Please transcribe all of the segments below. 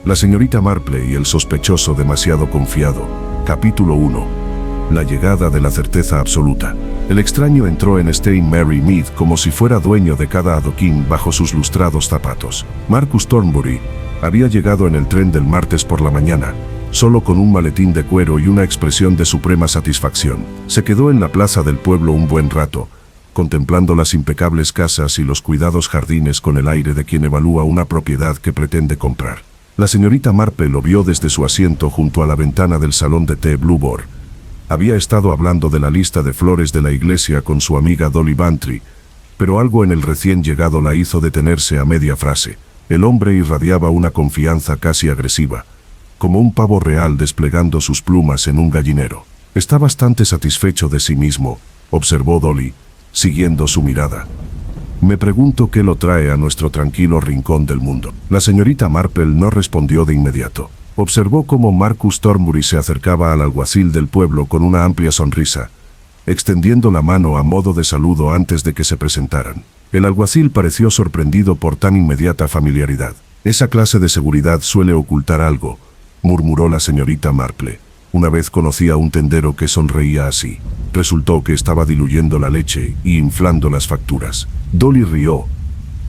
La señorita Marple y el sospechoso demasiado confiado. Capítulo 1. La llegada de la certeza absoluta. El extraño entró en St. Mary Mead como si fuera dueño de cada adoquín bajo sus lustrados zapatos. Marcus Thornbury había llegado en el tren del martes por la mañana, solo con un maletín de cuero y una expresión de suprema satisfacción. Se quedó en la plaza del pueblo un buen rato, contemplando las impecables casas y los cuidados jardines con el aire de quien evalúa una propiedad que pretende comprar. La señorita Marple lo vio desde su asiento junto a la ventana del salón de té Blue Boar. Había estado hablando de la lista de flores de la iglesia con su amiga Dolly Bantry, pero algo en el recién llegado la hizo detenerse a media frase. El hombre irradiaba una confianza casi agresiva, como un pavo real desplegando sus plumas en un gallinero. Está bastante satisfecho de sí mismo, observó Dolly, siguiendo su mirada. Me pregunto qué lo trae a nuestro tranquilo rincón del mundo. La señorita Marple no respondió de inmediato. Observó cómo Marcus Thornbury se acercaba al alguacil del pueblo con una amplia sonrisa, extendiendo la mano a modo de saludo antes de que se presentaran. El alguacil pareció sorprendido por tan inmediata familiaridad. Esa clase de seguridad suele ocultar algo, murmuró la señorita Marple. Una vez conocí a un tendero que sonreía así. Resultó que estaba diluyendo la leche y inflando las facturas. Dolly rió,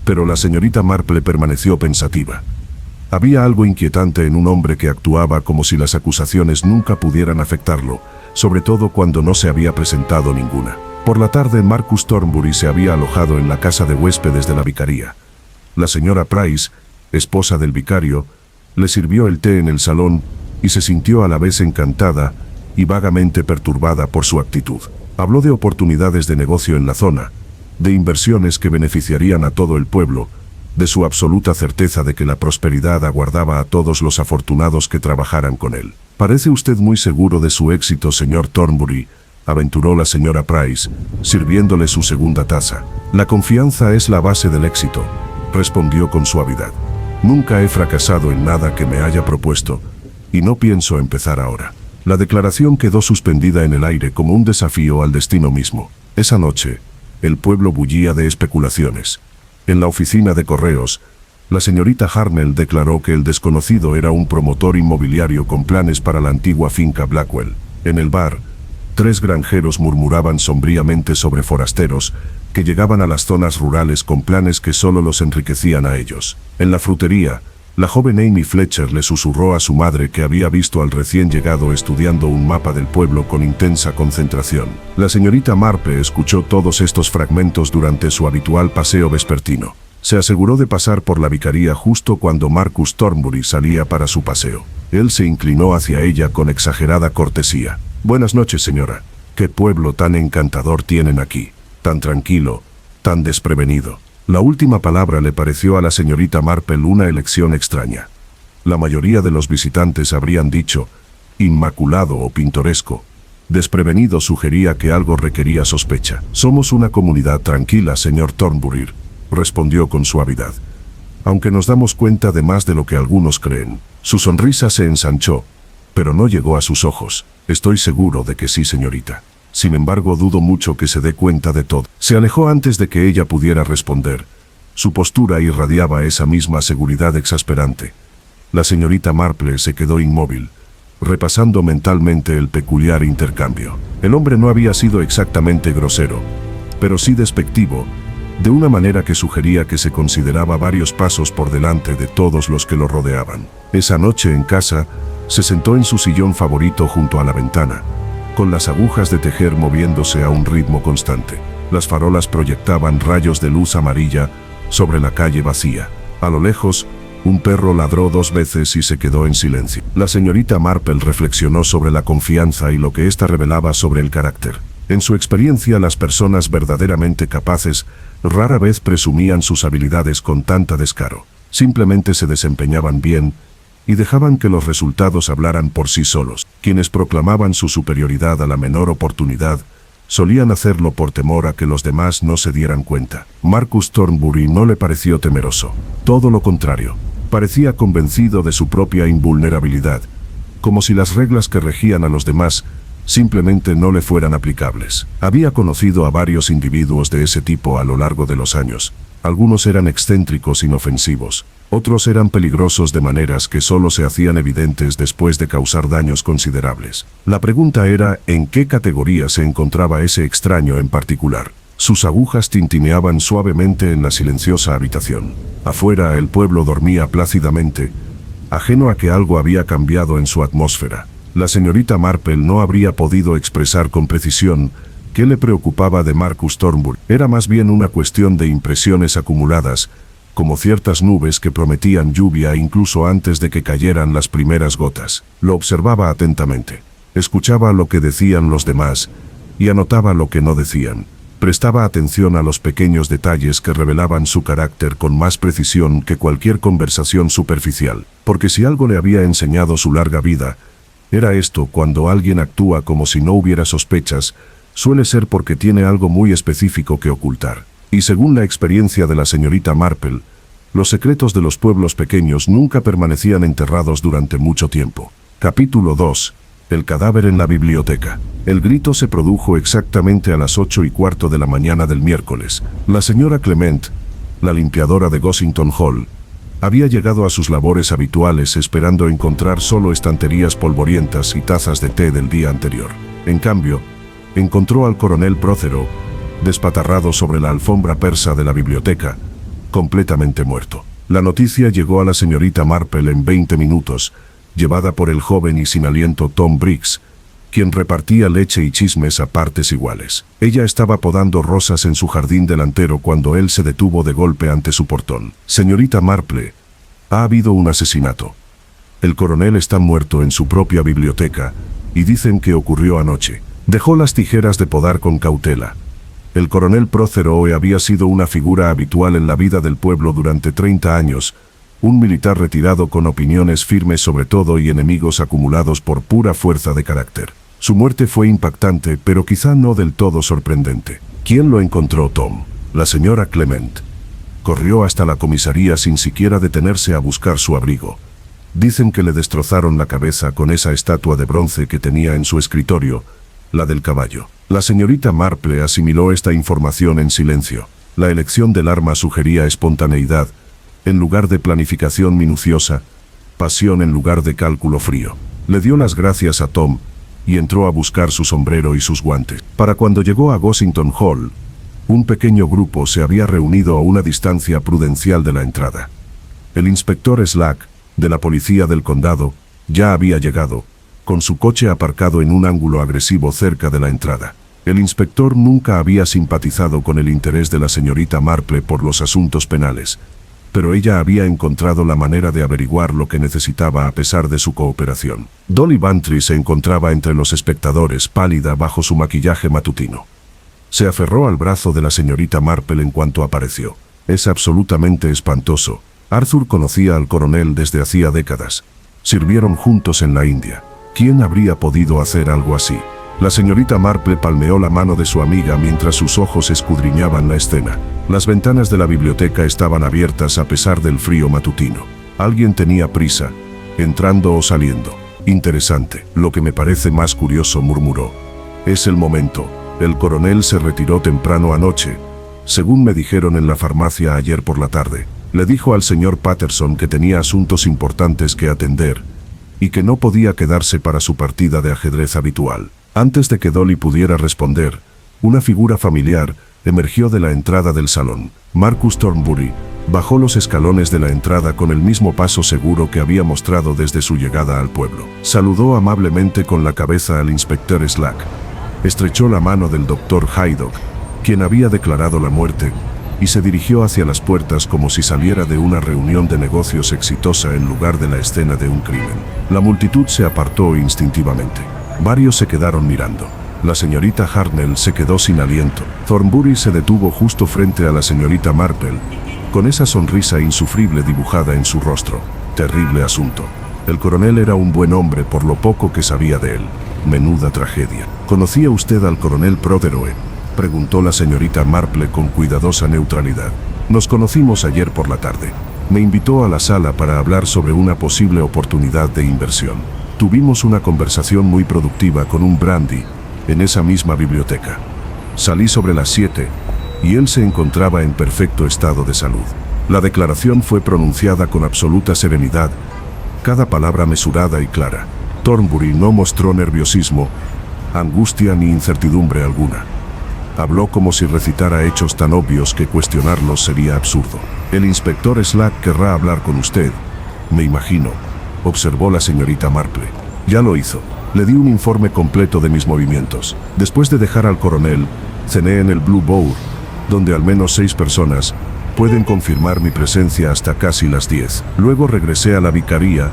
pero la señorita Marple permaneció pensativa. Había algo inquietante en un hombre que actuaba como si las acusaciones nunca pudieran afectarlo, sobre todo cuando no se había presentado ninguna. Por la tarde Marcus Thornbury se había alojado en la casa de huéspedes de la vicaría. La señora Price, esposa del vicario, le sirvió el té en el salón y se sintió a la vez encantada y vagamente perturbada por su actitud. Habló de oportunidades de negocio en la zona, de inversiones que beneficiarían a todo el pueblo, de su absoluta certeza de que la prosperidad aguardaba a todos los afortunados que trabajaran con él. «Parece usted muy seguro de su éxito, señor Thornbury», aventuró la señora Price, sirviéndole su segunda taza. «La confianza es la base del éxito», respondió con suavidad. «Nunca he fracasado en nada que me haya propuesto, y no pienso empezar ahora». La declaración quedó suspendida en el aire como un desafío al destino mismo. Esa noche, el pueblo bullía de especulaciones. En la oficina de correos, la señorita Harnell declaró que el desconocido era un promotor inmobiliario con planes para la antigua finca Blackwell. En el bar, 3 granjeros murmuraban sombríamente sobre forasteros que llegaban a las zonas rurales con planes que solo los enriquecían a ellos. En la frutería, la joven Amy Fletcher le susurró a su madre que había visto al recién llegado estudiando un mapa del pueblo con intensa concentración. La señorita Marple escuchó todos estos fragmentos durante su habitual paseo vespertino. Se aseguró de pasar por la vicaría justo cuando Marcus Thornbury salía para su paseo. Él se inclinó hacia ella con exagerada cortesía. «Buenas noches, señora. ¿Qué pueblo tan encantador tienen aquí? Tan tranquilo, tan desprevenido». La última palabra le pareció a la señorita Marple una elección extraña. La mayoría de los visitantes habrían dicho, inmaculado o pintoresco. Desprevenido sugería que algo requería sospecha. «Somos una comunidad tranquila, señor Thornbury», respondió con suavidad. «Aunque nos damos cuenta de más de lo que algunos creen». Su sonrisa se ensanchó, pero no llegó a sus ojos. «Estoy seguro de que sí, señorita. Sin embargo, dudo mucho que se dé cuenta de todo». Se alejó antes de que ella pudiera responder. Su postura irradiaba esa misma seguridad exasperante. La señorita Marple se quedó inmóvil, repasando mentalmente el peculiar intercambio. El hombre no había sido exactamente grosero, pero sí despectivo, de una manera que sugería que se consideraba varios pasos por delante de todos los que lo rodeaban. Esa noche en casa, se sentó en su sillón favorito junto a la ventana, con las agujas de tejer moviéndose a un ritmo constante. Las farolas proyectaban rayos de luz amarilla sobre la calle vacía. A lo lejos, un perro ladró 2 veces y se quedó en silencio. La señorita Marple reflexionó sobre la confianza y lo que ésta revelaba sobre el carácter. En su experiencia, las personas verdaderamente capaces rara vez presumían sus habilidades con tanta descaro. Simplemente se desempeñaban bien y dejaban que los resultados hablaran por sí solos. Quienes proclamaban su superioridad a la menor oportunidad solían hacerlo por temor a que los demás no se dieran cuenta. Marcus Thornbury no le pareció temeroso. Todo lo contrario. Parecía convencido de su propia invulnerabilidad, como si las reglas que regían a los demás simplemente no le fueran aplicables. Había conocido a varios individuos de ese tipo a lo largo de los años. Algunos eran excéntricos inofensivos, Otros eran peligrosos de maneras que solo se hacían evidentes después de causar daños considerables. La pregunta era en qué categoría se encontraba ese extraño en particular. Sus agujas tintineaban suavemente en la silenciosa habitación. Afuera el pueblo dormía plácidamente, ajeno a que algo había cambiado en su atmósfera. La señorita Marple no habría podido expresar con precisión qué le preocupaba de Marcus Thornbury. Era más bien una cuestión de impresiones acumuladas, como ciertas nubes que prometían lluvia incluso antes de que cayeran las primeras gotas. Lo observaba atentamente. Escuchaba lo que decían los demás y anotaba lo que no decían. Prestaba atención a los pequeños detalles que revelaban su carácter con más precisión que cualquier conversación superficial, porque si algo le había enseñado su larga vida, era esto: cuando alguien actúa como si no hubiera sospechas, suele ser porque tiene algo muy específico que ocultar. Y según la experiencia de la señorita Marple, los secretos de los pueblos pequeños nunca permanecían enterrados durante mucho tiempo. Capítulo 2. El cadáver en la biblioteca. El grito se produjo exactamente a las 8:15 de la mañana del miércoles. La señora Clement, la limpiadora de Gossington Hall, había llegado a sus labores habituales esperando encontrar solo estanterías polvorientas y tazas de té del día anterior. En cambio, encontró al coronel Prothero, despatarrado sobre la alfombra persa de la biblioteca, completamente muerto. La noticia llegó a la señorita Marple en 20 minutos, llevada por el joven y sin aliento Tom Briggs, quien repartía leche y chismes a partes iguales. Ella estaba podando rosas en su jardín delantero cuando él se detuvo de golpe ante su portón. Señorita Marple, ha habido un asesinato. El coronel está muerto en su propia biblioteca, y dicen que ocurrió anoche. Dejó las tijeras de podar con cautela. El coronel Prothero había sido una figura habitual en la vida del pueblo durante 30 años, un militar retirado con opiniones firmes sobre todo y enemigos acumulados por pura fuerza de carácter. Su muerte fue impactante, pero quizá no del todo sorprendente. ¿Quién lo encontró, Tom? La señora Clement. Corrió hasta la comisaría sin siquiera detenerse a buscar su abrigo. Dicen que le destrozaron la cabeza con esa estatua de bronce que tenía en su escritorio, la del caballo. La señorita Marple asimiló esta información en silencio. La elección del arma sugería espontaneidad, en lugar de planificación minuciosa, pasión en lugar de cálculo frío. Le dio las gracias a Tom y entró a buscar su sombrero y sus guantes. Para cuando llegó a Gossington Hall, un pequeño grupo se había reunido a una distancia prudencial de la entrada. El inspector Slack, de la policía del condado, ya había llegado, con su coche aparcado en un ángulo agresivo cerca de la entrada. El inspector nunca había simpatizado con el interés de la señorita Marple por los asuntos penales, pero ella había encontrado la manera de averiguar lo que necesitaba a pesar de su cooperación. Dolly Bantry se encontraba entre los espectadores, pálida bajo su maquillaje matutino. Se aferró al brazo de la señorita Marple en cuanto apareció. Es absolutamente espantoso. Arthur conocía al coronel desde hacía décadas. Sirvieron juntos en la India. ¿Quién habría podido hacer algo así? La señorita Marple palmeó la mano de su amiga mientras sus ojos escudriñaban la escena. Las ventanas de la biblioteca estaban abiertas a pesar del frío matutino. Alguien tenía prisa, entrando o saliendo. Interesante. Lo que me parece más curioso, murmuró. Es el momento. El coronel se retiró temprano anoche, según me dijeron en la farmacia ayer por la tarde. Le dijo al señor Patterson que tenía asuntos importantes que atender y que no podía quedarse para su partida de ajedrez habitual. Antes de que Dolly pudiera responder, una figura familiar emergió de la entrada del salón. Marcus Thornbury bajó los escalones de la entrada con el mismo paso seguro que había mostrado desde su llegada al pueblo. Saludó amablemente con la cabeza al inspector Slack. Estrechó la mano del doctor Haydock, quien había declarado la muerte, y se dirigió hacia las puertas como si saliera de una reunión de negocios exitosa en lugar de la escena de un crimen. La multitud se apartó instintivamente. Varios se quedaron mirando. La señorita Hartnell se quedó sin aliento. Thornbury se detuvo justo frente a la señorita Marple, con esa sonrisa insufrible dibujada en su rostro. Terrible asunto. El coronel era un buen hombre por lo poco que sabía de él. Menuda tragedia. ¿Conocía usted al coronel Prothero? Preguntó la señorita Marple con cuidadosa neutralidad. Nos conocimos ayer por la tarde. Me invitó a la sala para hablar sobre una posible oportunidad de inversión. Tuvimos una conversación muy productiva con un brandy en esa misma biblioteca. Salí sobre las 7 y él se encontraba en perfecto estado de salud. La declaración fue pronunciada con absoluta serenidad, cada palabra mesurada y clara. Thornbury no mostró nerviosismo, angustia ni incertidumbre alguna. Habló como si recitara hechos tan obvios que cuestionarlos sería absurdo. El inspector Slack querrá hablar con usted, me imagino, observó la señorita Marple. Ya lo hizo. Le di un informe completo de mis movimientos. Después de dejar al coronel, cené en el Blue Boar, donde al menos 6 personas pueden confirmar mi presencia hasta casi las 10. Luego regresé a la vicaría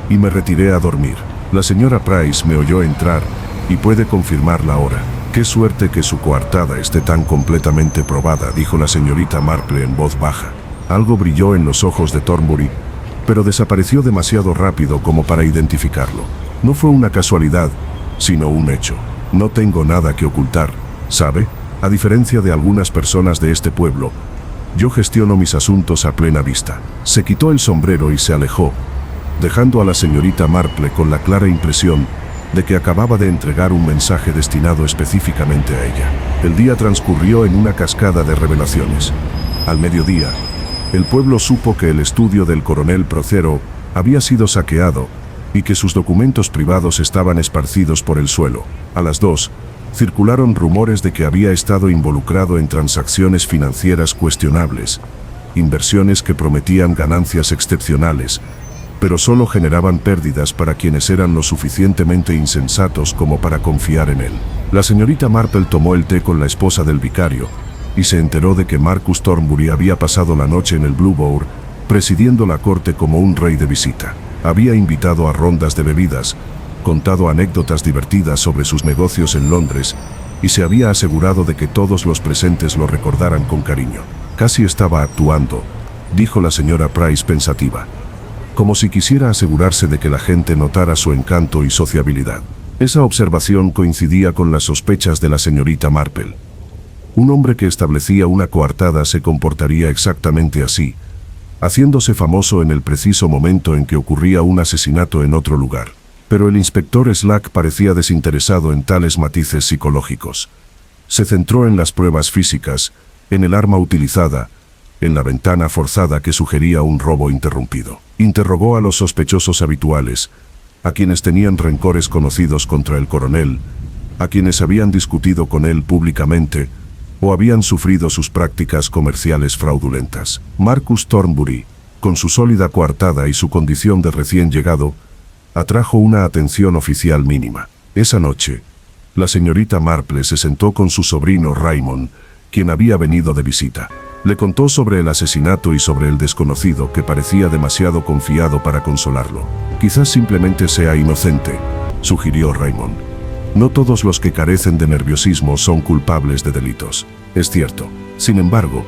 y me retiré a dormir. La señora Price me oyó entrar y puede confirmar la hora. Qué suerte que su coartada esté tan completamente probada, dijo la señorita Marple en voz baja. Algo brilló en los ojos de Thornbury, pero desapareció demasiado rápido como para identificarlo. No fue una casualidad, sino un hecho. No tengo nada que ocultar, ¿sabe? A diferencia de algunas personas de este pueblo, yo gestiono mis asuntos a plena vista. Se quitó el sombrero y se alejó, dejando a la señorita Marple con la clara impresión de que acababa de entregar un mensaje destinado específicamente a ella. El día transcurrió en una cascada de revelaciones. Al mediodía, el pueblo supo que el estudio del coronel Prothero había sido saqueado y que sus documentos privados estaban esparcidos por el suelo. A las 2, circularon rumores de que había estado involucrado en transacciones financieras cuestionables, inversiones que prometían ganancias excepcionales, pero solo generaban pérdidas para quienes eran lo suficientemente insensatos como para confiar en él. La señorita Marple tomó el té con la esposa del vicario y se enteró de que Marcus Thornbury había pasado la noche en el Blue Boar, presidiendo la corte como un rey de visita. Había invitado a rondas de bebidas, contado anécdotas divertidas sobre sus negocios en Londres y se había asegurado de que todos los presentes lo recordaran con cariño. Casi estaba actuando, dijo la señora Price pensativa, como si quisiera asegurarse de que la gente notara su encanto y sociabilidad. Esa observación coincidía con las sospechas de la señorita Marple. Un hombre que establecía una coartada se comportaría exactamente así, haciéndose famoso en el preciso momento en que ocurría un asesinato en otro lugar. Pero el inspector Slack parecía desinteresado en tales matices psicológicos. Se centró en las pruebas físicas, en el arma utilizada, en la ventana forzada que sugería un robo interrumpido. Interrogó a los sospechosos habituales, a quienes tenían rencores conocidos contra el coronel, a quienes habían discutido con él públicamente o habían sufrido sus prácticas comerciales fraudulentas. Marcus Thornbury, con su sólida coartada y su condición de recién llegado, atrajo una atención oficial mínima. Esa noche, la señorita Marple se sentó con su sobrino Raymond, quien había venido de visita. Le contó sobre el asesinato y sobre el desconocido que parecía demasiado confiado para consolarlo. Quizás simplemente sea inocente, sugirió Raymond. No todos los que carecen de nerviosismo son culpables de delitos. Es cierto. Sin embargo,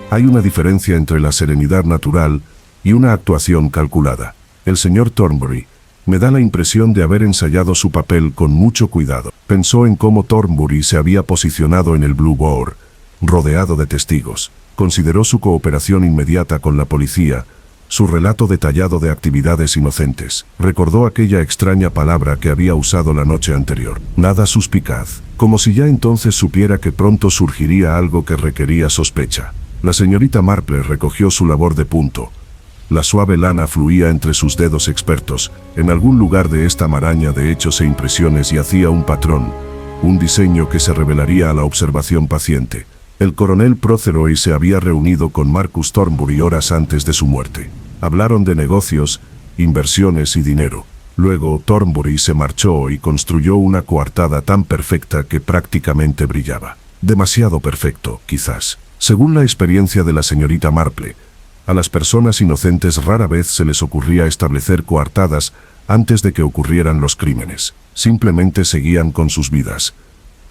hay una diferencia entre la serenidad natural y una actuación calculada. El señor Thornbury me da la impresión de haber ensayado su papel con mucho cuidado. Pensó en cómo Thornbury se había posicionado en el Blue Boar, rodeado de testigos. Consideró su cooperación inmediata con la policía, su relato detallado de actividades inocentes. Recordó aquella extraña palabra que había usado la noche anterior. Nada suspicaz. Como si ya entonces supiera que pronto surgiría algo que requería sospecha. La señorita Marple recogió su labor de punto. La suave lana fluía entre sus dedos expertos. En algún lugar de esta maraña de hechos e impresiones yacía un patrón, un diseño que se revelaría a la observación paciente. El coronel Prothero se había reunido con Marcus Thornbury horas antes de su muerte. Hablaron de negocios, inversiones y dinero. Luego Thornbury se marchó y construyó una coartada tan perfecta que prácticamente brillaba. Demasiado perfecto, quizás. Según la experiencia de la señorita Marple, a las personas inocentes rara vez se les ocurría establecer coartadas antes de que ocurrieran los crímenes. Simplemente seguían con sus vidas,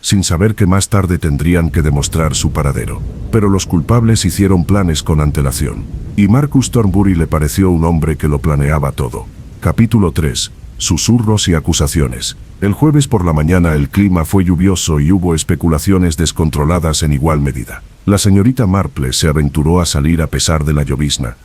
sin saber que más tarde tendrían que demostrar su paradero. Pero los culpables hicieron planes con antelación. Y Marcus Thornbury le pareció un hombre que lo planeaba todo. Capítulo 3. Susurros y acusaciones. El jueves por la mañana el clima fue lluvioso y hubo especulaciones descontroladas en igual medida. La señorita Marple se aventuró a salir a pesar de la llovizna,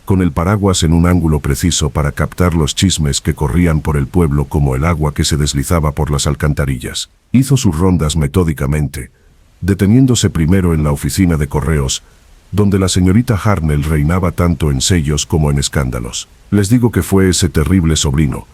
con el paraguas en un ángulo preciso para captar los chismes que corrían por el pueblo como el agua que se deslizaba por las alcantarillas. Hizo sus rondas metódicamente, deteniéndose primero en la oficina de correos, donde la señorita Harnell reinaba tanto en sellos como en escándalos. Les digo que fue ese terrible sobrino,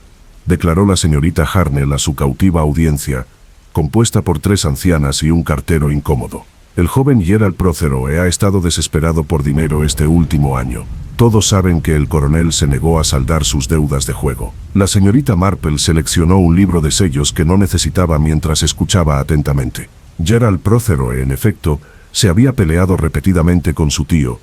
declaró la señorita Harnell a su cautiva audiencia, compuesta por 3 ancianas y un cartero incómodo. El joven Gerald Protheroe ha estado desesperado por dinero este último año. Todos saben que el coronel se negó a saldar sus deudas de juego. La señorita Marple seleccionó un libro de sellos que no necesitaba mientras escuchaba atentamente. Gerald Protheroe, en efecto, se había peleado repetidamente con su tío,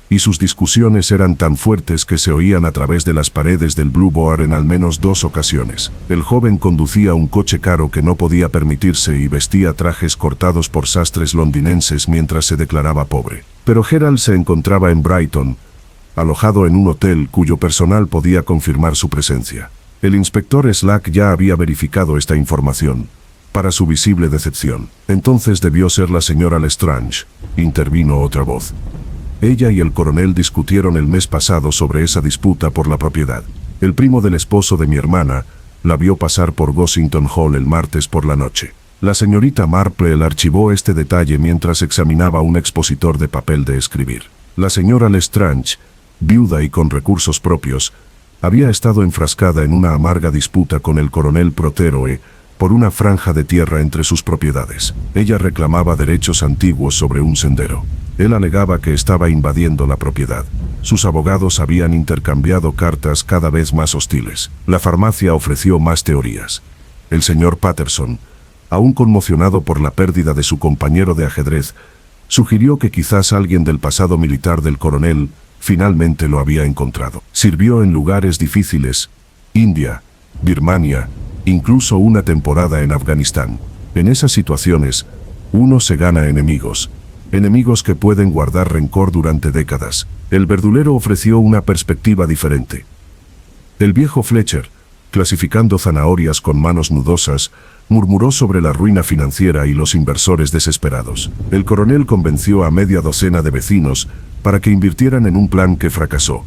y sus discusiones eran tan fuertes que se oían a través de las paredes del Blue Boar en al menos 2 ocasiones. El joven conducía un coche caro que no podía permitirse y vestía trajes cortados por sastres londinenses mientras se declaraba pobre. Pero Gerald se encontraba en Brighton, alojado en un hotel cuyo personal podía confirmar su presencia. El inspector Slack ya había verificado esta información, para su visible decepción. Entonces debió ser la señora Lestrange, intervino otra voz. Ella y el coronel discutieron el mes pasado sobre esa disputa por la propiedad. El primo del esposo de mi hermana la vio pasar por Gossington Hall el martes por la noche. La señorita Marple archivó este detalle mientras examinaba un expositor de papel de escribir. La señora Lestrange, viuda y con recursos propios, había estado enfrascada en una amarga disputa con el coronel Protheroe por una franja de tierra entre sus propiedades. Ella reclamaba derechos antiguos sobre un sendero. Él alegaba que estaba invadiendo la propiedad. Sus abogados habían intercambiado cartas cada vez más hostiles. La farmacia ofreció más teorías. El señor Patterson, aún conmocionado por la pérdida de su compañero de ajedrez, sugirió que quizás alguien del pasado militar del coronel finalmente lo había encontrado. Sirvió en lugares difíciles, India, Birmania, incluso una temporada en Afganistán. En esas situaciones, uno se gana enemigos que pueden guardar rencor durante décadas. El verdulero ofreció una perspectiva diferente. El viejo Fletcher, clasificando zanahorias con manos nudosas, murmuró sobre la ruina financiera y los inversores desesperados. El coronel convenció a media docena de vecinos para que invirtieran en un plan que fracasó.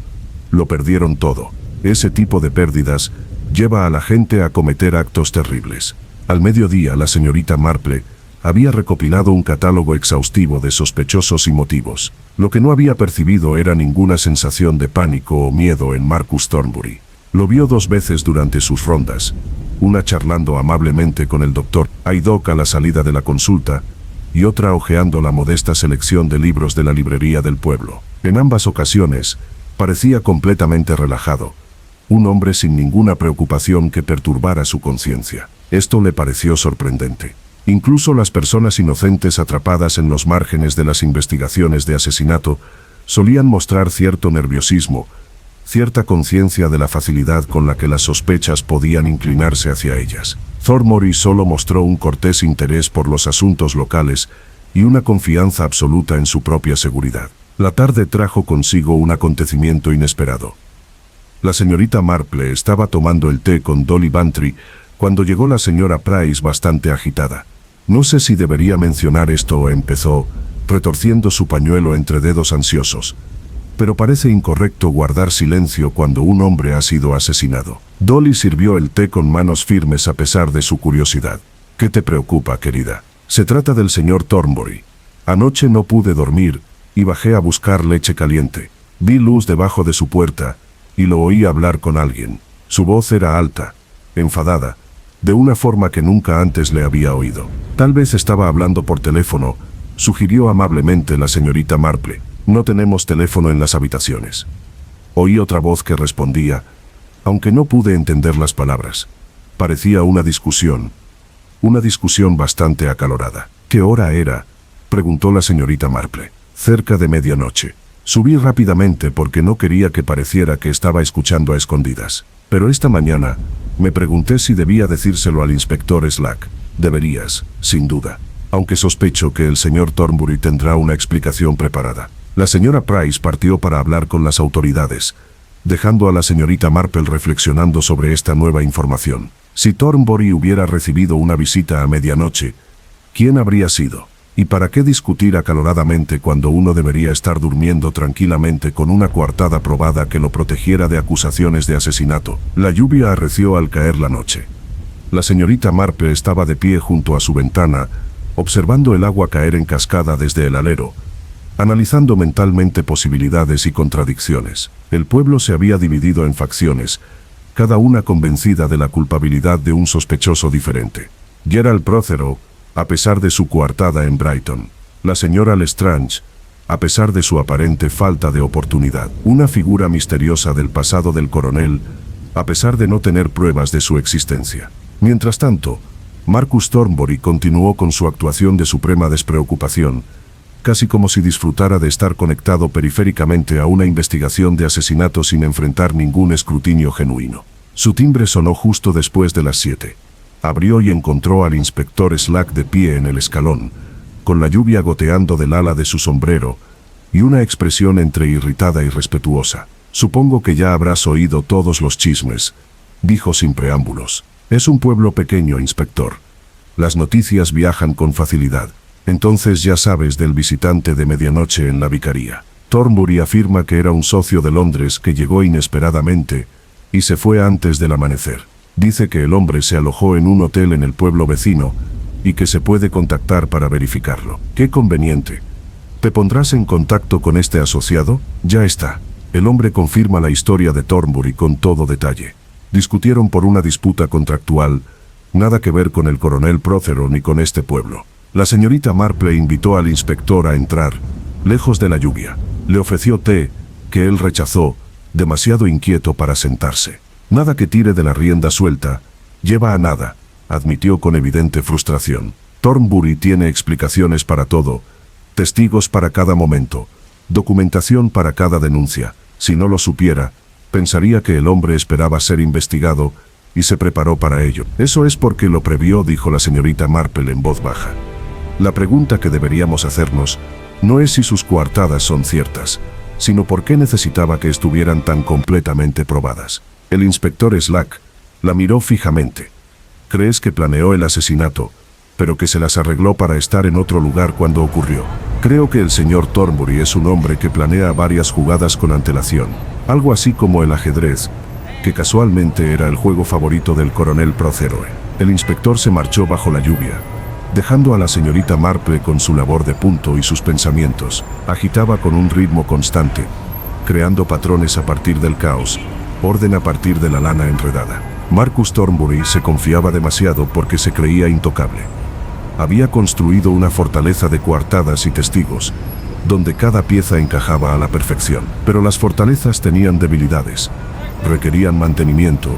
Lo perdieron todo. Ese tipo de pérdidas lleva a la gente a cometer actos terribles. Al mediodía, la señorita Marple había recopilado un catálogo exhaustivo de sospechosos y motivos. Lo que no había percibido era ninguna sensación de pánico o miedo en Marcus Thornbury. Lo vio 2 veces durante sus rondas, una charlando amablemente con el doctor Haydock a la salida de la consulta, y otra hojeando la modesta selección de libros de la librería del pueblo. En ambas ocasiones, parecía completamente relajado, un hombre sin ninguna preocupación que perturbara su conciencia. Esto le pareció sorprendente. Incluso las personas inocentes atrapadas en los márgenes de las investigaciones de asesinato solían mostrar cierto nerviosismo, cierta conciencia de la facilidad con la que las sospechas podían inclinarse hacia ellas. Thornbury solo mostró un cortés interés por los asuntos locales y una confianza absoluta en su propia seguridad. La tarde trajo consigo un acontecimiento inesperado. La señorita Marple estaba tomando el té con Dolly Bantry cuando llegó la señora Price bastante agitada. No sé si debería mencionar esto, empezó, retorciendo su pañuelo entre dedos ansiosos. Pero parece incorrecto guardar silencio cuando un hombre ha sido asesinado. Dolly sirvió el té con manos firmes a pesar de su curiosidad. ¿Qué te preocupa, querida? Se trata del señor Thornbury. Anoche no pude dormir y bajé a buscar leche caliente. Vi luz debajo de su puerta y lo oí hablar con alguien. Su voz era alta, enfadada, de una forma que nunca antes le había oído. Tal vez estaba hablando por teléfono, sugirió amablemente la señorita Marple. No tenemos teléfono en las habitaciones. Oí otra voz que respondía, aunque no pude entender las palabras. Parecía una discusión bastante acalorada. ¿Qué hora era?, preguntó la señorita Marple. Cerca de medianoche. Subí rápidamente porque no quería que pareciera que estaba escuchando a escondidas. Pero esta mañana, me pregunté si debía decírselo al inspector Slack. Deberías, sin duda. Aunque sospecho que el señor Thornbury tendrá una explicación preparada. La señora Price partió para hablar con las autoridades, dejando a la señorita Marple reflexionando sobre esta nueva información. Si Thornbury hubiera recibido una visita a medianoche, ¿quién habría sido? ¿Y para qué discutir acaloradamente cuando uno debería estar durmiendo tranquilamente con una coartada probada que lo protegiera de acusaciones de asesinato? La lluvia arreció al caer la noche. La señorita Marple estaba de pie junto a su ventana, observando el agua caer en cascada desde el alero, analizando mentalmente posibilidades y contradicciones. El pueblo se había dividido en facciones, cada una convencida de la culpabilidad de un sospechoso diferente. Gerald Prothero, a pesar de su coartada en Brighton. La señora Lestrange, a pesar de su aparente falta de oportunidad. Una figura misteriosa del pasado del coronel, a pesar de no tener pruebas de su existencia. Mientras tanto, Marcus Thornbury continuó con su actuación de suprema despreocupación, casi como si disfrutara de estar conectado periféricamente a una investigación de asesinato sin enfrentar ningún escrutinio genuino. Su timbre sonó justo después de las 7. Abrió y encontró al inspector Slack de pie en el escalón, con la lluvia goteando del ala de su sombrero, y una expresión entre irritada y respetuosa. «Supongo que ya habrás oído todos los chismes», dijo sin preámbulos. «Es un pueblo pequeño, inspector. Las noticias viajan con facilidad. Entonces ya sabes del visitante de medianoche en la vicaría». Thornbury afirma que era un socio de Londres que llegó inesperadamente y se fue antes del amanecer. Dice que el hombre se alojó en un hotel en el pueblo vecino y que se puede contactar para verificarlo. «Qué conveniente. ¿Te pondrás en contacto con este asociado?» «Ya está». El hombre confirma la historia de Thornbury con todo detalle. Discutieron por una disputa contractual, nada que ver con el coronel Prothero ni con este pueblo. La señorita Marple invitó al inspector a entrar, lejos de la lluvia. Le ofreció té, que él rechazó, demasiado inquieto para sentarse. «Nada que tire de la rienda suelta, lleva a nada», admitió con evidente frustración. «Thornbury tiene explicaciones para todo, testigos para cada momento, documentación para cada denuncia. Si no lo supiera, pensaría que el hombre esperaba ser investigado y se preparó para ello». «Eso es porque lo previó», dijo la señorita Marple en voz baja. «La pregunta que deberíamos hacernos no es si sus coartadas son ciertas, sino por qué necesitaba que estuvieran tan completamente probadas». El inspector Slack la miró fijamente. «¿Crees que planeó el asesinato, pero que se las arregló para estar en otro lugar cuando ocurrió?» «Creo que el señor Thornbury es un hombre que planea varias jugadas con antelación, algo así como el ajedrez, que casualmente era el juego favorito del coronel Prothero». El inspector se marchó bajo la lluvia, dejando a la señorita Marple con su labor de punto y sus pensamientos. Agitaba con un ritmo constante, creando patrones a partir del caos, orden a partir de la lana enredada. Marcus Thornbury se confiaba demasiado porque se creía intocable. Había construido una fortaleza de coartadas y testigos, donde cada pieza encajaba a la perfección. Pero las fortalezas tenían debilidades, requerían mantenimiento,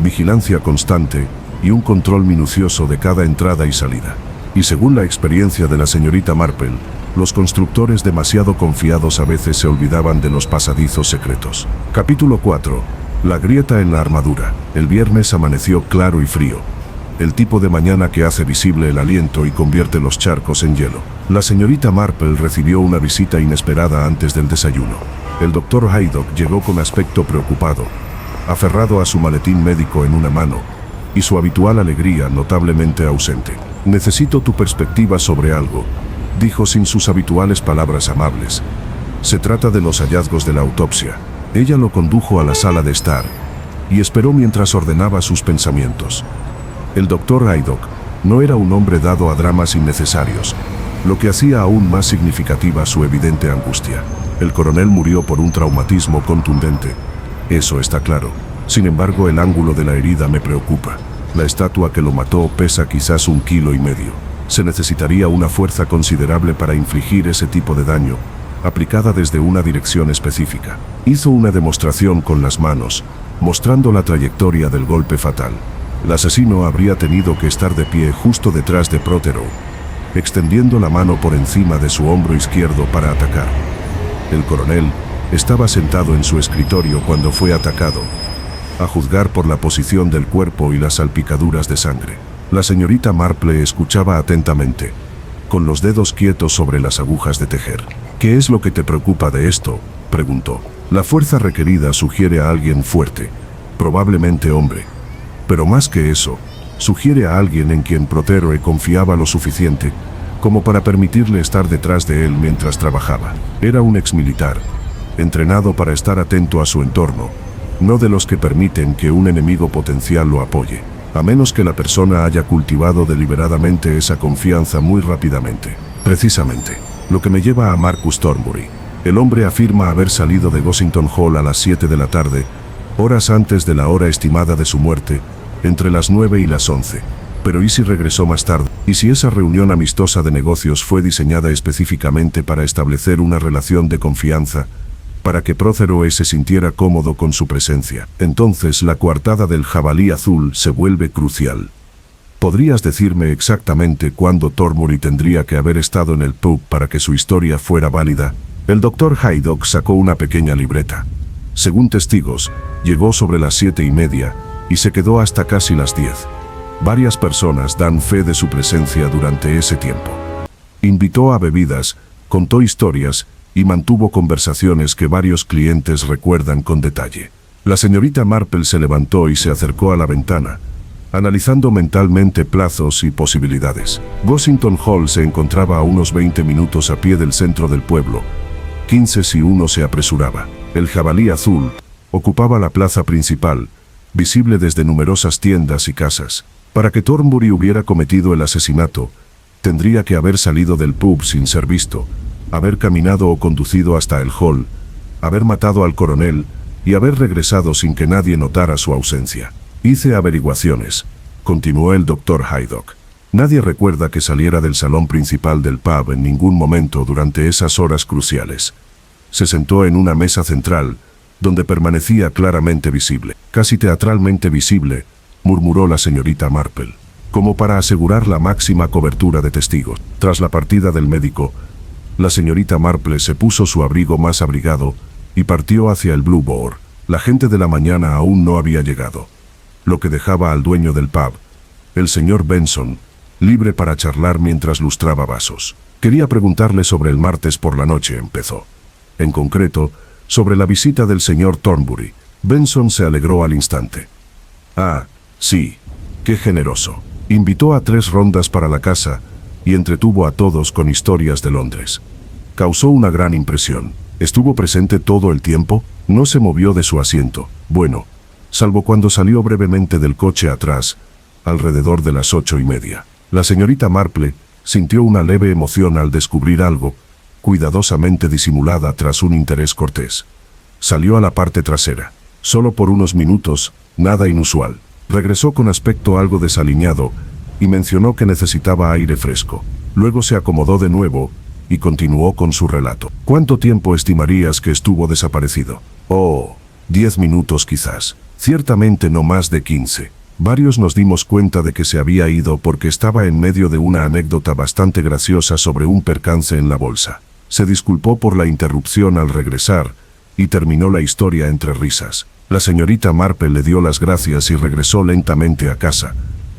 vigilancia constante y un control minucioso de cada entrada y salida. Y según la experiencia de la señorita Marple, los constructores demasiado confiados a veces se olvidaban de los pasadizos secretos. Capítulo 4. La grieta en la armadura. El viernes amaneció claro y frío. El tipo de mañana que hace visible el aliento y convierte los charcos en hielo. La señorita Marple recibió una visita inesperada antes del desayuno. El doctor Haydock llegó con aspecto preocupado, aferrado a su maletín médico en una mano, y su habitual alegría notablemente ausente. «Necesito tu perspectiva sobre algo», dijo sin sus habituales palabras amables. «Se trata de los hallazgos de la autopsia». Ella lo condujo a la sala de estar y esperó mientras ordenaba sus pensamientos. El doctor Haydock no era un hombre dado a dramas innecesarios, lo que hacía aún más significativa su evidente angustia. El coronel murió por un traumatismo contundente. Eso está claro. Sin embargo, el ángulo de la herida me preocupa. La estatua que lo mató pesa quizás 1,5 kilos. Se necesitaría una fuerza considerable para infligir ese tipo de daño, aplicada desde una dirección específica. Hizo una demostración con las manos, mostrando la trayectoria del golpe fatal. El asesino habría tenido que estar de pie justo detrás de Prothero, extendiendo la mano por encima de su hombro izquierdo para atacar. El coronel estaba sentado en su escritorio cuando fue atacado, a juzgar por la posición del cuerpo y las salpicaduras de sangre. La señorita Marple escuchaba atentamente, con los dedos quietos sobre las agujas de tejer. «¿Qué es lo que te preocupa de esto?», preguntó. «La fuerza requerida sugiere a alguien fuerte, probablemente hombre. Pero más que eso, sugiere a alguien en quien Prothero confiaba lo suficiente como para permitirle estar detrás de él mientras trabajaba. Era un exmilitar, entrenado para estar atento a su entorno, no de los que permiten que un enemigo potencial lo apoye, a menos que la persona haya cultivado deliberadamente esa confianza muy rápidamente. Precisamente, Lo que me lleva a Marcus Thornbury. El hombre afirma haber salido de Gossington Hall a las 7 de la tarde, horas antes de la hora estimada de su muerte, entre las 9 y las 11. Pero ¿y si regresó más tarde? ¿Y si esa reunión amistosa de negocios fue diseñada específicamente para establecer una relación de confianza, para que Prothero se sintiera cómodo con su presencia? Entonces la coartada del jabalí azul se vuelve crucial. ¿Podrías decirme exactamente cuándo Thornbury tendría que haber estado en el pub para que su historia fuera válida? El Dr. Haydock sacó una pequeña libreta. Según testigos, llegó sobre las 7:30 y se quedó hasta casi las 10. Varias personas dan fe de su presencia durante ese tiempo. Invitó a bebidas, contó historias y mantuvo conversaciones que varios clientes recuerdan con detalle. La señorita Marple se levantó y se acercó a la ventana, analizando mentalmente plazos y posibilidades. Gossington Hall se encontraba a unos 20 minutos a pie del centro del pueblo, 15 si uno se apresuraba. El jabalí azul ocupaba la plaza principal, visible desde numerosas tiendas y casas. Para que Thornbury hubiera cometido el asesinato, tendría que haber salido del pub sin ser visto, haber caminado o conducido hasta el hall, haber matado al coronel y haber regresado sin que nadie notara su ausencia. Hice averiguaciones, continuó el Dr. Haydock. Nadie recuerda que saliera del salón principal del pub en ningún momento durante esas horas cruciales. Se sentó en una mesa central, donde permanecía claramente visible, casi teatralmente visible, murmuró la señorita Marple, como para asegurar la máxima cobertura de testigos. Tras la partida del médico, la señorita Marple se puso su abrigo más abrigado y partió hacia el Blue Boar. La gente de la mañana aún no había llegado, lo que dejaba al dueño del pub, el señor Benson, libre para charlar mientras lustraba vasos. Quería preguntarle sobre el martes por la noche, empezó. En concreto, sobre la visita del señor Thornbury. Benson se alegró al instante. Ah, sí, qué generoso. Invitó a 3 rondas para la casa y entretuvo a todos con historias de Londres. Causó una gran impresión. ¿Estuvo presente todo el tiempo? No se movió de su asiento. Bueno, salvo cuando salió brevemente del coche atrás, alrededor de las 8:30. La señorita Marple sintió una leve emoción al descubrir algo, cuidadosamente disimulada tras un interés cortés. Salió a la parte trasera. Solo por unos minutos, nada inusual. Regresó con aspecto algo desaliñado y mencionó que necesitaba aire fresco. Luego se acomodó de nuevo y continuó con su relato. ¿Cuánto tiempo estimarías que estuvo desaparecido? Oh, 10 minutos quizás. Ciertamente no más de 15. Varios nos dimos cuenta de que se había ido porque estaba en medio de una anécdota bastante graciosa sobre un percance en la bolsa. Se disculpó por la interrupción al regresar y terminó la historia entre risas. La señorita Marple le dio las gracias y regresó lentamente a casa,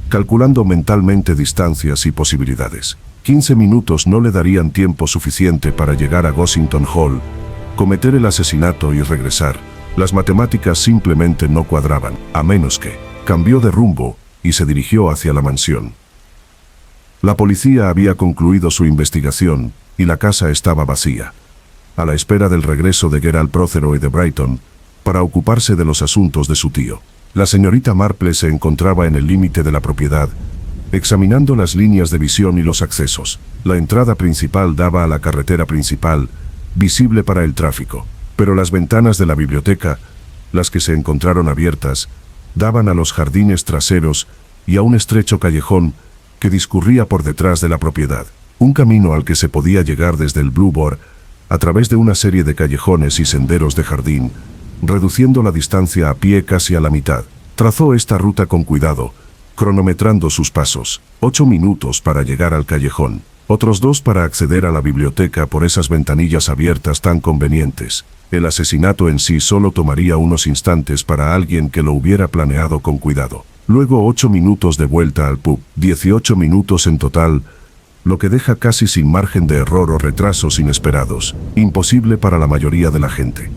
calculando mentalmente distancias y posibilidades. 15 minutos no le darían tiempo suficiente para llegar a Gossington Hall, cometer el asesinato y regresar. Las matemáticas simplemente no cuadraban, a menos que cambió de rumbo y se dirigió hacia la mansión. La policía había concluido su investigación y la casa estaba vacía, a la espera del regreso de Gerald Prothero y de Brighton, para ocuparse de los asuntos de su tío. La señorita Marple se encontraba en el límite de la propiedad, examinando las líneas de visión y los accesos. La entrada principal daba a la carretera principal, visible para el tráfico, pero las ventanas de la biblioteca, las que se encontraron abiertas, daban a los jardines traseros y a un estrecho callejón que discurría por detrás de la propiedad. Un camino al que se podía llegar desde el Blue Boar a través de una serie de callejones y senderos de jardín, reduciendo la distancia a pie casi a la mitad. Trazó esta ruta con cuidado, cronometrando sus pasos. 8 minutos para llegar al callejón, otros 2 para acceder a la biblioteca por esas ventanillas abiertas tan convenientes. El asesinato en sí solo tomaría unos instantes para alguien que lo hubiera planeado con cuidado. Luego 8 minutos de vuelta al pub, 18 minutos en total, lo que deja casi sin margen de error o retrasos inesperados, imposible para la mayoría de la gente.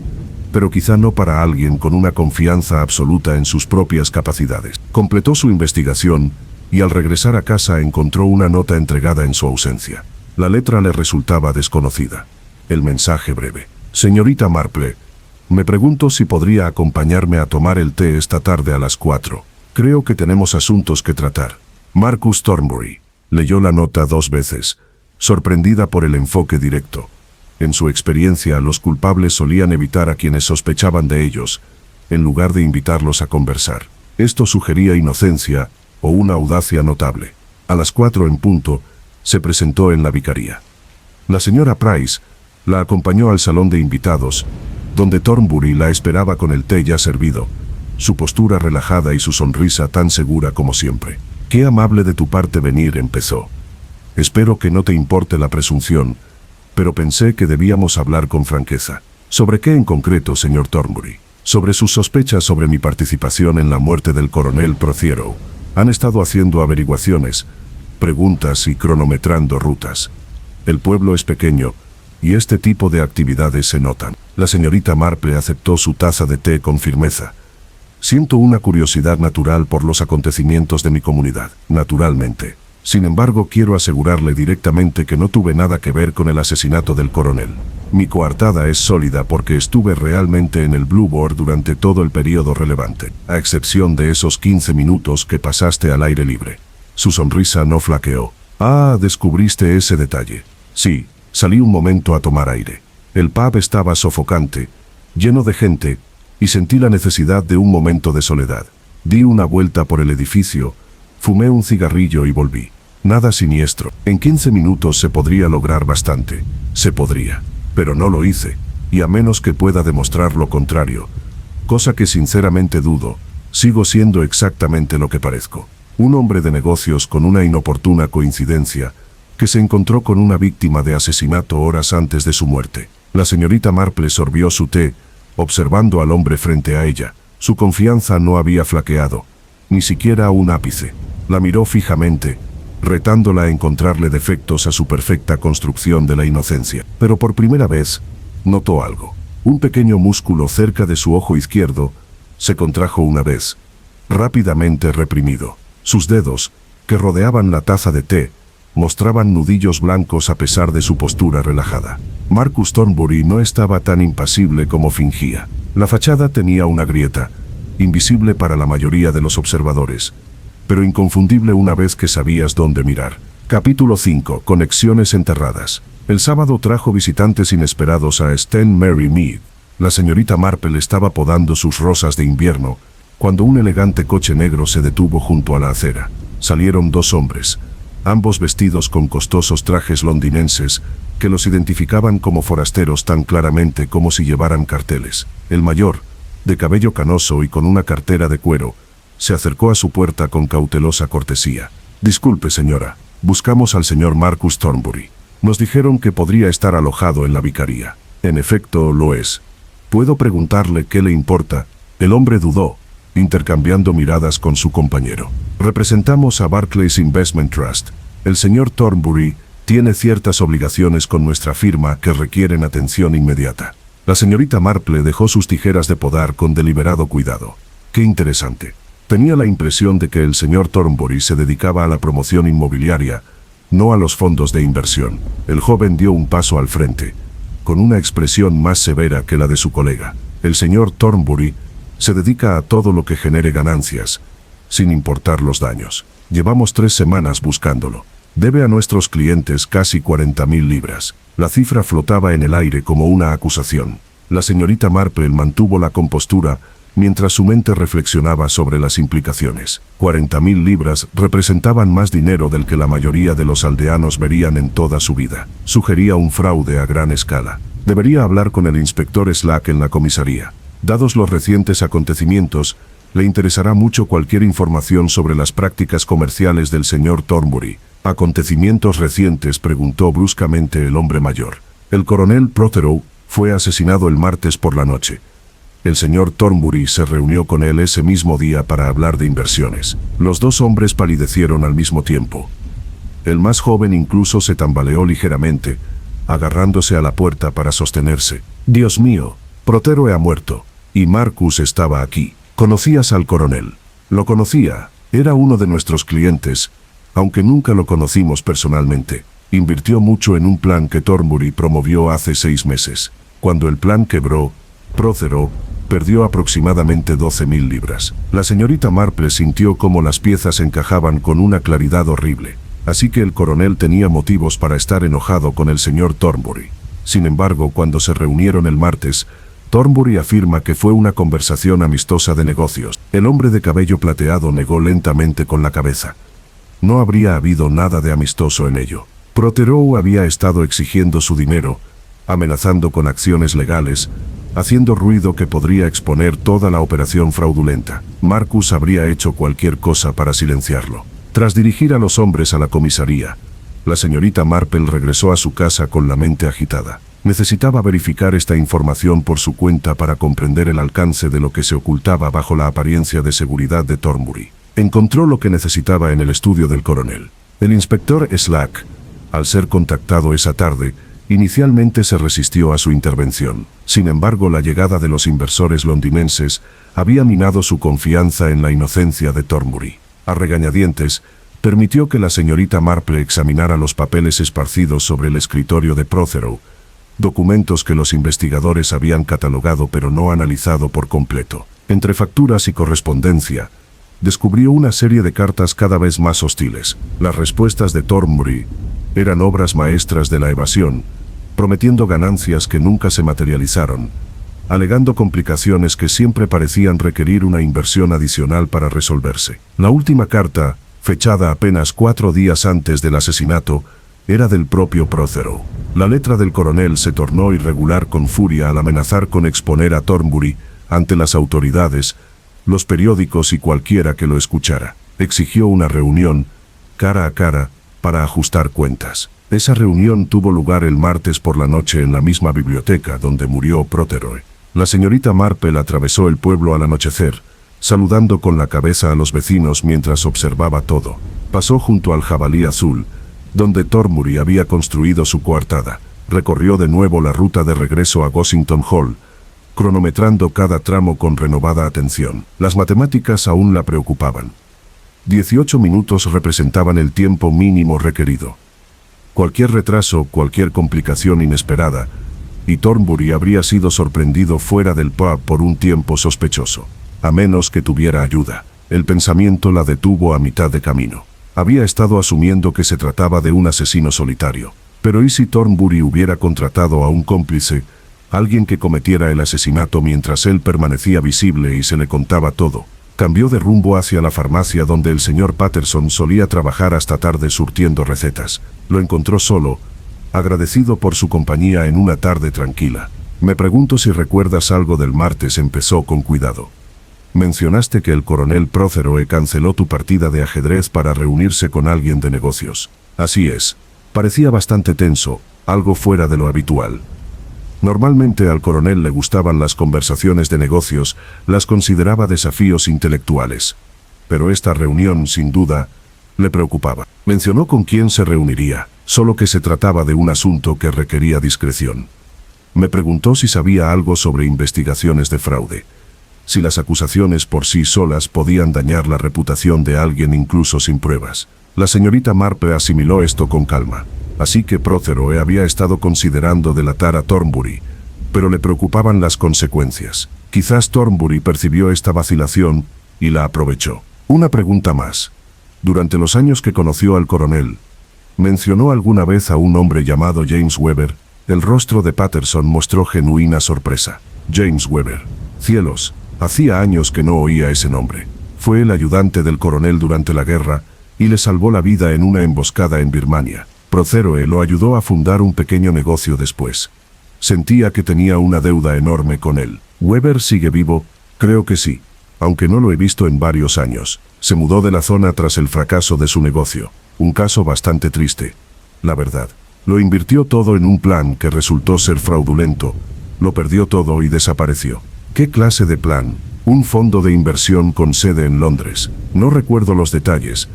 Pero quizá no para alguien con una confianza absoluta en sus propias capacidades. Completó su investigación y al regresar a casa encontró una nota entregada en su ausencia. La letra le resultaba desconocida. El mensaje breve. Señorita Marple, me pregunto si podría acompañarme a tomar el té esta tarde a las 4. Creo que tenemos asuntos que tratar. Marcus Thornbury. Leyó la nota 2 veces, sorprendida por el enfoque directo. En su experiencia, los culpables solían evitar a quienes sospechaban de ellos, en lugar de invitarlos a conversar. Esto sugería inocencia o una audacia notable. A las 4 en punto, se presentó en la vicaría. La señora Price la acompañó al salón de invitados, donde Thornbury la esperaba con el té ya servido, su postura relajada y su sonrisa tan segura como siempre. «Qué amable de tu parte venir», empezó. «Espero que no te importe la presunción, pero pensé que debíamos hablar con franqueza». «¿Sobre qué en concreto, señor Thornbury?» «Sobre sus sospechas sobre mi participación en la muerte del coronel Prothero. Han estado haciendo averiguaciones, preguntas y cronometrando rutas. El pueblo es pequeño, y este tipo de actividades se notan». La señorita Marple aceptó su taza de té con firmeza. «Siento una curiosidad natural por los acontecimientos de mi comunidad, naturalmente. Sin embargo, quiero asegurarle directamente que no tuve nada que ver con el asesinato del coronel. Mi coartada es sólida porque estuve realmente en el Blue Board durante todo el periodo relevante, a excepción de esos 15 minutos que pasaste al aire libre». Su sonrisa no flaqueó. «Ah, descubriste ese detalle». «Sí, salí un momento a tomar aire. El pub estaba sofocante, lleno de gente, y sentí la necesidad de un momento de soledad. Di una vuelta por el edificio, fumé un cigarrillo y volví. Nada siniestro. En 15 minutos se podría lograr bastante. Se podría. Pero no lo hice, y a menos que pueda demostrar lo contrario, cosa que sinceramente dudo, sigo siendo exactamente lo que parezco. Un hombre de negocios con una inoportuna coincidencia, que se encontró con una víctima de asesinato horas antes de su muerte». La señorita Marple sorbió su té, observando al hombre frente a ella. Su confianza no había flaqueado, ni siquiera un ápice. La miró fijamente, retándola a encontrarle defectos a su perfecta construcción de la inocencia. Pero por primera vez, notó algo. Un pequeño músculo cerca de su ojo izquierdo se contrajo una vez, rápidamente reprimido. Sus dedos, que rodeaban la taza de té, mostraban nudillos blancos a pesar de su postura relajada. Marcus Thornbury no estaba tan impasible como fingía. La fachada tenía una grieta, invisible para la mayoría de los observadores, pero inconfundible una vez que sabías dónde mirar. Capítulo 5. Conexiones enterradas. El sábado trajo visitantes inesperados a St. Mary Mead. La señorita Marple estaba podando sus rosas de invierno, cuando un elegante coche negro se detuvo junto a la acera. Salieron dos hombres, ambos vestidos con costosos trajes londinenses que los identificaban como forasteros tan claramente como si llevaran carteles. El mayor, de cabello canoso y con una cartera de cuero, se acercó a su puerta con cautelosa cortesía. «Disculpe, señora, buscamos al señor Marcus Thornbury. Nos dijeron que podría estar alojado en la vicaría». «En efecto, lo es. ¿Puedo preguntarle qué le importa?» El hombre dudó, intercambiando miradas con su compañero. «Representamos a Barclays Investment Trust. El señor Thornbury tiene ciertas obligaciones con nuestra firma que requieren atención inmediata». La señorita Marple dejó sus tijeras de podar con deliberado cuidado. «Qué interesante». Tenía la impresión de que el señor Thornbury se dedicaba a la promoción inmobiliaria, no a los fondos de inversión. El joven dio un paso al frente, con una expresión más severa que la de su colega. «El señor Thornbury se dedica a todo lo que genere ganancias, sin importar los daños. Llevamos 3 semanas buscándolo. Debe a nuestros clientes casi 40.000 libras». La cifra flotaba en el aire como una acusación. La señorita Marple mantuvo la compostura mientras su mente reflexionaba sobre las implicaciones. 40.000 libras representaban más dinero del que la mayoría de los aldeanos verían en toda su vida. Sugería un fraude a gran escala. Debería hablar con el inspector Slack en la comisaría. Dados los recientes acontecimientos, le interesará mucho cualquier información sobre las prácticas comerciales del señor Thornbury. «¿Acontecimientos recientes?», preguntó bruscamente el hombre mayor. «El coronel Prothero fue asesinado el martes por la noche. El señor Thornbury se reunió con él ese mismo día para hablar de inversiones». Los dos hombres palidecieron al mismo tiempo. El más joven incluso se tambaleó ligeramente, agarrándose a la puerta para sostenerse. «Dios mío, Prothero ha muerto. Y Marcus estaba aquí. ¿Conocías al coronel?» «Lo conocía. Era uno de nuestros clientes, aunque nunca lo conocimos personalmente. Invirtió mucho en un plan que Thornbury promovió hace 6 meses. Cuando el plan quebró, Prothero perdió aproximadamente 12.000 libras». La señorita Marple sintió cómo las piezas encajaban con una claridad horrible. así que el coronel tenía motivos para estar enojado con el señor Thornbury. Sin embargo, cuando se reunieron el martes, Thornbury afirma que fue una conversación amistosa de negocios. El hombre de cabello plateado negó lentamente con la cabeza. No habría habido nada de amistoso en ello. Protheroe había estado exigiendo su dinero, amenazando con acciones legales, haciendo ruido que podría exponer toda la operación fraudulenta. Marcus habría hecho cualquier cosa para silenciarlo. Tras dirigir a los hombres a la comisaría, la señorita Marple regresó a su casa con la mente agitada. Necesitaba verificar esta información por su cuenta para comprender el alcance de lo que se ocultaba bajo la apariencia de seguridad de Thornbury. Encontró lo que necesitaba en el estudio del coronel. El inspector Slack, al ser contactado esa tarde, inicialmente se resistió a su intervención. Sin embargo, la llegada de los inversores londinenses había minado su confianza en la inocencia de Thornbury. A regañadientes, permitió que la señorita Marple examinara los papeles esparcidos sobre el escritorio de Protheroe, documentos que los investigadores habían catalogado pero no analizado por completo. Entre facturas y correspondencia, descubrió una serie de cartas cada vez más hostiles. Las respuestas de Thornbury eran obras maestras de la evasión, prometiendo ganancias que nunca se materializaron, alegando complicaciones que siempre parecían requerir una inversión adicional para resolverse. La última carta, fechada apenas 4 días antes del asesinato, era del propio Protheroe. La letra del coronel se tornó irregular con furia al amenazar con exponer a Thornbury ante las autoridades, los periódicos y cualquiera que lo escuchara. Exigió una reunión, cara a cara, para ajustar cuentas. Esa reunión tuvo lugar el martes por la noche en la misma biblioteca donde murió Protheroe. La señorita Marple atravesó el pueblo al anochecer, saludando con la cabeza a los vecinos mientras observaba todo. Pasó junto al Jabalí Azul, donde Thornbury había construido su coartada. Recorrió de nuevo la ruta de regreso a Gossington Hall, cronometrando cada tramo con renovada atención. Las matemáticas aún la preocupaban. 18 minutos representaban el tiempo mínimo requerido. Cualquier retraso, cualquier complicación inesperada, y Thornbury habría sido sorprendido fuera del pub por un tiempo sospechoso. A menos que tuviera ayuda. El pensamiento la detuvo a mitad de camino. Había estado asumiendo que se trataba de un asesino solitario. Pero ¿y si Thornbury hubiera contratado a un cómplice, alguien que cometiera el asesinato mientras él permanecía visible y se le contaba todo? Cambió de rumbo hacia la farmacia donde el señor Patterson solía trabajar hasta tarde surtiendo recetas. Lo encontró solo, agradecido por su compañía en una tarde tranquila. Me pregunto si recuerdas algo del martes, empezó con cuidado. Mencionaste que el coronel Protheroe canceló tu partida de ajedrez para reunirse con alguien de negocios. Así es. Parecía bastante tenso, algo fuera de lo habitual. Normalmente al coronel le gustaban las conversaciones de negocios, las consideraba desafíos intelectuales. Pero esta reunión, sin duda, le preocupaba. Mencionó con quién se reuniría, solo que se trataba de un asunto que requería discreción. Me preguntó si sabía algo sobre investigaciones de fraude, si las acusaciones por sí solas podían dañar la reputación de alguien incluso sin pruebas. La señorita Marple asimiló esto con calma. Así que Protheroe había estado considerando delatar a Thornbury, pero le preocupaban las consecuencias. Quizás Thornbury percibió esta vacilación y la aprovechó. Una pregunta más. Durante los años que conoció al coronel, ¿mencionó alguna vez a un hombre llamado James Weber? El rostro de Patterson mostró genuina sorpresa. James Weber. Cielos, hacía años que no oía ese nombre. Fue el ayudante del coronel durante la guerra y le salvó la vida en una emboscada en Birmania. Protheroe lo ayudó a fundar un pequeño negocio después. Sentía que tenía una deuda enorme con él. ¿Weber sigue vivo? Creo que sí, aunque no lo he visto en varios años. Se mudó de la zona tras el fracaso de su negocio. Un caso bastante triste, la verdad. Lo invirtió todo en un plan que resultó ser fraudulento. Lo perdió todo y desapareció. ¿Qué clase de plan? Un fondo de inversión con sede en Londres. No recuerdo los detalles,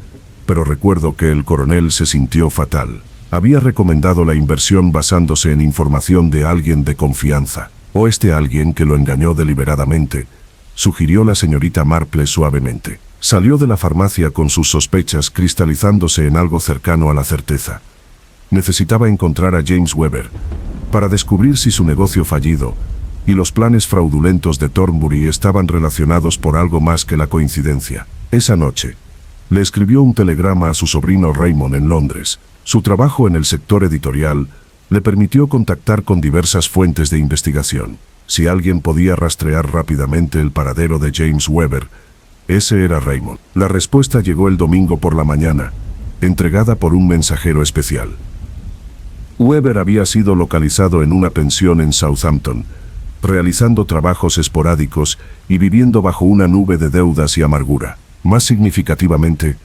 pero recuerdo que el coronel se sintió fatal. Había recomendado la inversión basándose en información de alguien de confianza. ¿O este alguien que lo engañó deliberadamente?, sugirió la señorita Marple suavemente. Salió de la farmacia con sus sospechas cristalizándose en algo cercano a la certeza. Necesitaba encontrar a James Weber para descubrir si su negocio fallido y los planes fraudulentos de Thornbury estaban relacionados por algo más que la coincidencia. Esa noche, Le escribió un telegrama a su sobrino Raymond en Londres. Su trabajo en el sector editorial le permitió contactar con diversas fuentes de investigación. Si alguien podía rastrear rápidamente el paradero de James Weber, ese era Raymond. La respuesta llegó el domingo por la mañana, entregada por un mensajero especial. Weber había sido localizado en una pensión en Southampton, realizando trabajos esporádicos y viviendo bajo una nube de deudas y amargura. Más significativamente,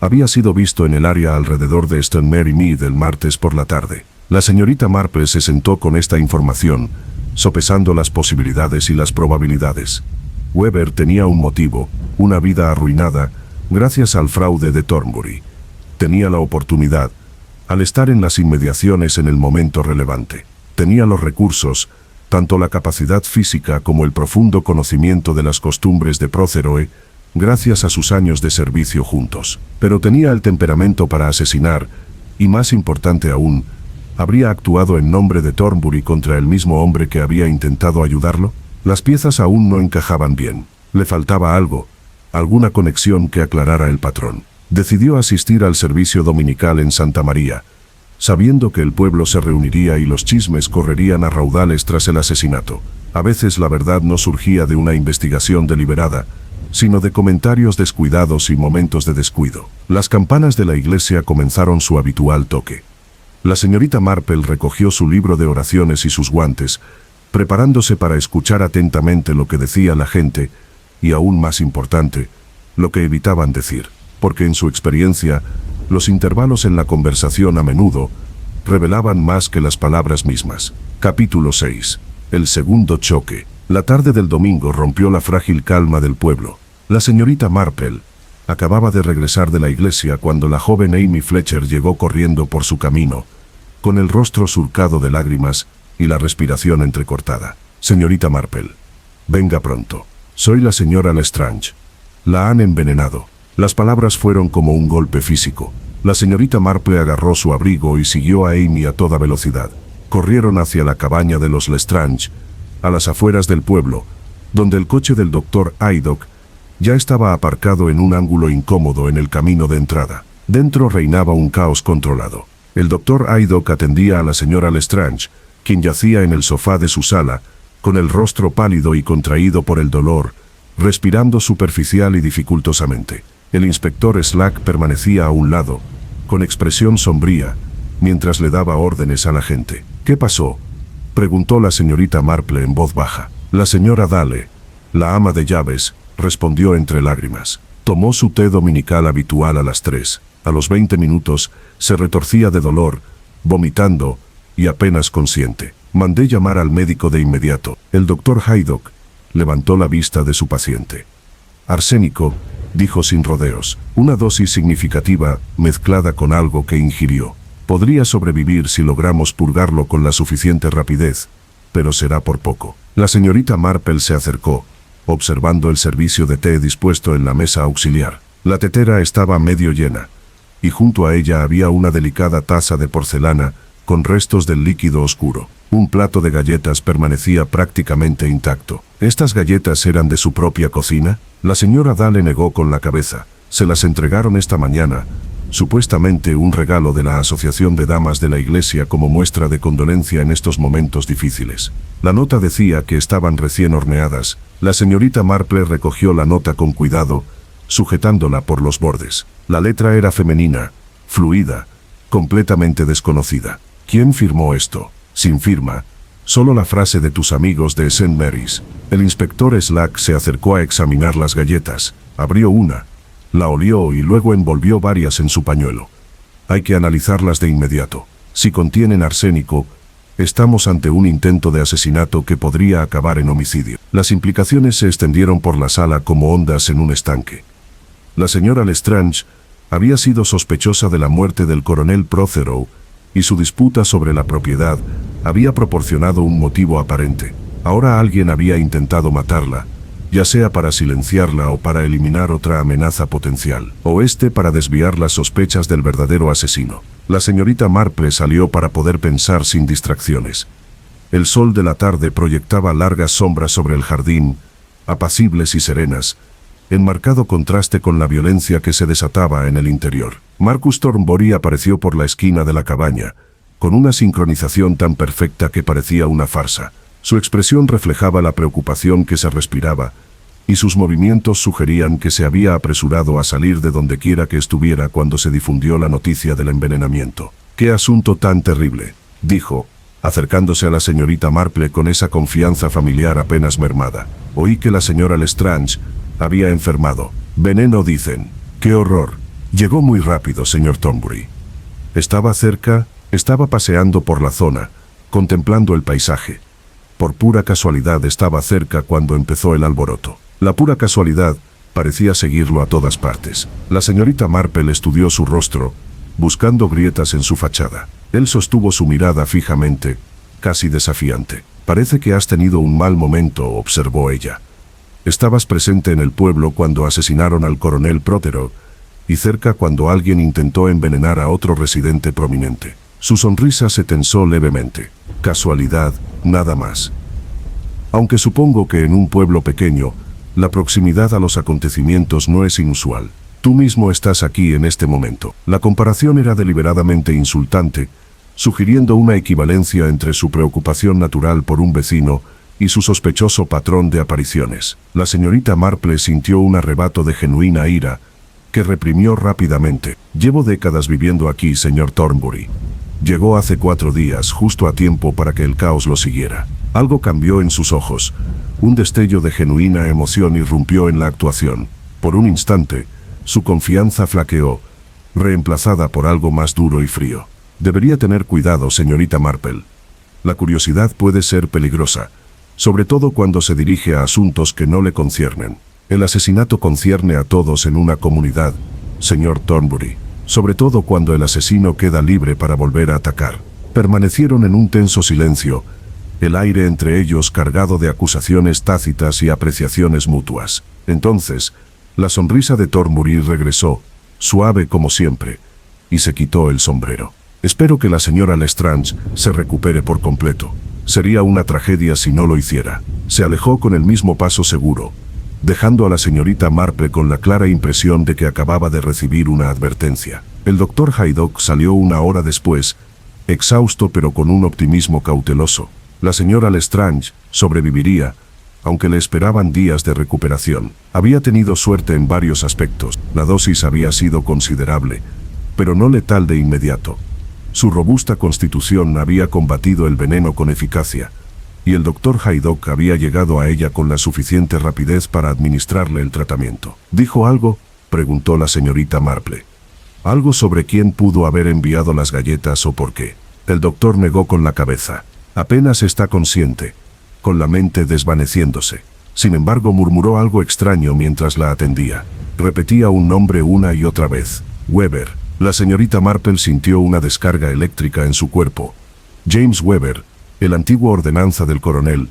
había sido visto en el área alrededor de St. Mary Mead el martes por la tarde. La señorita Marple se sentó con esta información, sopesando las posibilidades y las probabilidades. Weber tenía un motivo, una vida arruinada, gracias al fraude de Thornbury. Tenía la oportunidad, al estar en las inmediaciones en el momento relevante. Tenía los recursos, tanto la capacidad física como el profundo conocimiento de las costumbres de Protheroe, gracias a sus años de servicio juntos. Pero tenía el temperamento para asesinar, y más importante aún, ¿habría actuado en nombre de Thornbury contra el mismo hombre que había intentado ayudarlo? Las piezas aún no encajaban bien. Le faltaba algo, alguna conexión que aclarara el patrón. Decidió asistir al servicio dominical en Santa María, sabiendo que el pueblo se reuniría y los chismes correrían a raudales tras el asesinato. A veces la verdad no surgía de una investigación deliberada, sino de comentarios descuidados y momentos de descuido. Las campanas de la iglesia comenzaron su habitual toque. La señorita Marple recogió su libro de oraciones y sus guantes, preparándose para escuchar atentamente lo que decía la gente, y aún más importante, lo que evitaban decir, porque en su experiencia, los intervalos en la conversación a menudo revelaban más que las palabras mismas. Capítulo 6. El segundo choque. La tarde del domingo rompió la frágil calma del pueblo. La señorita Marple acababa de regresar de la iglesia cuando la joven Amy Fletcher llegó corriendo por su camino, con el rostro surcado de lágrimas y la respiración entrecortada. Señorita Marple, venga pronto. Soy la señora Lestrange. La han envenenado. Las palabras fueron como un golpe físico. La señorita Marple agarró su abrigo y siguió a Amy a toda velocidad. Corrieron hacia la cabaña de los Lestrange, a las afueras del pueblo, donde el coche del doctor Haydock ya estaba aparcado en un ángulo incómodo en el camino de entrada. Dentro reinaba un caos controlado. El doctor Haydock atendía a la señora Lestrange, quien yacía en el sofá de su sala, con el rostro pálido y contraído por el dolor, respirando superficial y dificultosamente. El inspector Slack permanecía a un lado, con expresión sombría, mientras le daba órdenes a la gente. ¿Qué pasó?, preguntó la señorita Marple en voz baja. La señora Dale, la ama de llaves, respondió entre lágrimas. Tomó su té dominical habitual a las 3. A los 20 minutos, se retorcía de dolor, vomitando, y apenas consciente. Mandé llamar al médico de inmediato. El doctor Haydock levantó la vista de su paciente. Arsénico, dijo sin rodeos, una dosis significativa mezclada con algo que ingirió. Podría sobrevivir si logramos purgarlo con la suficiente rapidez, pero será por poco. La señorita Marple se acercó, observando el servicio de té dispuesto en la mesa auxiliar. La tetera estaba medio llena, y junto a ella había una delicada taza de porcelana con restos del líquido oscuro. Un plato de galletas permanecía prácticamente intacto. ¿Estas galletas eran de su propia cocina? La señora Dale negó con la cabeza. Se las entregaron esta mañana, supuestamente un regalo de la Asociación de Damas de la Iglesia como muestra de condolencia en estos momentos difíciles. La nota decía que estaban recién horneadas. La señorita Marple recogió la nota con cuidado, sujetándola por los bordes. La letra era femenina, fluida, completamente desconocida. ¿Quién firmó esto? Sin firma, solo la frase de tus amigos de St. Mary's. El inspector Slack se acercó a examinar las galletas, abrió una, la olió y luego envolvió varias en su pañuelo. Hay que analizarlas de inmediato. Si contienen arsénico, estamos ante un intento de asesinato que podría acabar en homicidio. Las implicaciones se extendieron por la sala como ondas en un estanque. La señora Lestrange había sido sospechosa de la muerte del coronel Protheroe, y su disputa sobre la propiedad había proporcionado un motivo aparente. Ahora alguien había intentado matarla, ya sea para silenciarla o para eliminar otra amenaza potencial, o para desviar las sospechas del verdadero asesino. La señorita Marple salió para poder pensar sin distracciones. El sol de la tarde proyectaba largas sombras sobre el jardín, apacibles y serenas, en marcado contraste con la violencia que se desataba en el interior. Marcus Thornbury apareció por la esquina de la cabaña, con una sincronización tan perfecta que parecía una farsa. Su expresión reflejaba la preocupación que se respiraba, y sus movimientos sugerían que se había apresurado a salir de donde quiera que estuviera cuando se difundió la noticia del envenenamiento. «¡Qué asunto tan terrible!», dijo, acercándose a la señorita Marple con esa confianza familiar apenas mermada. «Oí que la señora Lestrange había enfermado. Veneno, dicen. ¡Qué horror!». «Llegó muy rápido, señor Thornbury. Estaba cerca, estaba paseando por la zona, contemplando el paisaje. Por pura casualidad estaba cerca cuando empezó el alboroto». La pura casualidad parecía seguirlo a todas partes. La señorita Marple estudió su rostro, buscando grietas en su fachada. Él sostuvo su mirada fijamente, casi desafiante. «Parece que has tenido un mal momento», observó ella. «Estabas presente en el pueblo cuando asesinaron al coronel Prothero, y cerca cuando alguien intentó envenenar a otro residente prominente». Su sonrisa se tensó levemente. «Casualidad, nada más. Aunque supongo que en un pueblo pequeño, la proximidad a los acontecimientos no es inusual. Tú mismo estás aquí en este momento». La comparación era deliberadamente insultante, sugiriendo una equivalencia entre su preocupación natural por un vecino y su sospechoso patrón de apariciones. La señorita Marple sintió un arrebato de genuina ira, que reprimió rápidamente. «Llevo décadas viviendo aquí, señor Thornbury». Llegó hace 4 días, justo a tiempo para que el caos lo siguiera. Algo cambió en sus ojos. Un destello de genuina emoción irrumpió en la actuación. Por un instante, su confianza flaqueó, reemplazada por algo más duro y frío. «Debería tener cuidado, señorita Marple. La curiosidad puede ser peligrosa, sobre todo cuando se dirige a asuntos que no le conciernen. El asesinato concierne a todos en una comunidad, señor Thornbury, sobre todo cuando el asesino queda libre para volver a atacar». Permanecieron en un tenso silencio, el aire entre ellos cargado de acusaciones tácitas y apreciaciones mutuas. Entonces, la sonrisa de Thornbury regresó, suave como siempre, y se quitó el sombrero. «Espero que la señora Lestrange se recupere por completo. Sería una tragedia si no lo hiciera». Se alejó con el mismo paso seguro, dejando a la señorita Marple con la clara impresión de que acababa de recibir una advertencia. El doctor Haydock salió 1 hora después, exhausto pero con un optimismo cauteloso. La señora Lestrange sobreviviría, aunque le esperaban días de recuperación. Había tenido suerte en varios aspectos. La dosis había sido considerable, pero no letal de inmediato. Su robusta constitución había combatido el veneno con eficacia, y el doctor Haydock había llegado a ella con la suficiente rapidez para administrarle el tratamiento. «¿Dijo algo?», preguntó la señorita Marple. «¿Algo sobre quién pudo haber enviado las galletas o por qué?». El doctor negó con la cabeza. «Apenas está consciente, con la mente desvaneciéndose». Sin embargo, murmuró algo extraño mientras la atendía. Repetía un nombre una y otra vez. «Weber». La señorita Marple sintió una descarga eléctrica en su cuerpo. James Weber, el antiguo ordenanza del coronel,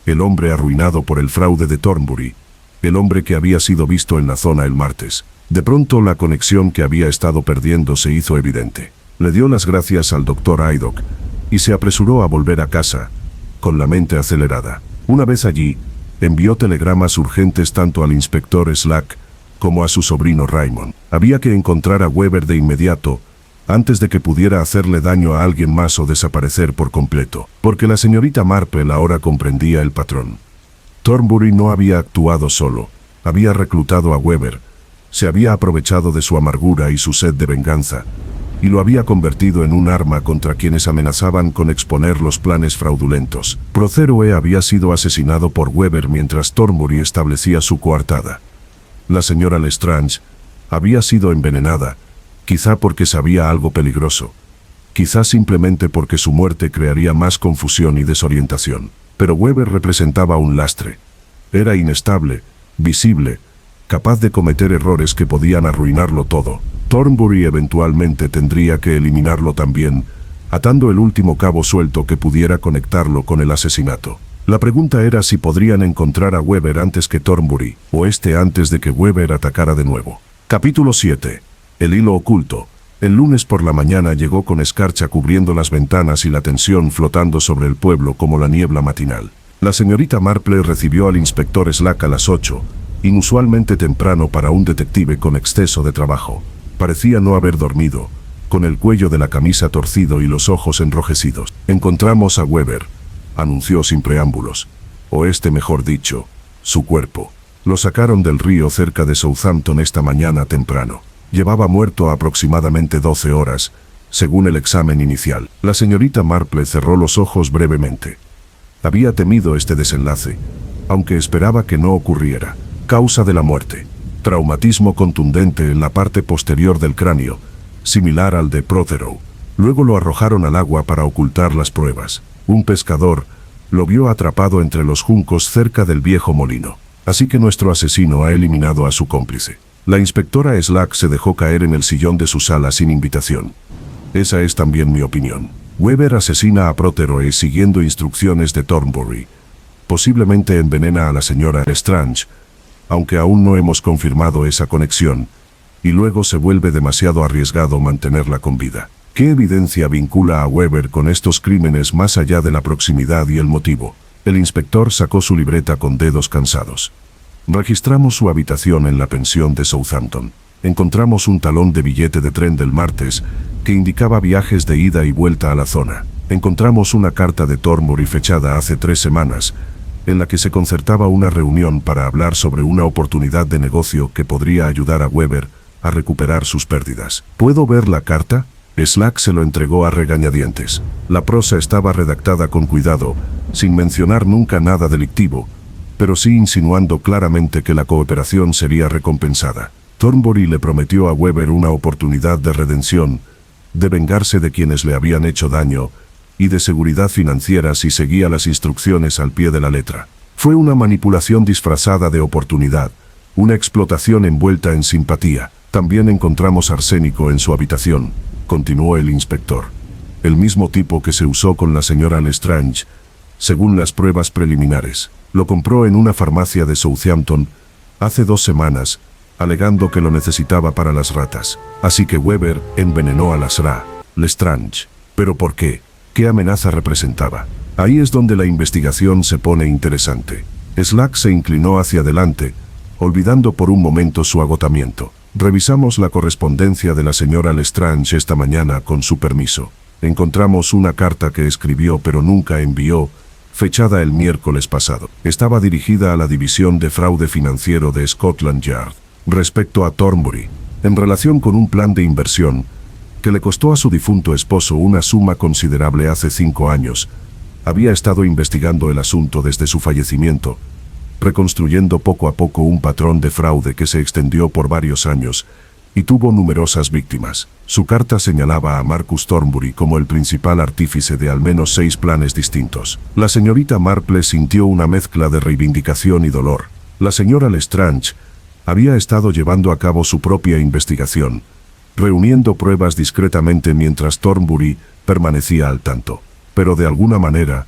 el hombre arruinado por el fraude de Thornbury, el hombre que había sido visto en la zona el martes. De pronto la conexión que había estado perdiendo se hizo evidente. Le dio las gracias al doctor Haydock y se apresuró a volver a casa, con la mente acelerada. Una vez allí, envió telegramas urgentes tanto al inspector Slack como a su sobrino Raymond. Había que encontrar a Weber de inmediato, antes de que pudiera hacerle daño a alguien más o desaparecer por completo, porque la señorita Marple ahora comprendía el patrón. Thornbury no había actuado solo, había reclutado a Weber, se había aprovechado de su amargura y su sed de venganza, y lo había convertido en un arma contra quienes amenazaban con exponer los planes fraudulentos. Prothero había sido asesinado por Weber mientras Thornbury establecía su coartada. La señora Lestrange había sido envenenada, quizá porque sabía algo peligroso, quizá simplemente porque su muerte crearía más confusión y desorientación. Pero Weber representaba un lastre. Era inestable, visible, capaz de cometer errores que podían arruinarlo todo. Thornbury eventualmente tendría que eliminarlo también, atando el último cabo suelto que pudiera conectarlo con el asesinato. La pregunta era si podrían encontrar a Weber antes que Thornbury, o antes de que Weber atacara de nuevo. Capítulo 7. El hilo oculto. El lunes por la mañana llegó con escarcha cubriendo las ventanas y la tensión flotando sobre el pueblo como la niebla matinal. La señorita Marple recibió al inspector Slack a las 8, inusualmente temprano para un detective con exceso de trabajo. Parecía no haber dormido, con el cuello de la camisa torcido y los ojos enrojecidos. Encontramos a Weber, anunció sin preámbulos. O mejor dicho, su cuerpo. Lo sacaron del río cerca de Southampton esta mañana temprano. Llevaba muerto aproximadamente 12 horas, según el examen inicial. La señorita Marple cerró los ojos brevemente. Había temido este desenlace, aunque esperaba que no ocurriera. Causa de la muerte: traumatismo contundente en la parte posterior del cráneo, similar al de Prothero. Luego lo arrojaron al agua para ocultar las pruebas. Un pescador lo vio atrapado entre los juncos cerca del viejo molino. Así que nuestro asesino ha eliminado a su cómplice. La inspectora Slack se dejó caer en el sillón de su sala sin invitación. Esa es también mi opinión. Weber asesina a Prothero siguiendo instrucciones de Thornbury. Posiblemente envenena a la señora Lestrange, aunque aún no hemos confirmado esa conexión, y luego se vuelve demasiado arriesgado mantenerla con vida. ¿Qué evidencia vincula a Weber con estos crímenes más allá de la proximidad y el motivo? El inspector sacó su libreta con dedos cansados. Registramos su habitación en la pensión de Southampton. Encontramos un talón de billete de tren del martes que indicaba viajes de ida y vuelta a la zona. Encontramos una carta de Thornbury fechada hace 3 semanas, en la que se concertaba una reunión para hablar sobre una oportunidad de negocio que podría ayudar a Weber a recuperar sus pérdidas. ¿Puedo ver la carta? Slack se lo entregó a regañadientes. La prosa estaba redactada con cuidado, sin mencionar nunca nada delictivo, pero sí insinuando claramente que la cooperación sería recompensada. Thornbury le prometió a Weber una oportunidad de redención, de vengarse de quienes le habían hecho daño, y de seguridad financiera si seguía las instrucciones al pie de la letra. Fue una manipulación disfrazada de oportunidad, una explotación envuelta en simpatía. También encontramos arsénico en su habitación, continuó el inspector. El mismo tipo que se usó con la señora Lestrange, según las pruebas preliminares. Lo compró en una farmacia de Southampton hace 2 semanas, alegando que lo necesitaba para las ratas. Así que Weber envenenó a la Sra. Lestrange. ¿Pero por qué? ¿Qué amenaza representaba? Ahí es donde la investigación se pone interesante. Slack se inclinó hacia adelante, olvidando por un momento su agotamiento. Revisamos la correspondencia de la señora Lestrange esta mañana con su permiso. Encontramos una carta que escribió pero nunca envió, fechada el miércoles pasado. Estaba dirigida a la División de Fraude Financiero de Scotland Yard, respecto a Thornbury, en relación con un plan de inversión que le costó a su difunto esposo una suma considerable hace 5 años. Había estado investigando el asunto desde su fallecimiento, reconstruyendo poco a poco un patrón de fraude que se extendió por varios años y tuvo numerosas víctimas. Su carta señalaba a Marcus Thornbury como el principal artífice de al menos 6 planes distintos. La señorita Marple sintió una mezcla de reivindicación y dolor. La señora Lestrange había estado llevando a cabo su propia investigación, reuniendo pruebas discretamente mientras Thornbury permanecía al tanto. Pero de alguna manera,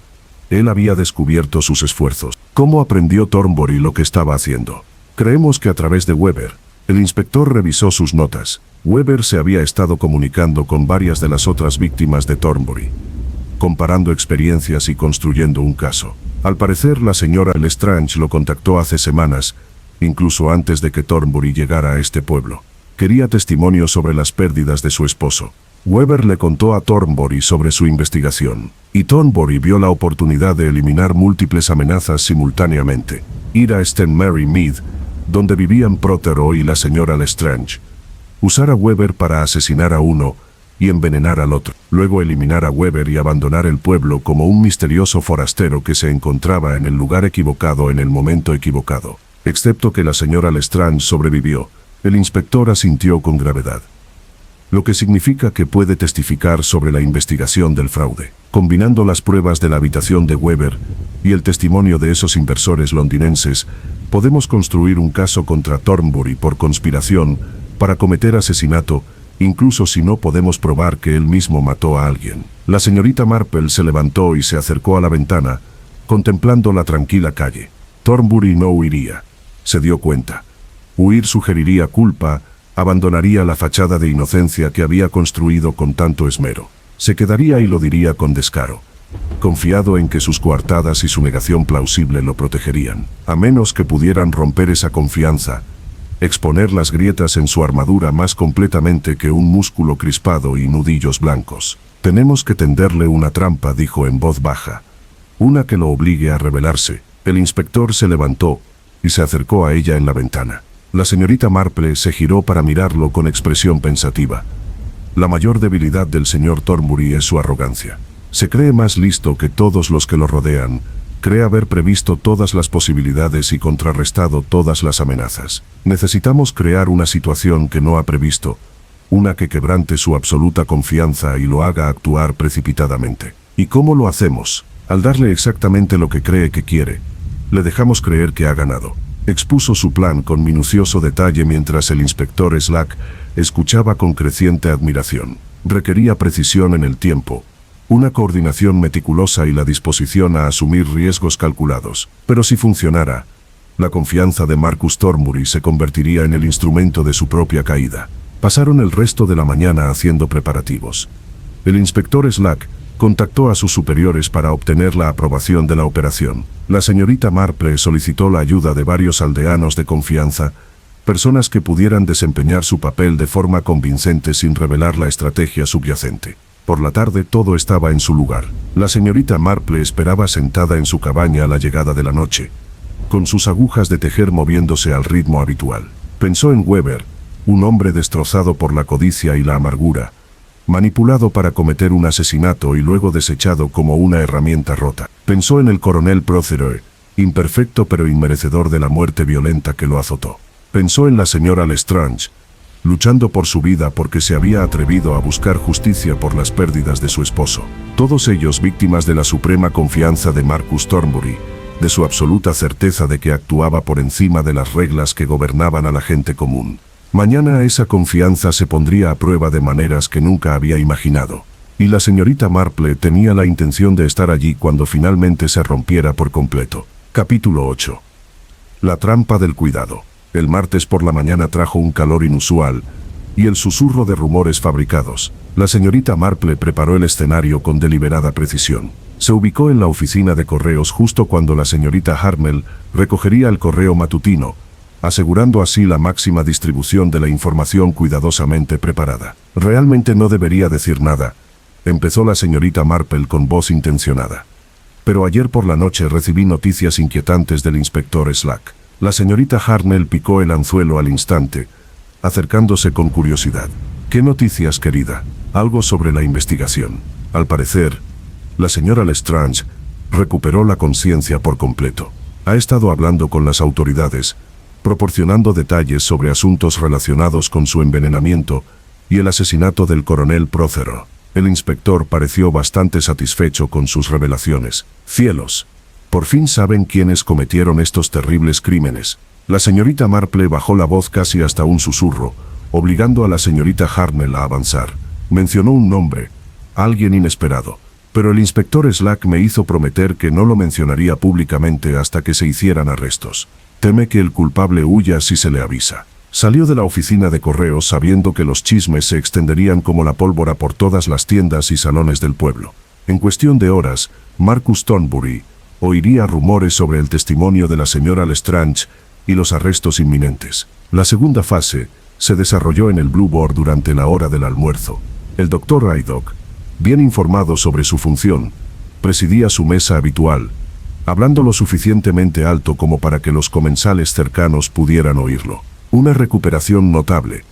él había descubierto sus esfuerzos. ¿Cómo aprendió Thornbury lo que estaba haciendo? Creemos que a través de Weber. El inspector revisó sus notas. Weber se había estado comunicando con varias de las otras víctimas de Thornbury, comparando experiencias y construyendo un caso. Al parecer, la señora Lestrange lo contactó hace semanas, incluso antes de que Thornbury llegara a este pueblo. Quería testimonios sobre las pérdidas de su esposo. Weber le contó a Thornbury sobre su investigación, y Thornbury vio la oportunidad de eliminar múltiples amenazas simultáneamente. Ir a St. Mary Mead, donde vivían Prothero y la señora Lestrange. Usar a Weber para asesinar a uno y envenenar al otro. Luego eliminar a Weber y abandonar el pueblo como un misterioso forastero que se encontraba en el lugar equivocado en el momento equivocado. Excepto que la señora Lestrange sobrevivió, el inspector asintió con gravedad. Lo que significa que puede testificar sobre la investigación del fraude. Combinando las pruebas de la habitación de Weber y el testimonio de esos inversores londinenses, podemos construir un caso contra Thornbury por conspiración para cometer asesinato, incluso si no podemos probar que él mismo mató a alguien. La señorita Marple se levantó y se acercó a la ventana, contemplando la tranquila calle. Thornbury no huiría. Se dio cuenta. Huir sugeriría culpa, abandonaría la fachada de inocencia que había construido con tanto esmero. Se quedaría y lo diría con descaro. confiado en que sus coartadas y su negación plausible lo protegerían, a menos que pudieran romper esa confianza, exponer las grietas en su armadura más completamente que un músculo crispado y nudillos blancos. Tenemos que tenderle una trampa, dijo en voz baja, una que lo obligue a rebelarse. El inspector se levantó y se acercó a ella en la ventana. La señorita Marple se giró para mirarlo con expresión pensativa. La mayor debilidad del señor Thornbury es su arrogancia. Se cree más listo que todos los que lo rodean, cree haber previsto todas las posibilidades y contrarrestado todas las amenazas. Necesitamos crear una situación que no ha previsto, una que quebrante su absoluta confianza y lo haga actuar precipitadamente. ¿Y cómo lo hacemos? Al darle exactamente lo que cree que quiere, le dejamos creer que ha ganado. Expuso su plan con minucioso detalle mientras el inspector Slack escuchaba con creciente admiración. Requería precisión en el tiempo, una coordinación meticulosa y la disposición a asumir riesgos calculados. Pero si funcionara, la confianza de Marcus Thornbury se convertiría en el instrumento de su propia caída. Pasaron el resto de la mañana haciendo preparativos. El inspector Slack contactó a sus superiores para obtener la aprobación de la operación. La señorita Marple solicitó la ayuda de varios aldeanos de confianza, personas que pudieran desempeñar su papel de forma convincente sin revelar la estrategia subyacente. Por la tarde todo estaba en su lugar. La señorita Marple esperaba sentada en su cabaña a la llegada de la noche, con sus agujas de tejer moviéndose al ritmo habitual. Pensó en Weber, un hombre destrozado por la codicia y la amargura, manipulado para cometer un asesinato y luego desechado como una herramienta rota. Pensó en el coronel Prothero, imperfecto pero inmerecedor de la muerte violenta que lo azotó. Pensó en la señora Lestrange, luchando por su vida porque se había atrevido a buscar justicia por las pérdidas de su esposo. Todos ellos víctimas de la suprema confianza de Marcus Thornbury, de su absoluta certeza de que actuaba por encima de las reglas que gobernaban a la gente común. Mañana esa confianza se pondría a prueba de maneras que nunca había imaginado. Y la señorita Marple tenía la intención de estar allí cuando finalmente se rompiera por completo. Capítulo 8. La trampa del cuidado. El martes por la mañana trajo un calor inusual y el susurro de rumores fabricados. La señorita Marple preparó el escenario con deliberada precisión. Se ubicó en la oficina de correos justo cuando la señorita Harmel recogería el correo matutino, asegurando así la máxima distribución de la información cuidadosamente preparada. Realmente no debería decir nada, empezó la señorita Marple con voz intencionada. Pero ayer por la noche recibí noticias inquietantes del inspector Slack. La señorita Harnell picó el anzuelo al instante, acercándose con curiosidad. ¿Qué noticias, querida? Algo sobre la investigación. Al parecer, la señora Lestrange recuperó la conciencia por completo. Ha estado hablando con las autoridades, proporcionando detalles sobre asuntos relacionados con su envenenamiento y el asesinato del coronel Prothero. El inspector pareció bastante satisfecho con sus revelaciones. ¡Cielos! Por fin saben quiénes cometieron estos terribles crímenes. La señorita Marple bajó la voz casi hasta un susurro, obligando a la señorita Harnell a avanzar. Mencionó un nombre, alguien inesperado, pero el inspector Slack me hizo prometer que no lo mencionaría públicamente hasta que se hicieran arrestos. Teme que el culpable huya si se le avisa. Salió de la oficina de correos sabiendo que los chismes se extenderían como la pólvora por todas las tiendas y salones del pueblo. En cuestión de horas, Marcus Thornbury oiría rumores sobre el testimonio de la señora Lestrange y los arrestos inminentes. La segunda fase se desarrolló en el Blue Board durante la hora del almuerzo. El doctor Haydock, bien informado sobre su función, presidía su mesa habitual, hablando lo suficientemente alto como para que los comensales cercanos pudieran oírlo. Una recuperación notable,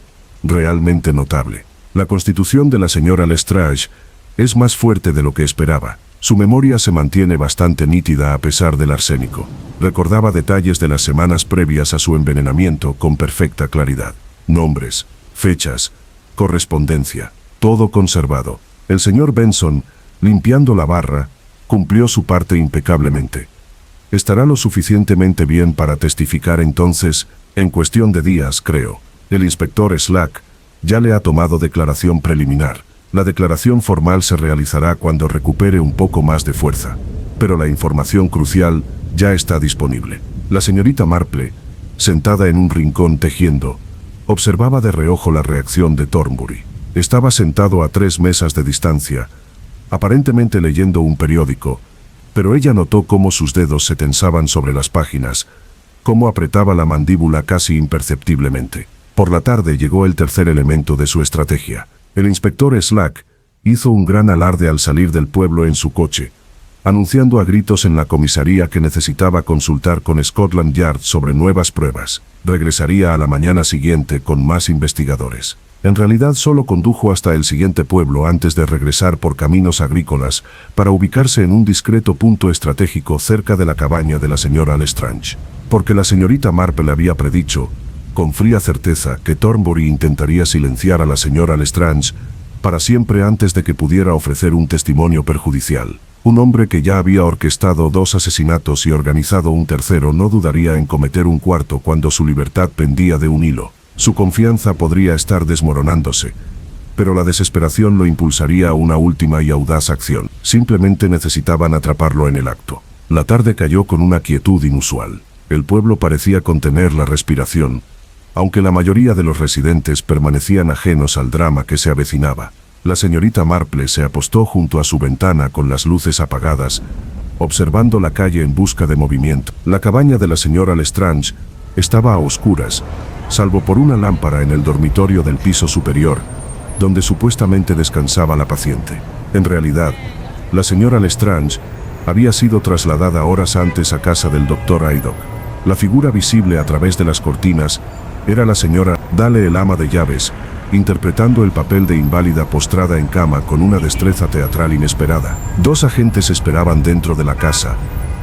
realmente notable. La constitución de la señora Lestrange es más fuerte de lo que esperaba. Su memoria se mantiene bastante nítida a pesar del arsénico. Recordaba detalles de las semanas previas a su envenenamiento con perfecta claridad. Nombres, fechas, correspondencia, todo conservado. El señor Benson, limpiando la barra, cumplió su parte impecablemente. Estará lo suficientemente bien para testificar entonces, en cuestión de días, creo. El inspector Slack ya le ha tomado declaración preliminar. La declaración formal se realizará cuando recupere un poco más de fuerza. Pero la información crucial ya está disponible. La señorita Marple, sentada en un rincón tejiendo, observaba de reojo la reacción de Thornbury. Estaba sentado a 3 mesas de distancia, aparentemente leyendo un periódico, pero ella notó cómo sus dedos se tensaban sobre las páginas, cómo apretaba la mandíbula casi imperceptiblemente. Por la tarde llegó el tercer elemento de su estrategia. El inspector Slack hizo un gran alarde al salir del pueblo en su coche, anunciando a gritos en la comisaría que necesitaba consultar con Scotland Yard sobre nuevas pruebas. Regresaría a la mañana siguiente con más investigadores. En realidad solo condujo hasta el siguiente pueblo antes de regresar por caminos agrícolas para ubicarse en un discreto punto estratégico cerca de la cabaña de la señora Lestrange. Porque la señorita Marple había predicho, con fría certeza, que Thornbury intentaría silenciar a la señora Lestrange para siempre antes de que pudiera ofrecer un testimonio perjudicial. Un hombre que ya había orquestado 2 asesinatos y organizado un tercero no dudaría en cometer un cuarto cuando su libertad pendía de un hilo. Su confianza podría estar desmoronándose, pero la desesperación lo impulsaría a una última y audaz acción. Simplemente necesitaban atraparlo en el acto. La tarde cayó con una quietud inusual. El pueblo parecía contener la respiración, aunque la mayoría de los residentes permanecían ajenos al drama que se avecinaba. La señorita Marple se apostó junto a su ventana con las luces apagadas, observando la calle en busca de movimiento. La cabaña de la señora Lestrange estaba a oscuras, salvo por una lámpara en el dormitorio del piso superior, donde supuestamente descansaba la paciente. En realidad, la señora Lestrange había sido trasladada horas antes a casa del doctor Haydock. La figura visible a través de las cortinas era la señora Dale, el ama de llaves, interpretando el papel de inválida postrada en cama con una destreza teatral inesperada. 2 agentes esperaban dentro de la casa,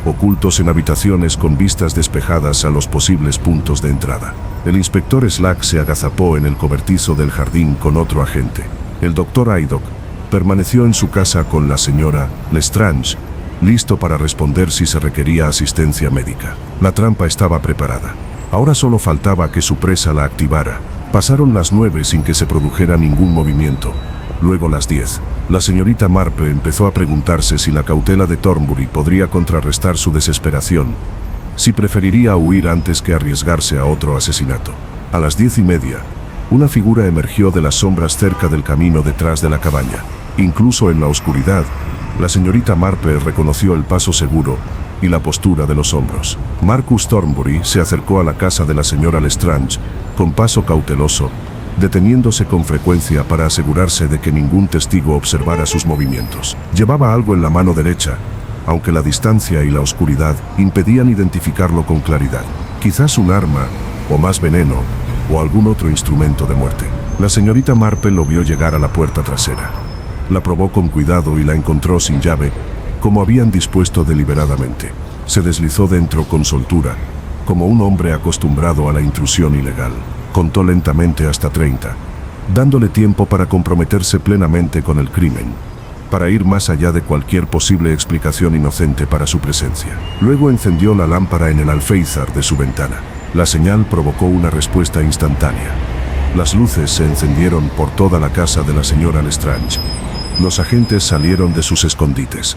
ocultos en habitaciones con vistas despejadas a los posibles puntos de entrada. El inspector Slack se agazapó en el cobertizo del jardín con otro agente. El doctor Haydock permaneció en su casa con la señora Lestrange, listo para responder si se requería asistencia médica. La trampa estaba preparada. Ahora solo faltaba que su presa la activara. Pasaron las 9 sin que se produjera ningún movimiento. Luego las 10. La señorita Marple empezó a preguntarse si la cautela de Thornbury podría contrarrestar su desesperación, si preferiría huir antes que arriesgarse a otro asesinato. A las 10:30, una figura emergió de las sombras cerca del camino detrás de la cabaña. Incluso en la oscuridad, la señorita Marple reconoció el paso seguro y la postura de los hombros. Marcus Thornbury se acercó a la casa de la señora Lestrange con paso cauteloso, deteniéndose con frecuencia para asegurarse de que ningún testigo observara sus movimientos. Llevaba algo en la mano derecha, aunque la distancia y la oscuridad impedían identificarlo con claridad. Quizás un arma, o más veneno, o algún otro instrumento de muerte. La señorita Marple lo vio llegar a la puerta trasera. La probó con cuidado y la encontró sin llave, como habían dispuesto deliberadamente. Se deslizó dentro con soltura, como un hombre acostumbrado a la intrusión ilegal. Contó lentamente hasta 30, dándole tiempo para comprometerse plenamente con el crimen, para ir más allá de cualquier posible explicación inocente para su presencia. Luego encendió la lámpara en el alféizar de su ventana. La señal provocó una respuesta instantánea. Las luces se encendieron por toda la casa de la señora Lestrange. Los agentes salieron de sus escondites.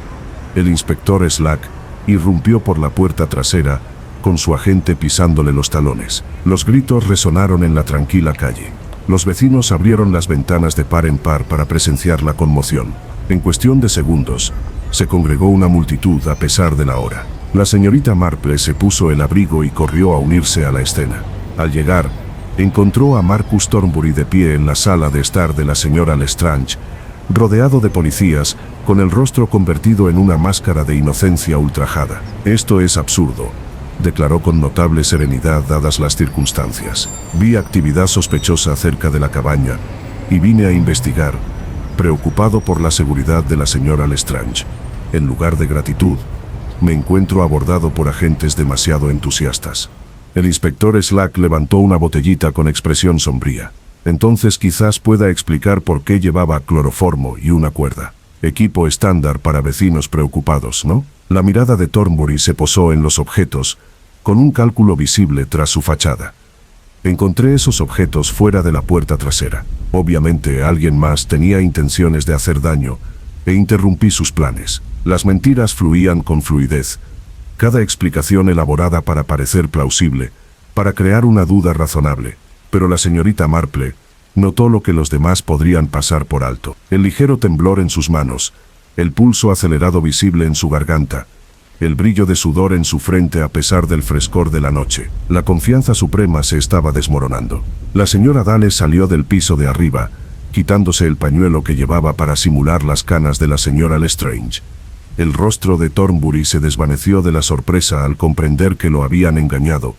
El inspector Slack irrumpió por la puerta trasera, con su agente pisándole los talones. Los gritos resonaron en la tranquila calle. Los vecinos abrieron las ventanas de par en par para presenciar la conmoción. En cuestión de segundos, se congregó una multitud a pesar de la hora. La señorita Marple se puso el abrigo y corrió a unirse a la escena. Al llegar, encontró a Marcus Thornbury de pie en la sala de estar de la señora Lestrange, rodeado de policías, con el rostro convertido en una máscara de inocencia ultrajada. «Esto es absurdo», declaró con notable serenidad dadas las circunstancias. «Vi actividad sospechosa cerca de la cabaña y vine a investigar, preocupado por la seguridad de la señora Lestrange. En lugar de gratitud, me encuentro abordado por agentes demasiado entusiastas». El inspector Slack levantó una botellita con expresión sombría. «Entonces quizás pueda explicar por qué llevaba cloroformo y una cuerda. Equipo estándar para vecinos preocupados, ¿no?». La mirada de Thornbury se posó en los objetos, con un cálculo visible tras su fachada. «Encontré esos objetos fuera de la puerta trasera. Obviamente alguien más tenía intenciones de hacer daño, e interrumpí sus planes». Las mentiras fluían con fluidez. Cada explicación elaborada para parecer plausible, para crear una duda razonable. Pero la señorita Marple notó lo que los demás podrían pasar por alto. El ligero temblor en sus manos, el pulso acelerado visible en su garganta, el brillo de sudor en su frente a pesar del frescor de la noche. La confianza suprema se estaba desmoronando. La señora Dales salió del piso de arriba, quitándose el pañuelo que llevaba para simular las canas de la señora Lestrange. El rostro de Thornbury se desvaneció de la sorpresa al comprender que lo habían engañado,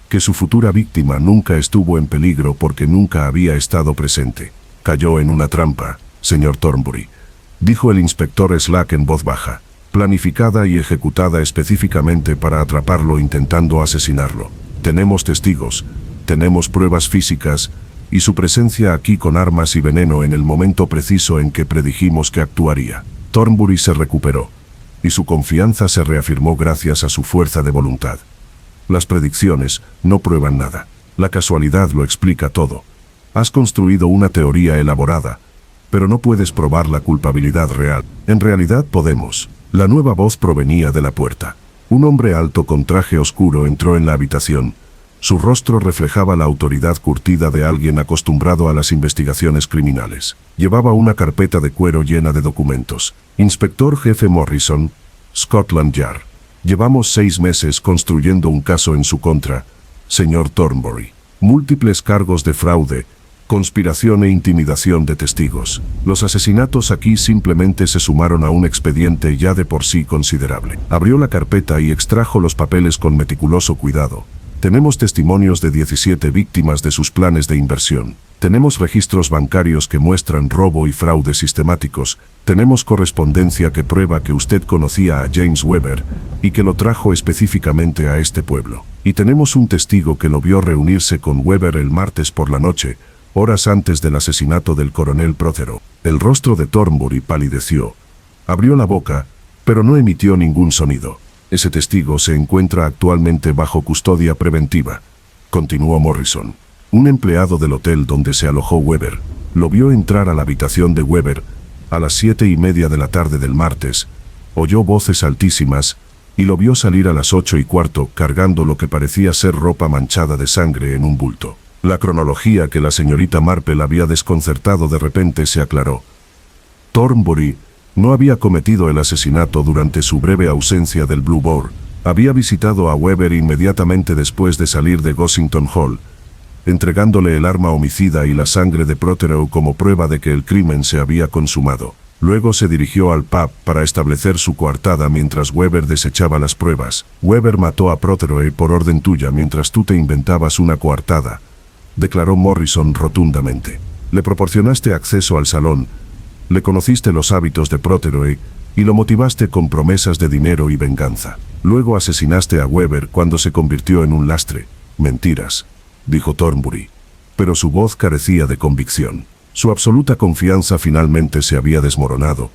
que su futura víctima nunca estuvo en peligro porque nunca había estado presente. Cayó en una trampa, señor Thornbury, dijo el inspector Slack en voz baja, planificada y ejecutada específicamente para atraparlo intentando asesinarlo. Tenemos testigos, tenemos pruebas físicas, y su presencia aquí con armas y veneno en el momento preciso en que predijimos que actuaría. Thornbury se recuperó, y su confianza se reafirmó gracias a su fuerza de voluntad. Las predicciones no prueban nada. La casualidad lo explica todo. Has construido una teoría elaborada, pero no puedes probar la culpabilidad real. En realidad podemos. La nueva voz provenía de la puerta. Un hombre alto con traje oscuro entró en la habitación. Su rostro reflejaba la autoridad curtida de alguien acostumbrado a las investigaciones criminales. Llevaba una carpeta de cuero llena de documentos. Inspector jefe Morrison, Scotland Yard. Llevamos 6 meses construyendo un caso en su contra, señor Thornbury. Múltiples cargos de fraude, conspiración e intimidación de testigos. Los asesinatos aquí simplemente se sumaron a un expediente ya de por sí considerable. Abrió la carpeta y extrajo los papeles con meticuloso cuidado. Tenemos testimonios de 17 víctimas de sus planes de inversión. Tenemos registros bancarios que muestran robo y fraude sistemáticos. Tenemos correspondencia que prueba que usted conocía a James Weber y que lo trajo específicamente a este pueblo. Y tenemos un testigo que lo vio reunirse con Weber el martes por la noche, horas antes del asesinato del coronel Prothero. El rostro de Thornbury palideció. Abrió la boca, pero no emitió ningún sonido. Ese testigo se encuentra actualmente bajo custodia preventiva, continuó Morrison. Un empleado del hotel donde se alojó Weber lo vio entrar a la habitación de Weber a las 7:30 de la tarde del martes, oyó voces altísimas y lo vio salir a las 8:15 cargando lo que parecía ser ropa manchada de sangre en un bulto. La cronología que la señorita Marple había desconcertado de repente se aclaró. Thornbury no había cometido el asesinato durante su breve ausencia del Blue Boar. Había visitado a Weber inmediatamente después de salir de Gossington Hall, entregándole el arma homicida y la sangre de Prothero como prueba de que el crimen se había consumado. Luego se dirigió al pub para establecer su coartada mientras Weber desechaba las pruebas. Weber mató a Prothero por orden tuya mientras tú te inventabas una coartada, declaró Morrison rotundamente. Le proporcionaste acceso al salón, le conociste los hábitos de Prothero y lo motivaste con promesas de dinero y venganza. Luego asesinaste a Weber cuando se convirtió en un lastre. Mentiras, dijo Thornbury, pero su voz carecía de convicción. Su absoluta confianza finalmente se había desmoronado,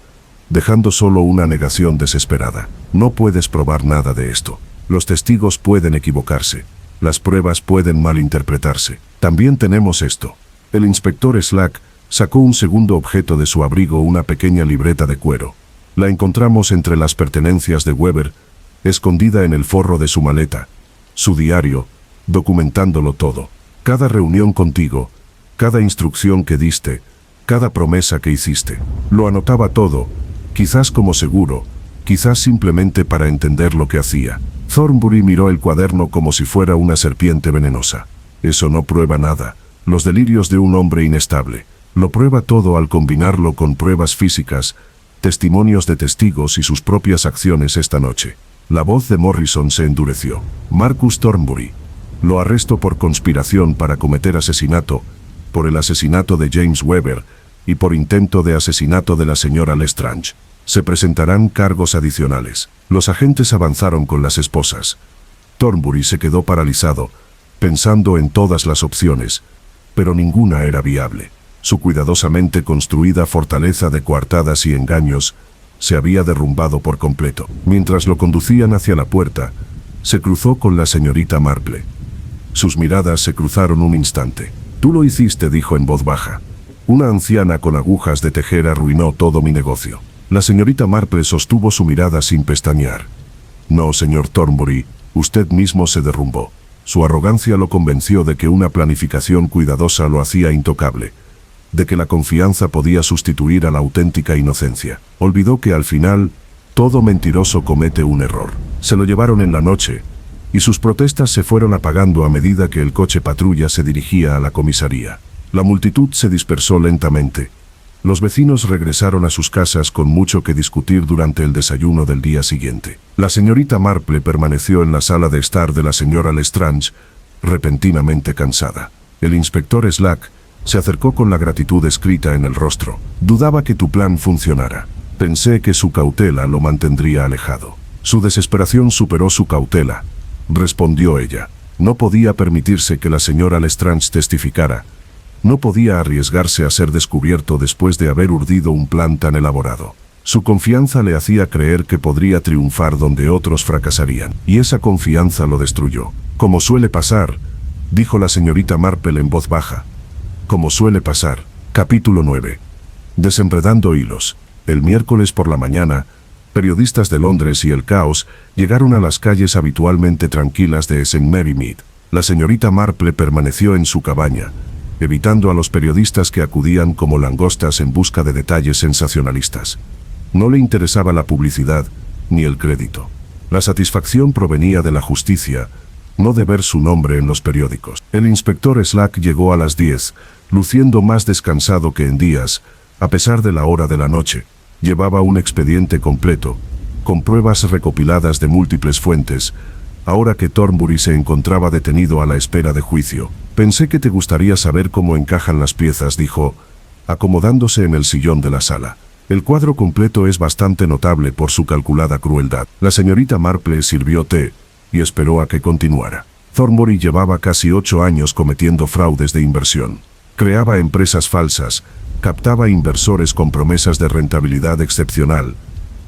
dejando solo una negación desesperada. No puedes probar nada de esto. Los testigos pueden equivocarse. Las pruebas pueden malinterpretarse. También tenemos esto. El inspector Slack sacó un segundo objeto de su abrigo, una pequeña libreta de cuero. La encontramos entre las pertenencias de Weber, escondida en el forro de su maleta. Su diario, documentándolo todo. Cada reunión contigo, cada instrucción que diste, cada promesa que hiciste. Lo anotaba todo, quizás como seguro, quizás simplemente para entender lo que hacía. Thornbury miró el cuaderno como si fuera una serpiente venenosa. Eso no prueba nada. Los delirios de un hombre inestable. Lo prueba todo al combinarlo con pruebas físicas, testimonios de testigos y sus propias acciones esta noche. La voz de Morrison se endureció. Marcus Thornbury. Lo arresto por conspiración para cometer asesinato, por el asesinato de James Weber y por intento de asesinato de la señora Lestrange. Se presentarán cargos adicionales. Los agentes avanzaron con las esposas. Thornbury se quedó paralizado, pensando en todas las opciones, pero ninguna era viable. Su cuidadosamente construida fortaleza de coartadas y engaños se había derrumbado por completo. Mientras lo conducían hacia la puerta, se cruzó con la señorita Marple. Sus miradas se cruzaron un instante. Tú lo hiciste, dijo en voz baja. Una anciana con agujas de tejer arruinó todo mi negocio. La señorita Marple sostuvo su mirada sin pestañear. No, señor Thornbury, usted mismo se derrumbó. Su arrogancia lo convenció de que una planificación cuidadosa lo hacía intocable. de que la confianza podía sustituir a la auténtica inocencia. Olvidó que al final, todo mentiroso comete un error. Se lo llevaron en la noche, y sus protestas se fueron apagando a medida que el coche patrulla se dirigía a la comisaría. La multitud se dispersó lentamente. Los vecinos regresaron a sus casas con mucho que discutir durante el desayuno del día siguiente. La señorita Marple permaneció en la sala de estar de la señora Lestrange, repentinamente cansada. El inspector Slack se acercó con la gratitud escrita en el rostro. Dudaba que tu plan funcionara. Pensé que su cautela lo mantendría alejado. Su desesperación superó su cautela, respondió ella. No podía permitirse que la señora Lestrange testificara. No podía arriesgarse a ser descubierto después de haber urdido un plan tan elaborado. Su confianza le hacía creer que podría triunfar donde otros fracasarían, y esa confianza lo destruyó. Como suele pasar, dijo la señorita Marple en voz baja. Como suele pasar. Capítulo 9. Desenredando hilos. El miércoles por la mañana, periodistas de Londres y el caos llegaron a las calles habitualmente tranquilas de St. Mary Mead. La señorita Marple permaneció en su cabaña, evitando a los periodistas que acudían como langostas en busca de detalles sensacionalistas. No le interesaba la publicidad, ni el crédito. La satisfacción provenía de la justicia, no de ver su nombre en los periódicos. El inspector Slack llegó a las 10, luciendo más descansado que en días, a pesar de la hora de la noche. Llevaba un expediente completo, con pruebas recopiladas de múltiples fuentes, ahora que Thornbury se encontraba detenido a la espera de juicio. Pensé que te gustaría saber cómo encajan las piezas, dijo, acomodándose en el sillón de la sala. El cuadro completo es bastante notable por su calculada crueldad. La señorita Marple sirvió té y esperó a que continuara. Thornbury llevaba casi 8 años cometiendo fraudes de inversión. Creaba empresas falsas, captaba inversores con promesas de rentabilidad excepcional,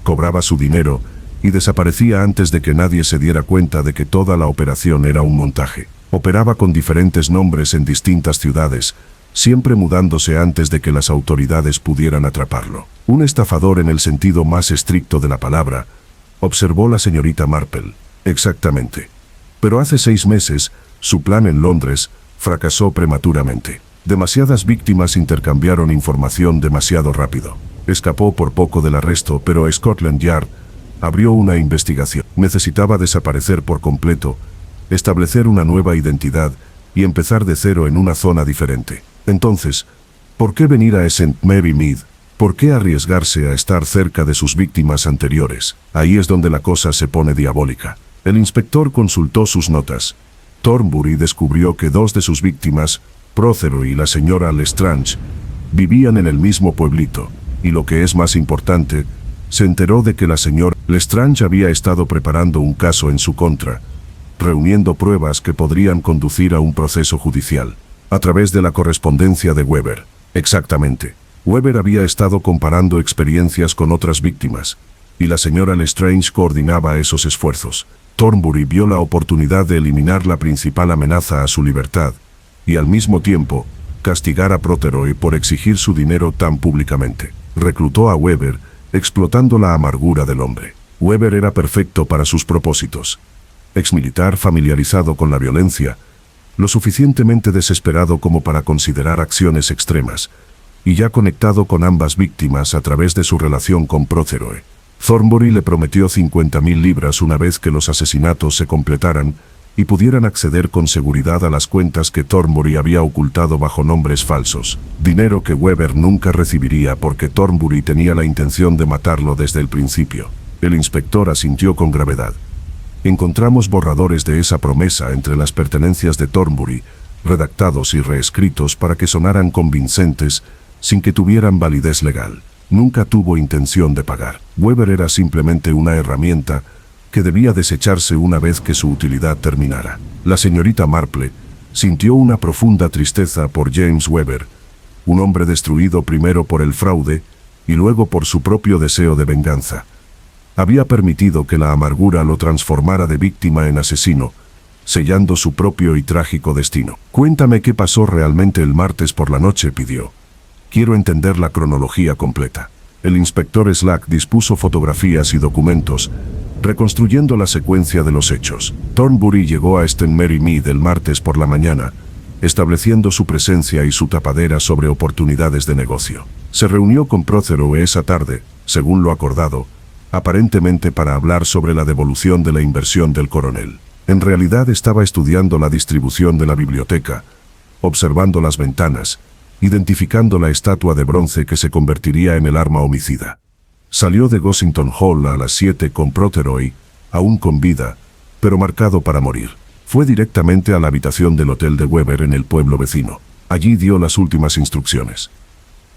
cobraba su dinero y desaparecía antes de que nadie se diera cuenta de que toda la operación era un montaje. Operaba con diferentes nombres en distintas ciudades, siempre mudándose antes de que las autoridades pudieran atraparlo. Un estafador en el sentido más estricto de la palabra, observó la señorita Marple. Exactamente. Pero hace 6 meses, su plan en Londres fracasó prematuramente. Demasiadas víctimas intercambiaron información demasiado rápido. Escapó por poco del arresto, pero Scotland Yard abrió una investigación. Necesitaba desaparecer por completo, establecer una nueva identidad y empezar de cero en una zona diferente. Entonces, ¿por qué venir a St. Mary Mead? ¿Por qué arriesgarse a estar cerca de sus víctimas anteriores? Ahí es donde la cosa se pone diabólica. El inspector consultó sus notas. Thornbury descubrió que 2 de sus víctimas, Prothero y la señora Lestrange, vivían en el mismo pueblito, y lo que es más importante, se enteró de que la señora Lestrange había estado preparando un caso en su contra, reuniendo pruebas que podrían conducir a un proceso judicial, a través de la correspondencia de Weber. Exactamente. Weber había estado comparando experiencias con otras víctimas, y la señora Lestrange coordinaba esos esfuerzos. Thornbury vio la oportunidad de eliminar la principal amenaza a su libertad, y al mismo tiempo, castigar a Prothero por exigir su dinero tan públicamente. Reclutó a Weber, explotando la amargura del hombre. Weber era perfecto para sus propósitos. Exmilitar familiarizado con la violencia, lo suficientemente desesperado como para considerar acciones extremas, y ya conectado con ambas víctimas a través de su relación con Prothero. Thornbury le prometió 50.000 libras una vez que los asesinatos se completaran y pudieran acceder con seguridad a las cuentas que Thornbury había ocultado bajo nombres falsos. Dinero que Weber nunca recibiría porque Thornbury tenía la intención de matarlo desde el principio. El inspector asintió con gravedad. Encontramos borradores de esa promesa entre las pertenencias de Thornbury, redactados y reescritos para que sonaran convincentes, sin que tuvieran validez legal. Nunca tuvo intención de pagar. Weber era simplemente una herramienta que debía desecharse una vez que su utilidad terminara. La señorita Marple sintió una profunda tristeza por James Weber, un hombre destruido primero por el fraude y luego por su propio deseo de venganza. Había permitido que la amargura lo transformara de víctima en asesino, sellando su propio y trágico destino. Cuéntame qué pasó realmente el martes por la noche, pidió. Quiero entender la cronología completa. El inspector Slack dispuso fotografías y documentos, reconstruyendo la secuencia de los hechos. Thornbury llegó a St. Mary Mead el martes por la mañana, estableciendo su presencia y su tapadera sobre oportunidades de negocio. Se reunió con Prothero esa tarde, según lo acordado, aparentemente para hablar sobre la devolución de la inversión del coronel. En realidad estaba estudiando la distribución de la biblioteca, observando las ventanas, identificando la estatua de bronce que se convertiría en el arma homicida. Salió de Gossington Hall a las 7 con Prothero, aún con vida, pero marcado para morir. Fue directamente a la habitación del hotel de Weber en el pueblo vecino. Allí dio las últimas instrucciones.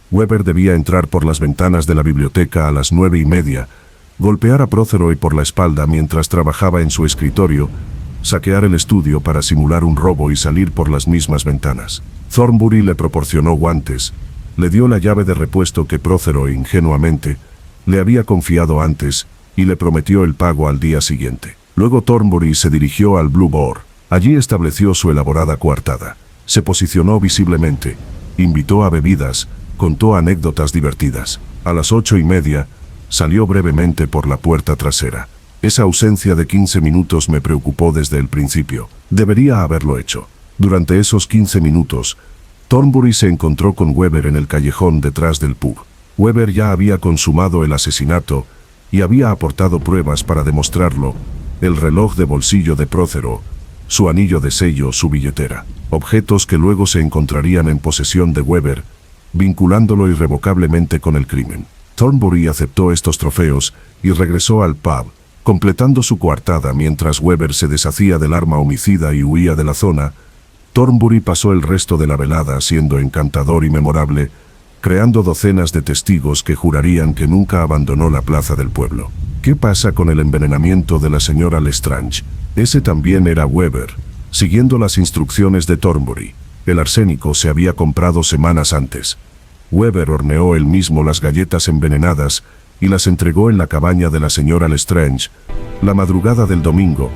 Weber debía entrar por las ventanas de la biblioteca a las 9:30, golpear a Prothero por la espalda mientras trabajaba en su escritorio, saquear el estudio para simular un robo y salir por las mismas ventanas. Thornbury le proporcionó guantes, le dio la llave de repuesto que Prothero ingenuamente le había confiado antes y le prometió el pago al día siguiente. Luego Thornbury se dirigió al Blue Boar. Allí estableció su elaborada coartada. Se posicionó visiblemente, invitó a bebidas, contó anécdotas divertidas. A las 8:30, salió brevemente por la puerta trasera. Esa ausencia de 15 minutos me preocupó desde el principio. Debería haberlo hecho. Durante esos 15 minutos, Thornbury se encontró con Weber en el callejón detrás del pub. Weber ya había consumado el asesinato y había aportado pruebas para demostrarlo: el reloj de bolsillo de Prothero, su anillo de sello, su billetera. Objetos que luego se encontrarían en posesión de Weber, vinculándolo irrevocablemente con el crimen. Thornbury aceptó estos trofeos y regresó al pub, completando su coartada mientras Weber se deshacía del arma homicida y huía de la zona. Thornbury pasó el resto de la velada siendo encantador y memorable, creando docenas de testigos que jurarían que nunca abandonó la plaza del pueblo. ¿Qué pasa con el envenenamiento de la señora Lestrange? Ese también era Weber, siguiendo las instrucciones de Thornbury. El arsénico se había comprado semanas antes. Weber horneó él mismo las galletas envenenadas y las entregó en la cabaña de la señora Lestrange la madrugada del domingo,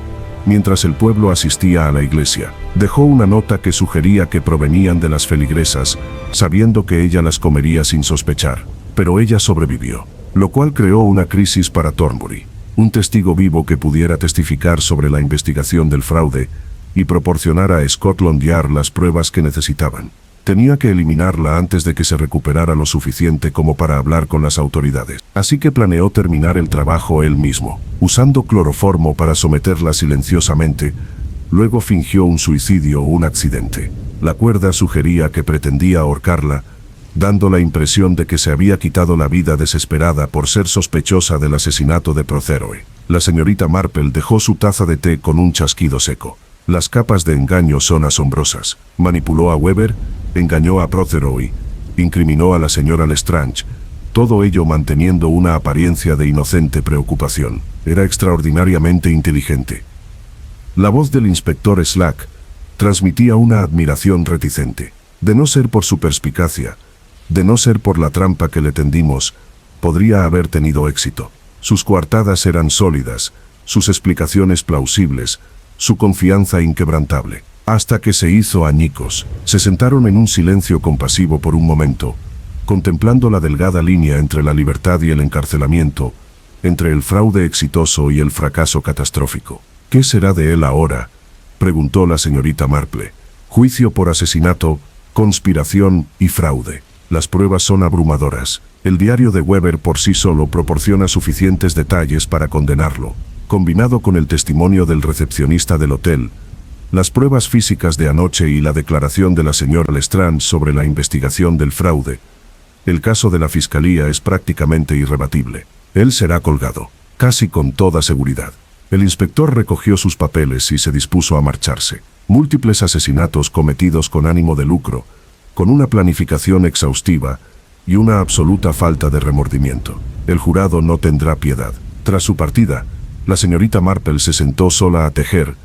mientras el pueblo asistía a la iglesia. Dejó una nota que sugería que provenían de las feligresas, sabiendo que ella las comería sin sospechar. Pero ella sobrevivió, lo cual creó una crisis para Thornbury. Un testigo vivo que pudiera testificar sobre la investigación del fraude y proporcionar a Scotland Yard las pruebas que necesitaban. Tenía que eliminarla antes de que se recuperara lo suficiente como para hablar con las autoridades. Así que planeó terminar el trabajo él mismo, usando cloroformo para someterla silenciosamente. Luego fingió un suicidio o un accidente. La cuerda sugería que pretendía ahorcarla, dando la impresión de que se había quitado la vida desesperada por ser sospechosa del asesinato de Prothero. La señorita Marple dejó su taza de té con un chasquido seco. Las capas de engaño son asombrosas. Manipuló a Weber, engañó a Prothero y incriminó a la señora Lestrange, todo ello manteniendo una apariencia de inocente preocupación. Era extraordinariamente inteligente. La voz del inspector Slack transmitía una admiración reticente. De no ser por su perspicacia, de no ser por la trampa que le tendimos, podría haber tenido éxito. Sus coartadas eran sólidas, sus explicaciones plausibles, su confianza inquebrantable. Hasta que se hizo añicos. Se sentaron en un silencio compasivo por un momento, contemplando la delgada línea entre la libertad y el encarcelamiento, entre el fraude exitoso y el fracaso catastrófico. ¿Qué será de él ahora?, preguntó la señorita Marple. Juicio por asesinato, conspiración y fraude. Las pruebas son abrumadoras. El diario de Weber por sí solo proporciona suficientes detalles para condenarlo. Combinado con el testimonio del recepcionista del hotel, las pruebas físicas de anoche y la declaración de la señora Lestrange sobre la investigación del fraude, el caso de la fiscalía es prácticamente irrebatible. Él será colgado, casi con toda seguridad. El inspector recogió sus papeles y se dispuso a marcharse. Múltiples asesinatos cometidos con ánimo de lucro, con una planificación exhaustiva y una absoluta falta de remordimiento. El jurado no tendrá piedad. Tras su partida, la señorita Marple se sentó sola a tejer,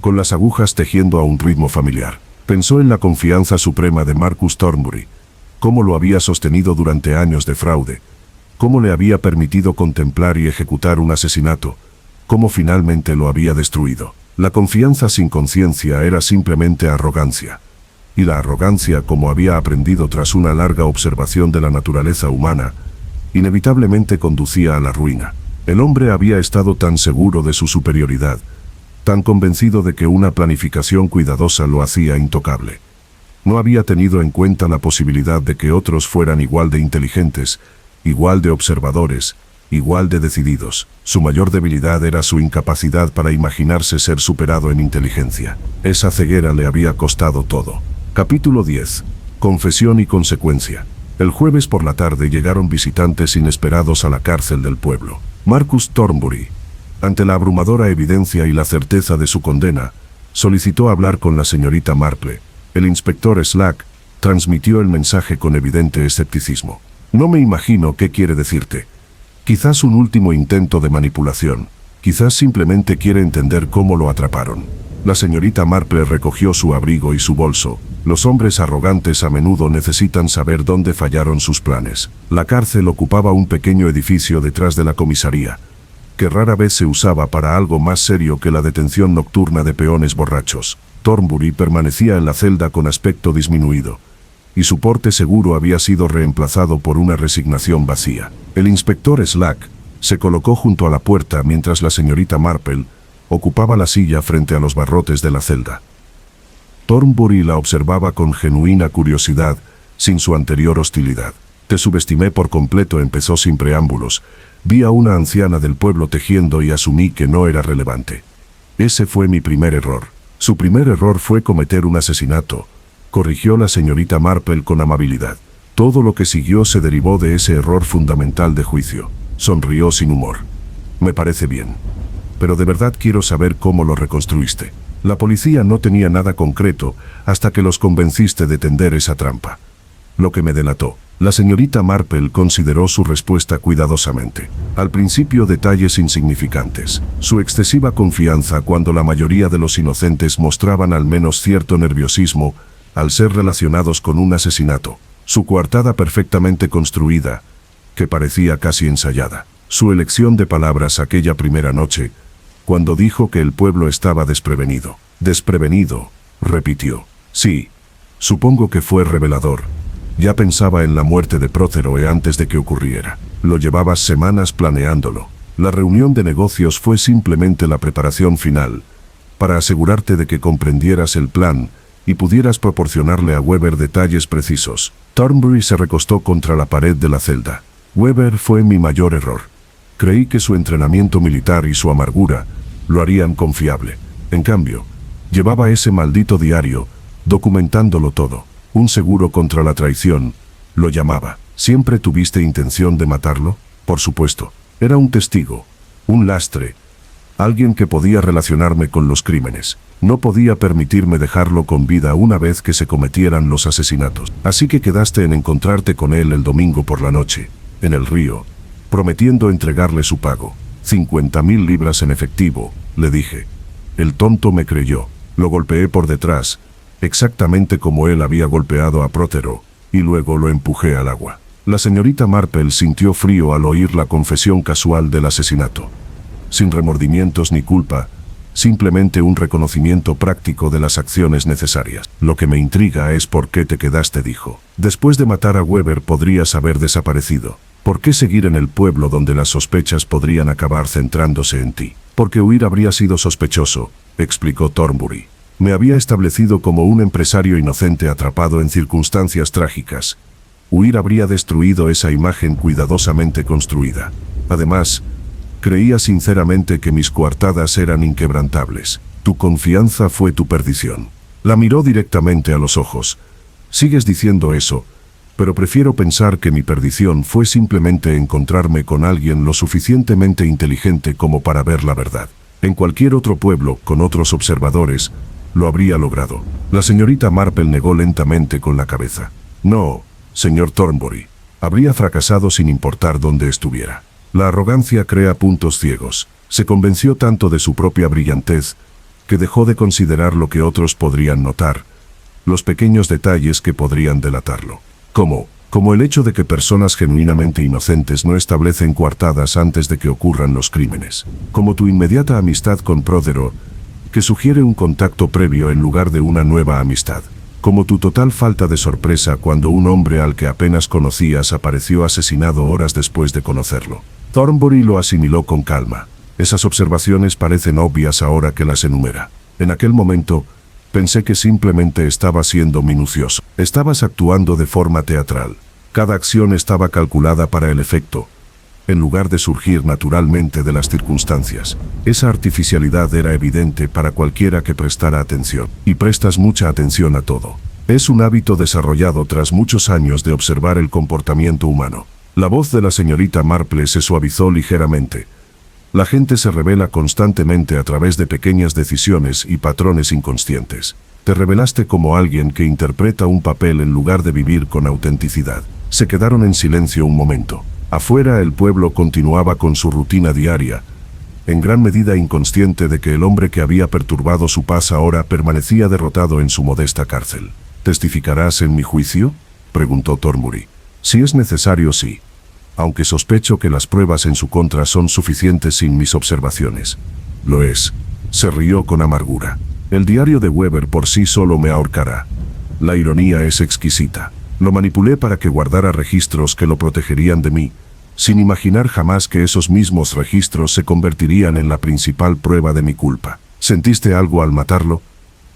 con las agujas tejiendo a un ritmo familiar. Pensó en la confianza suprema de Marcus Thornbury, cómo lo había sostenido durante años de fraude, cómo le había permitido contemplar y ejecutar un asesinato, cómo finalmente lo había destruido. La confianza sin conciencia era simplemente arrogancia. Y la arrogancia, como había aprendido tras una larga observación de la naturaleza humana, inevitablemente conducía a la ruina. El hombre había estado tan seguro de su superioridad, tan convencido de que una planificación cuidadosa lo hacía intocable. No había tenido en cuenta la posibilidad de que otros fueran igual de inteligentes, igual de observadores, igual de decididos. Su mayor debilidad era su incapacidad para imaginarse ser superado en inteligencia. Esa ceguera le había costado todo. Capítulo 10. Confesión y consecuencia. El jueves por la tarde llegaron visitantes inesperados a la cárcel del pueblo. Marcus Thornbury, ante la abrumadora evidencia y la certeza de su condena, solicitó hablar con la señorita Marple. El inspector Slack transmitió el mensaje con evidente escepticismo. No me imagino qué quiere decirte. Quizás un último intento de manipulación. Quizás simplemente quiere entender cómo lo atraparon. La señorita Marple recogió su abrigo y su bolso. Los hombres arrogantes a menudo necesitan saber dónde fallaron sus planes. La cárcel ocupaba un pequeño edificio detrás de la comisaría, que rara vez se usaba para algo más serio que la detención nocturna de peones borrachos. Thornbury permanecía en la celda con aspecto disminuido, y su porte seguro había sido reemplazado por una resignación vacía. El inspector Slack se colocó junto a la puerta mientras la señorita Marple ocupaba la silla frente a los barrotes de la celda. Thornbury la observaba con genuina curiosidad, sin su anterior hostilidad. Te subestimé por completo, empezó sin preámbulos. Vi a una anciana del pueblo tejiendo y asumí que no era relevante. Ese fue mi primer error. Su primer error fue cometer un asesinato, corrigió la señorita Marple con amabilidad. Todo lo que siguió se derivó de ese error fundamental de juicio. Sonrió sin humor. Me parece bien. Pero de verdad quiero saber cómo lo reconstruiste. La policía no tenía nada concreto hasta que los convenciste de tender esa trampa. Lo que me delató. La señorita Marple consideró su respuesta cuidadosamente. Al principio detalles insignificantes. Su excesiva confianza cuando la mayoría de los inocentes mostraban al menos cierto nerviosismo al ser relacionados con un asesinato. Su coartada perfectamente construida, que parecía casi ensayada. Su elección de palabras aquella primera noche, cuando dijo que el pueblo estaba desprevenido. Desprevenido, repitió. Sí, supongo que fue revelador. Ya pensaba en la muerte de Protheroe antes de que ocurriera. Lo llevabas semanas planeándolo. La reunión de negocios fue simplemente la preparación final, para asegurarte de que comprendieras el plan y pudieras proporcionarle a Weber detalles precisos. Thornbury se recostó contra la pared de la celda. Weber fue mi mayor error. Creí que su entrenamiento militar y su amargura lo harían confiable. En cambio, llevaba ese maldito diario, documentándolo todo. Un seguro contra la traición, lo llamaba. ¿Siempre tuviste intención de matarlo? Por supuesto. Era un testigo, un lastre, alguien que podía relacionarme con los crímenes. No podía permitirme dejarlo con vida una vez que se cometieran los asesinatos. Así que quedaste en encontrarte con él el domingo por la noche, en el río, prometiendo entregarle su pago. 50.000 libras en efectivo, le dije. El tonto me creyó. Lo golpeé por detrás, exactamente como él había golpeado a Protheroe, y luego lo empujé al agua. La señorita Marple sintió frío al oír la confesión casual del asesinato. Sin remordimientos ni culpa, simplemente un reconocimiento práctico de las acciones necesarias. Lo que me intriga es por qué te quedaste, dijo. Después de matar a Weber podrías haber desaparecido. ¿Por qué seguir en el pueblo donde las sospechas podrían acabar centrándose en ti? Porque huir habría sido sospechoso, explicó Thornbury. Me había establecido como un empresario inocente atrapado en circunstancias trágicas. Huir habría destruido esa imagen cuidadosamente construida. Además, creía sinceramente que mis coartadas eran inquebrantables. Tu confianza fue tu perdición. La miró directamente a los ojos. Sigues diciendo eso, pero prefiero pensar que mi perdición fue simplemente encontrarme con alguien lo suficientemente inteligente como para ver la verdad. En cualquier otro pueblo, con otros observadores, lo habría logrado. La señorita Marple negó lentamente con la cabeza. No, señor Thornbury. Habría fracasado sin importar dónde estuviera. La arrogancia crea puntos ciegos. Se convenció tanto de su propia brillantez, que dejó de considerar lo que otros podrían notar, los pequeños detalles que podrían delatarlo. Como el hecho de que personas genuinamente inocentes no establecen coartadas antes de que ocurran los crímenes. Como tu inmediata amistad con Protheroe, que sugiere un contacto previo en lugar de una nueva amistad. Como tu total falta de sorpresa cuando un hombre al que apenas conocías apareció asesinado horas después de conocerlo. Thornbury lo asimiló con calma. Esas observaciones parecen obvias ahora que las enumera. En aquel momento, Pensé que simplemente estaba siendo minucioso. Estabas actuando de forma teatral. Cada acción estaba calculada para el efecto, en lugar de surgir naturalmente de las circunstancias. Esa artificialidad era evidente para cualquiera que prestara atención. Y prestas mucha atención a todo. Es un hábito desarrollado tras muchos años de observar el comportamiento humano. La voz de la señorita Marple se suavizó ligeramente. La gente se revela constantemente a través de pequeñas decisiones y patrones inconscientes. Te revelaste como alguien que interpreta un papel en lugar de vivir con autenticidad. Se quedaron en silencio un momento. Afuera el pueblo continuaba con su rutina diaria, en gran medida inconsciente de que el hombre que había perturbado su paz ahora permanecía derrotado en su modesta cárcel. ¿Testificarás en mi juicio?, preguntó Thornbury. Si es necesario, sí. Aunque sospecho que las pruebas en su contra son suficientes sin mis observaciones. Lo es. Se rió con amargura. El diario de Weber por sí solo me ahorcará. La ironía es exquisita. Lo manipulé para que guardara registros que lo protegerían de mí, sin imaginar jamás que esos mismos registros se convertirían en la principal prueba de mi culpa. ¿Sentiste algo al matarlo?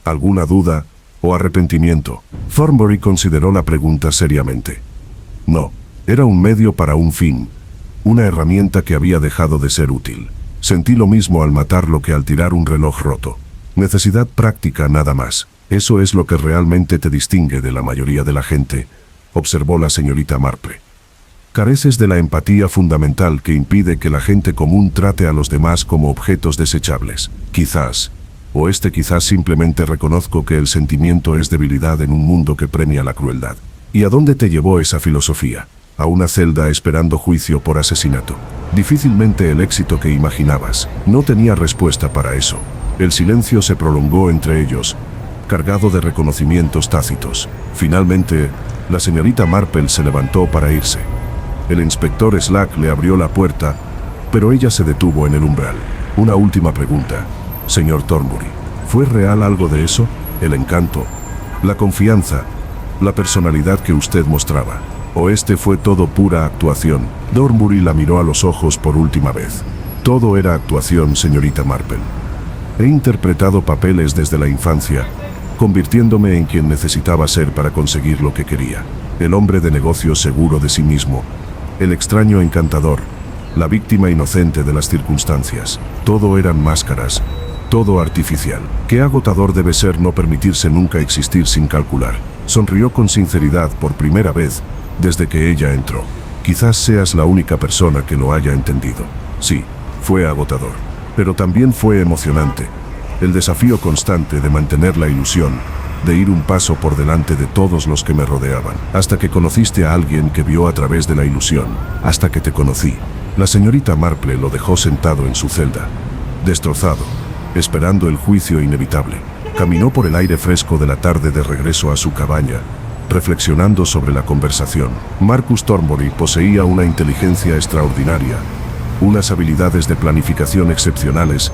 ¿Alguna duda o arrepentimiento? Thornbury consideró la pregunta seriamente. No, era un medio para un fin, una herramienta que había dejado de ser útil. Sentí lo mismo al matarlo que al tirar un reloj roto. Necesidad práctica nada más. Eso es lo que realmente te distingue de la mayoría de la gente, observó la señorita Marple. Careces de la empatía fundamental que impide que la gente común trate a los demás como objetos desechables. Quizás, o quizás simplemente reconozco que el sentimiento es debilidad en un mundo que premia la crueldad. ¿Y a dónde te llevó esa filosofía? A una celda esperando juicio por asesinato. Difícilmente el éxito que imaginabas. No tenía respuesta para eso. El silencio se prolongó entre ellos, cargado de reconocimientos tácitos. Finalmente, la señorita Marple se levantó para irse. El inspector Slack le abrió la puerta, pero ella se detuvo en el umbral. Una última pregunta, señor Thornbury. ¿Fue real algo de eso? El encanto, la confianza, la personalidad que usted mostraba. ¿O fue todo pura actuación? Thornbury la miró a los ojos por última vez. Todo era actuación, señorita Marple. He interpretado papeles desde la infancia, convirtiéndome en quien necesitaba ser para conseguir lo que quería. El hombre de negocios seguro de sí mismo, el extraño encantador, la víctima inocente de las circunstancias. Todo eran máscaras, todo artificial. Qué agotador debe ser no permitirse nunca existir sin calcular. Sonrió con sinceridad por primera vez desde que ella entró. Quizás seas la única persona que lo haya entendido. Sí, fue agotador, pero también fue emocionante. El desafío constante de mantener la ilusión, de ir un paso por delante de todos los que me rodeaban, hasta que conociste a alguien que vio a través de la ilusión, hasta que te conocí. La señorita Marple lo dejó sentado en su celda, destrozado, esperando el juicio inevitable. Caminó por el aire fresco de la tarde de regreso a su cabaña, reflexionando sobre la conversación. Marcus Thornbury poseía una inteligencia extraordinaria, unas habilidades de planificación excepcionales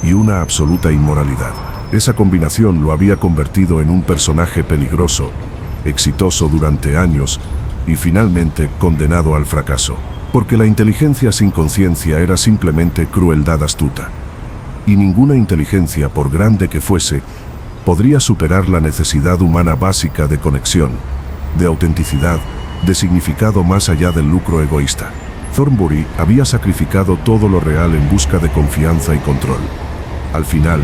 y una absoluta inmoralidad. Esa combinación lo había convertido en un personaje peligroso, exitoso durante años y finalmente condenado al fracaso. Porque la inteligencia sin conciencia era simplemente crueldad astuta. Y ninguna inteligencia, por grande que fuese, podría superar la necesidad humana básica de conexión, de autenticidad, de significado más allá del lucro egoísta. Thornbury había sacrificado todo lo real en busca de confianza y control. Al final,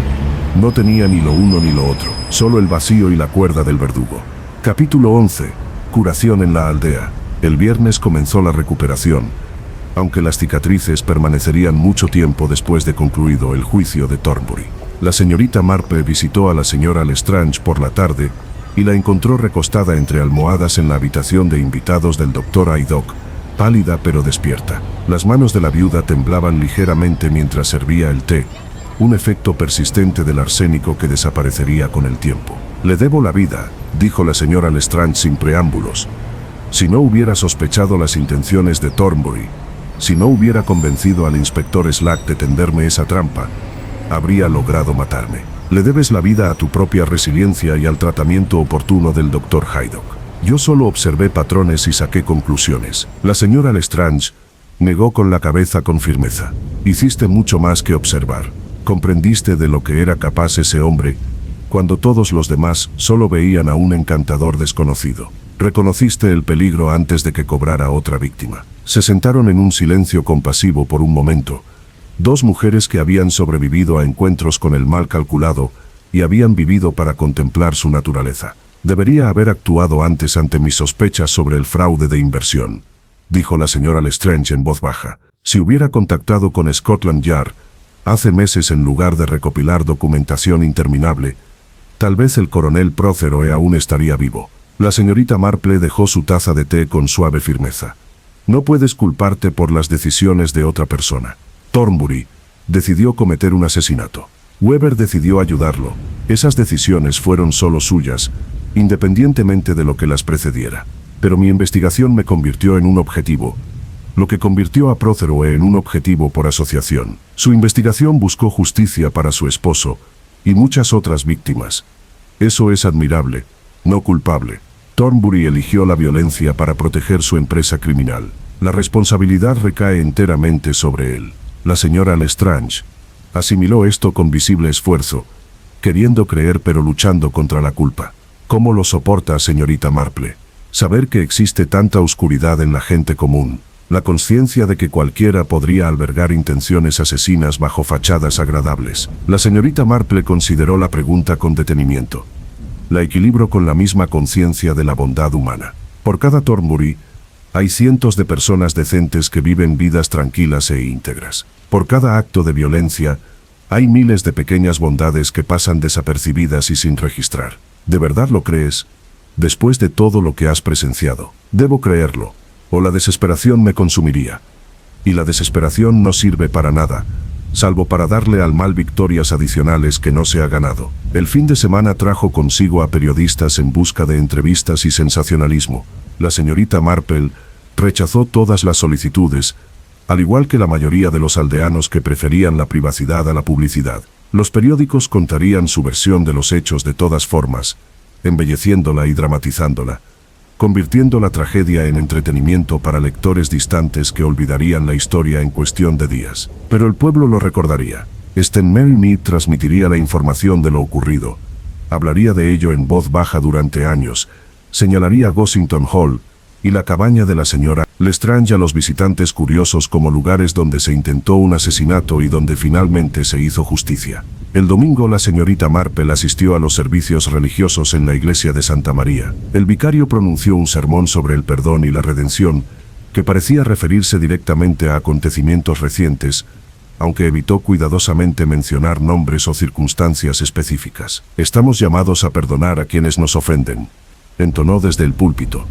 no tenía ni lo uno ni lo otro, solo el vacío y la cuerda del verdugo. Capítulo 11. Curación en la aldea. El viernes comenzó la recuperación, aunque las cicatrices permanecerían mucho tiempo después de concluido el juicio de Thornbury. La señorita Marple visitó a la señora Lestrange por la tarde y la encontró recostada entre almohadas en la habitación de invitados del Dr. Haydock, pálida pero despierta. Las manos de la viuda temblaban ligeramente mientras servía el té, un efecto persistente del arsénico que desaparecería con el tiempo. «Le debo la vida», dijo la señora Lestrange sin preámbulos. «Si no hubiera sospechado las intenciones de Thornbury, si no hubiera convencido al inspector Slack de tenderme esa trampa, habría logrado matarme. Le debes la vida a tu propia resiliencia y al tratamiento oportuno del Dr. Haydock. Yo solo observé patrones y saqué conclusiones». La señora Lestrange negó con la cabeza con firmeza. «Hiciste mucho más que observar. Comprendiste de lo que era capaz ese hombre cuando todos los demás solo veían a un encantador desconocido. Reconociste el peligro antes de que cobrara otra víctima. Se sentaron en un silencio compasivo por un momento. Dos mujeres que habían sobrevivido a encuentros con el mal calculado y habían vivido para contemplar su naturaleza. Debería haber actuado antes ante mis sospechas sobre el fraude de inversión, dijo la señora Lestrange en voz baja. Si hubiera contactado con Scotland Yard hace meses en lugar de recopilar documentación interminable, tal vez el coronel Prothero aún estaría vivo. La señorita Marple dejó su taza de té con suave firmeza. No puedes culparte por las decisiones de otra persona. Thornbury decidió cometer un asesinato. Weber decidió ayudarlo. Esas decisiones fueron solo suyas, independientemente de lo que las precediera. Pero mi investigación me convirtió en un objetivo, lo que convirtió a Prothero en un objetivo por asociación. Su investigación buscó justicia para su esposo y muchas otras víctimas. Eso es admirable, no culpable. Thornbury eligió la violencia para proteger su empresa criminal. La responsabilidad recae enteramente sobre él. La señora Lestrange asimiló esto con visible esfuerzo, queriendo creer pero luchando contra la culpa. ¿Cómo lo soporta, señorita Marple? Saber que existe tanta oscuridad en la gente común. La conciencia de que cualquiera podría albergar intenciones asesinas bajo fachadas agradables. La señorita Marple consideró la pregunta con detenimiento. La equilibro con la misma conciencia de la bondad humana. Por cada Thornbury, hay cientos de personas decentes que viven vidas tranquilas e íntegras. Por cada acto de violencia, hay miles de pequeñas bondades que pasan desapercibidas y sin registrar. ¿De verdad lo crees? Después de todo lo que has presenciado. Debo creerlo, o la desesperación me consumiría. Y la desesperación no sirve para nada, salvo para darle al mal victorias adicionales que no se ha ganado. El fin de semana trajo consigo a periodistas en busca de entrevistas y sensacionalismo. La señorita Marple rechazó todas las solicitudes, al igual que la mayoría de los aldeanos que preferían la privacidad a la publicidad. Los periódicos contarían su versión de los hechos de todas formas, embelleciéndola y dramatizándola, convirtiendo la tragedia en entretenimiento para lectores distantes que olvidarían la historia en cuestión de días. Pero el pueblo lo recordaría. Mary Mead transmitiría la información de lo ocurrido, hablaría de ello en voz baja durante años, señalaría Gossington Hall y la cabaña de la señora Lestrange a los visitantes curiosos como lugares donde se intentó un asesinato y donde finalmente se hizo justicia. El domingo la señorita Marple asistió a los servicios religiosos en la iglesia de Santa María. El vicario pronunció un sermón sobre el perdón y la redención, que parecía referirse directamente a acontecimientos recientes, aunque evitó cuidadosamente mencionar nombres o circunstancias específicas. Estamos llamados a perdonar a quienes nos ofenden, entonó desde el púlpito.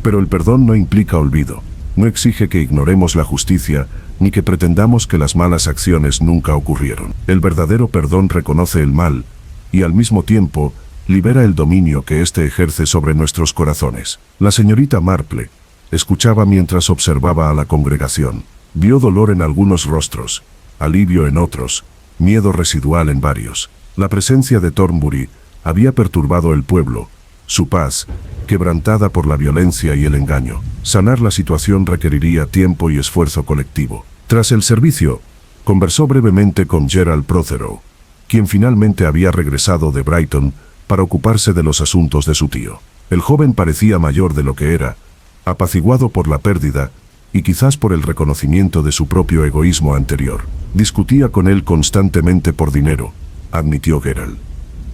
Pero el perdón no implica olvido, no exige que ignoremos la justicia, ni que pretendamos que las malas acciones nunca ocurrieron. El verdadero perdón reconoce el mal, y al mismo tiempo, libera el dominio que éste ejerce sobre nuestros corazones. La señorita Marple escuchaba mientras observaba a la congregación. Vio dolor en algunos rostros, alivio en otros, miedo residual en varios. La presencia de Thornbury había perturbado el pueblo, su paz, quebrantada por la violencia y el engaño. Sanar la situación requeriría tiempo y esfuerzo colectivo. Tras el servicio, conversó brevemente con Gerald Prothero, quien finalmente había regresado de Brighton para ocuparse de los asuntos de su tío. El joven parecía mayor de lo que era, apaciguado por la pérdida y quizás por el reconocimiento de su propio egoísmo anterior. Discutía con él constantemente por dinero, admitió Gerald.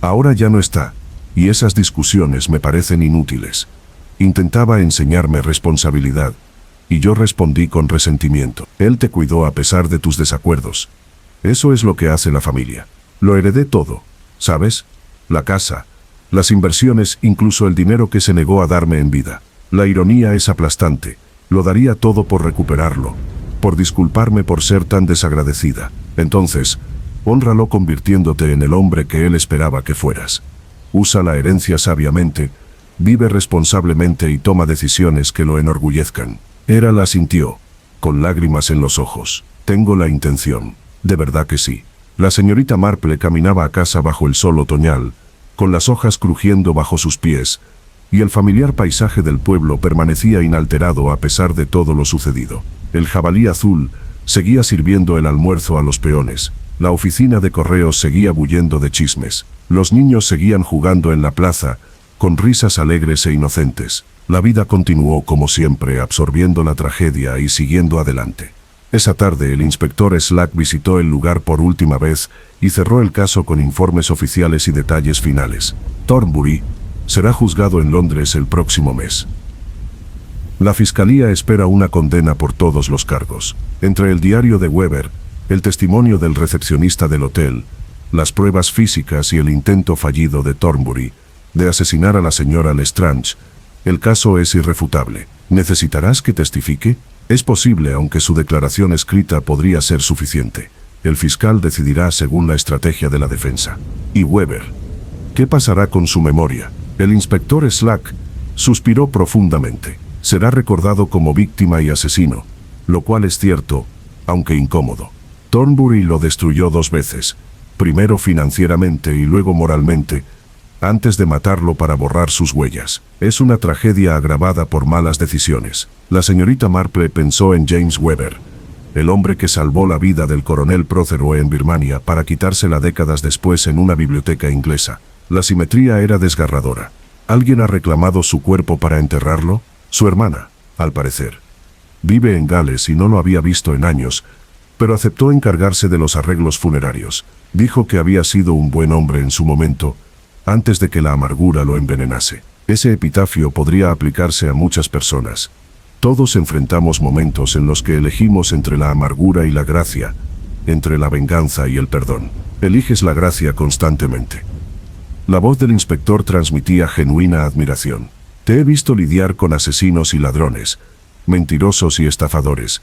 Ahora ya no está, y esas discusiones me parecen inútiles. Intentaba enseñarme responsabilidad, y yo respondí con resentimiento. Él te cuidó a pesar de tus desacuerdos. Eso es lo que hace la familia. Lo heredé todo, ¿sabes? La casa, las inversiones, incluso el dinero que se negó a darme en vida. La ironía es aplastante. Lo daría todo por recuperarlo, por disculparme por ser tan desagradecida. Entonces, hónralo convirtiéndote en el hombre que él esperaba que fueras. Usa la herencia sabiamente, vive responsablemente y toma decisiones que lo enorgullezcan. Era la sintió, con lágrimas en los ojos. Tengo la intención. De verdad que sí. La señorita Marple caminaba a casa bajo el sol otoñal, con las hojas crujiendo bajo sus pies, y el familiar paisaje del pueblo permanecía inalterado a pesar de todo lo sucedido. El jabalí azul seguía sirviendo el almuerzo a los peones, La oficina de correos seguía bullendo de chismes. Los niños seguían jugando en la plaza, con risas alegres e inocentes. La vida continuó como siempre, absorbiendo la tragedia y siguiendo adelante. Esa tarde el inspector Slack visitó el lugar por última vez y cerró el caso con informes oficiales y detalles finales. Thornbury será juzgado en Londres el próximo mes. La fiscalía espera una condena por todos los cargos. Entre el diario de Weber, el testimonio del recepcionista del hotel, las pruebas físicas y el intento fallido de Thornbury de asesinar a la señora Lestrange, el caso es irrefutable. ¿Necesitarás que testifique? Es posible, aunque su declaración escrita podría ser suficiente. El fiscal decidirá según la estrategia de la defensa. ¿Y Weber? ¿Qué pasará con su memoria? El inspector Slack suspiró profundamente. Será recordado como víctima y asesino, lo cual es cierto, aunque incómodo. Thornbury lo destruyó 2 veces, primero financieramente y luego moralmente, antes de matarlo para borrar sus huellas. Es una tragedia agravada por malas decisiones. La señorita Marple pensó en James Weber, el hombre que salvó la vida del coronel Prothero en Birmania para quitársela décadas después en una biblioteca inglesa. La simetría era desgarradora. ¿Alguien ha reclamado su cuerpo para enterrarlo? Su hermana, al parecer. Vive en Gales y no lo había visto en años, pero aceptó encargarse de los arreglos funerarios. Dijo que había sido un buen hombre en su momento, antes de que la amargura lo envenenase. Ese epitafio podría aplicarse a muchas personas. Todos enfrentamos momentos en los que elegimos entre la amargura y la gracia, entre la venganza y el perdón. Eliges la gracia constantemente. La voz del inspector transmitía genuina admiración. Te he visto lidiar con asesinos y ladrones, mentirosos y estafadores,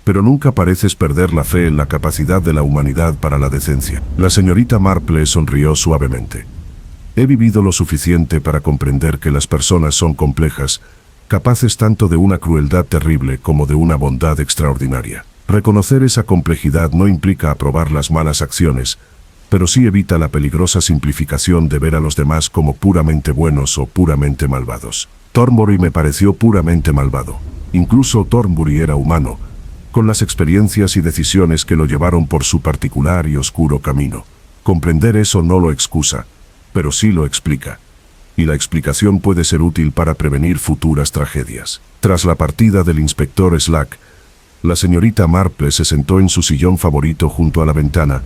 pero nunca pareces perder la fe en la capacidad de la humanidad para la decencia. La señorita Marple sonrió suavemente. He vivido lo suficiente para comprender que las personas son complejas, capaces tanto de una crueldad terrible como de una bondad extraordinaria. Reconocer esa complejidad no implica aprobar las malas acciones, pero sí evita la peligrosa simplificación de ver a los demás como puramente buenos o puramente malvados. Thornbury me pareció puramente malvado. Incluso Thornbury era humano, con las experiencias y decisiones que lo llevaron por su particular y oscuro camino. Comprender eso no lo excusa, pero sí lo explica. Y la explicación puede ser útil para prevenir futuras tragedias. Tras la partida del inspector Slack, la señorita Marple se sentó en su sillón favorito junto a la ventana,